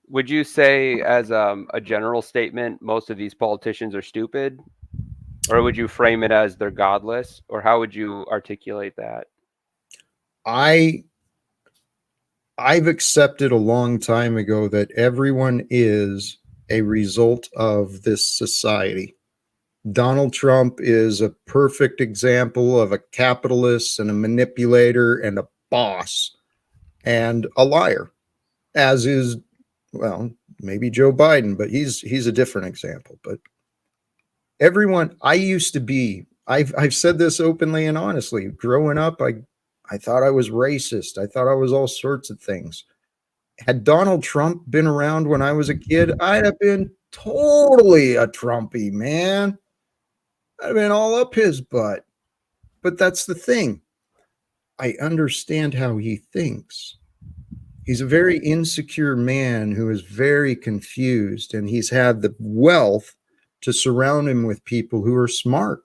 Would you say, as a general statement, most of these politicians are stupid? Or would you frame it as they're godless? Or how would you articulate that? I've accepted a long time ago that everyone is a result of this society. Donald Trump is a perfect example of a capitalist and a manipulator and a boss and a liar, as is, well, maybe Joe Biden, but he's a different example. But everyone, I used to be, I've said this openly and honestly, growing up, I thought I was racist. I thought I was all sorts of things. Had Donald Trump been around when I was a kid, I'd have been totally a Trumpy, man. I've been all up his butt. But that's the thing. I understand how he thinks. He's a very insecure man who is very confused, and he's had the wealth to surround him with people who are smart.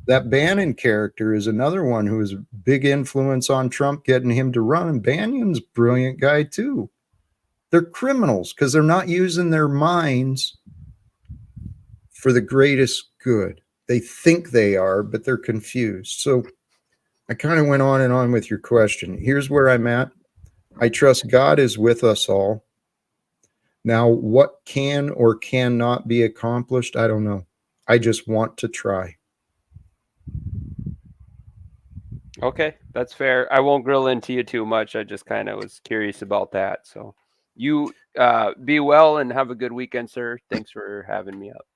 That Bannon character is another one who is a big influence on Trump getting him to run. And Bannon's a brilliant guy too. They're criminals because they're not using their minds for the greatest good. They think they are, but they're confused. So I kind of went on and on with your question. Here's where I'm at. I trust God is with us all. Now, what can or cannot be accomplished, I don't know. I just want to try. Okay, that's fair. I won't grill into you too much. I just kind of was curious about that. So you be well and have a good weekend, sir. Thanks for having me up.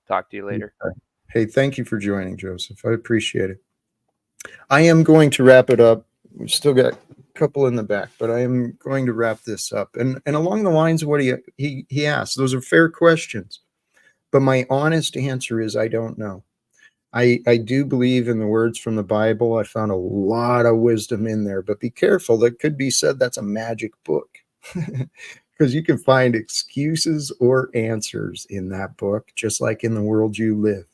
Talk to you later. Hey, thank you for joining, Joseph. I appreciate it. I am going to wrap it up. We've still got a couple in the back, but I am going to wrap this up. And along the lines of what he asked, those are fair questions. But my honest answer is I don't know. I do believe in the words from the Bible. I found a lot of wisdom in there, but be careful. That could be said that's a magic book because you can find excuses or answers in that book, just like in the world you live.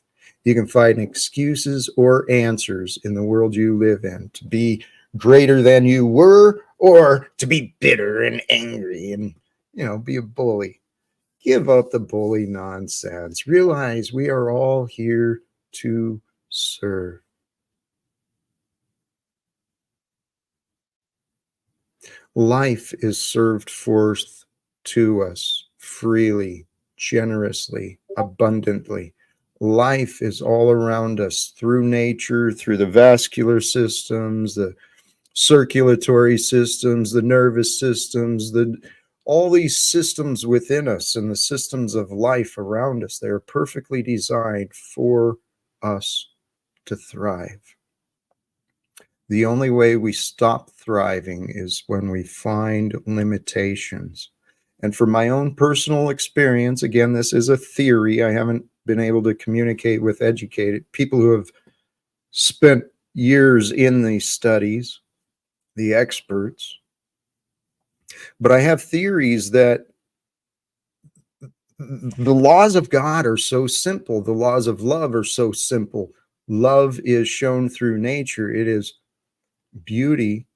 You can find excuses or answers in the world you live in to be greater than you were or to be bitter and angry and, be a bully. Give up the bully nonsense. Realize we are all here to serve. Life is served forth to us freely, generously, abundantly. Life is all around us through nature, through the vascular systems, the circulatory systems, the nervous systems, all these systems within us and the systems of life around us. They are perfectly designed for us to thrive. The only way we stop thriving is when we find limitations. And from my own personal experience, again, this is a theory. I haven't been able to communicate with educated people who have spent years in these studies, the experts. But I have theories that the laws of God are so simple. The laws of love are so simple. Love is shown through nature. It is beauty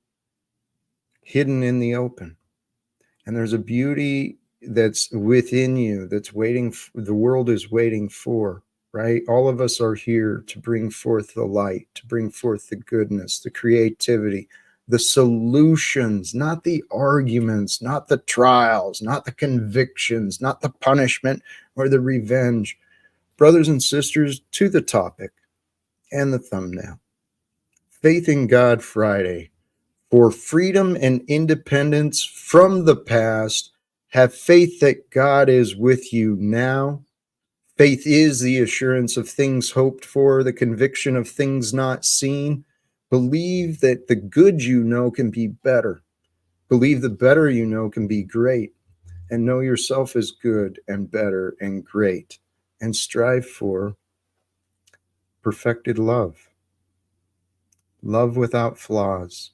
hidden in the open. And there's a beauty that's within you that's waiting. The world is waiting for, right? All of us are here to bring forth the light, to bring forth the goodness, the creativity, the solutions, not the arguments, not the trials, not the convictions, not the punishment or the revenge. Brothers and sisters, to the topic and the thumbnail. Faith in God Friday. For freedom and independence from the past, have faith that God is with you now. Faith is the assurance of things hoped for, the conviction of things not seen. Believe that the good you know can be better. Believe the better you know can be great. And know yourself as good and better and great. And strive for perfected love. Love without flaws.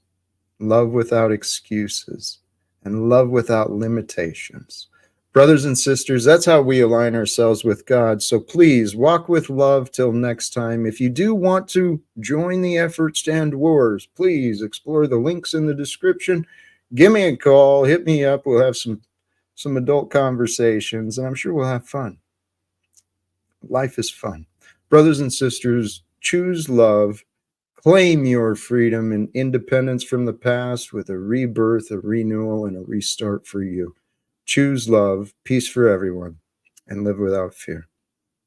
Love without excuses. And love without limitations. Brothers and sisters, that's how we align ourselves with God. So please walk with love till next time. If you do want to join the efforts to end wars, please explore the links in the description. Give me a call, hit me up. We'll have some adult conversations, and I'm sure we'll have fun. Life is fun. Brothers and sisters, choose love. Claim your freedom and independence from the past with a rebirth, a renewal, and a restart for you. Choose love, peace for everyone, and live without fear.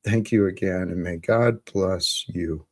Thank you again, and may God bless you.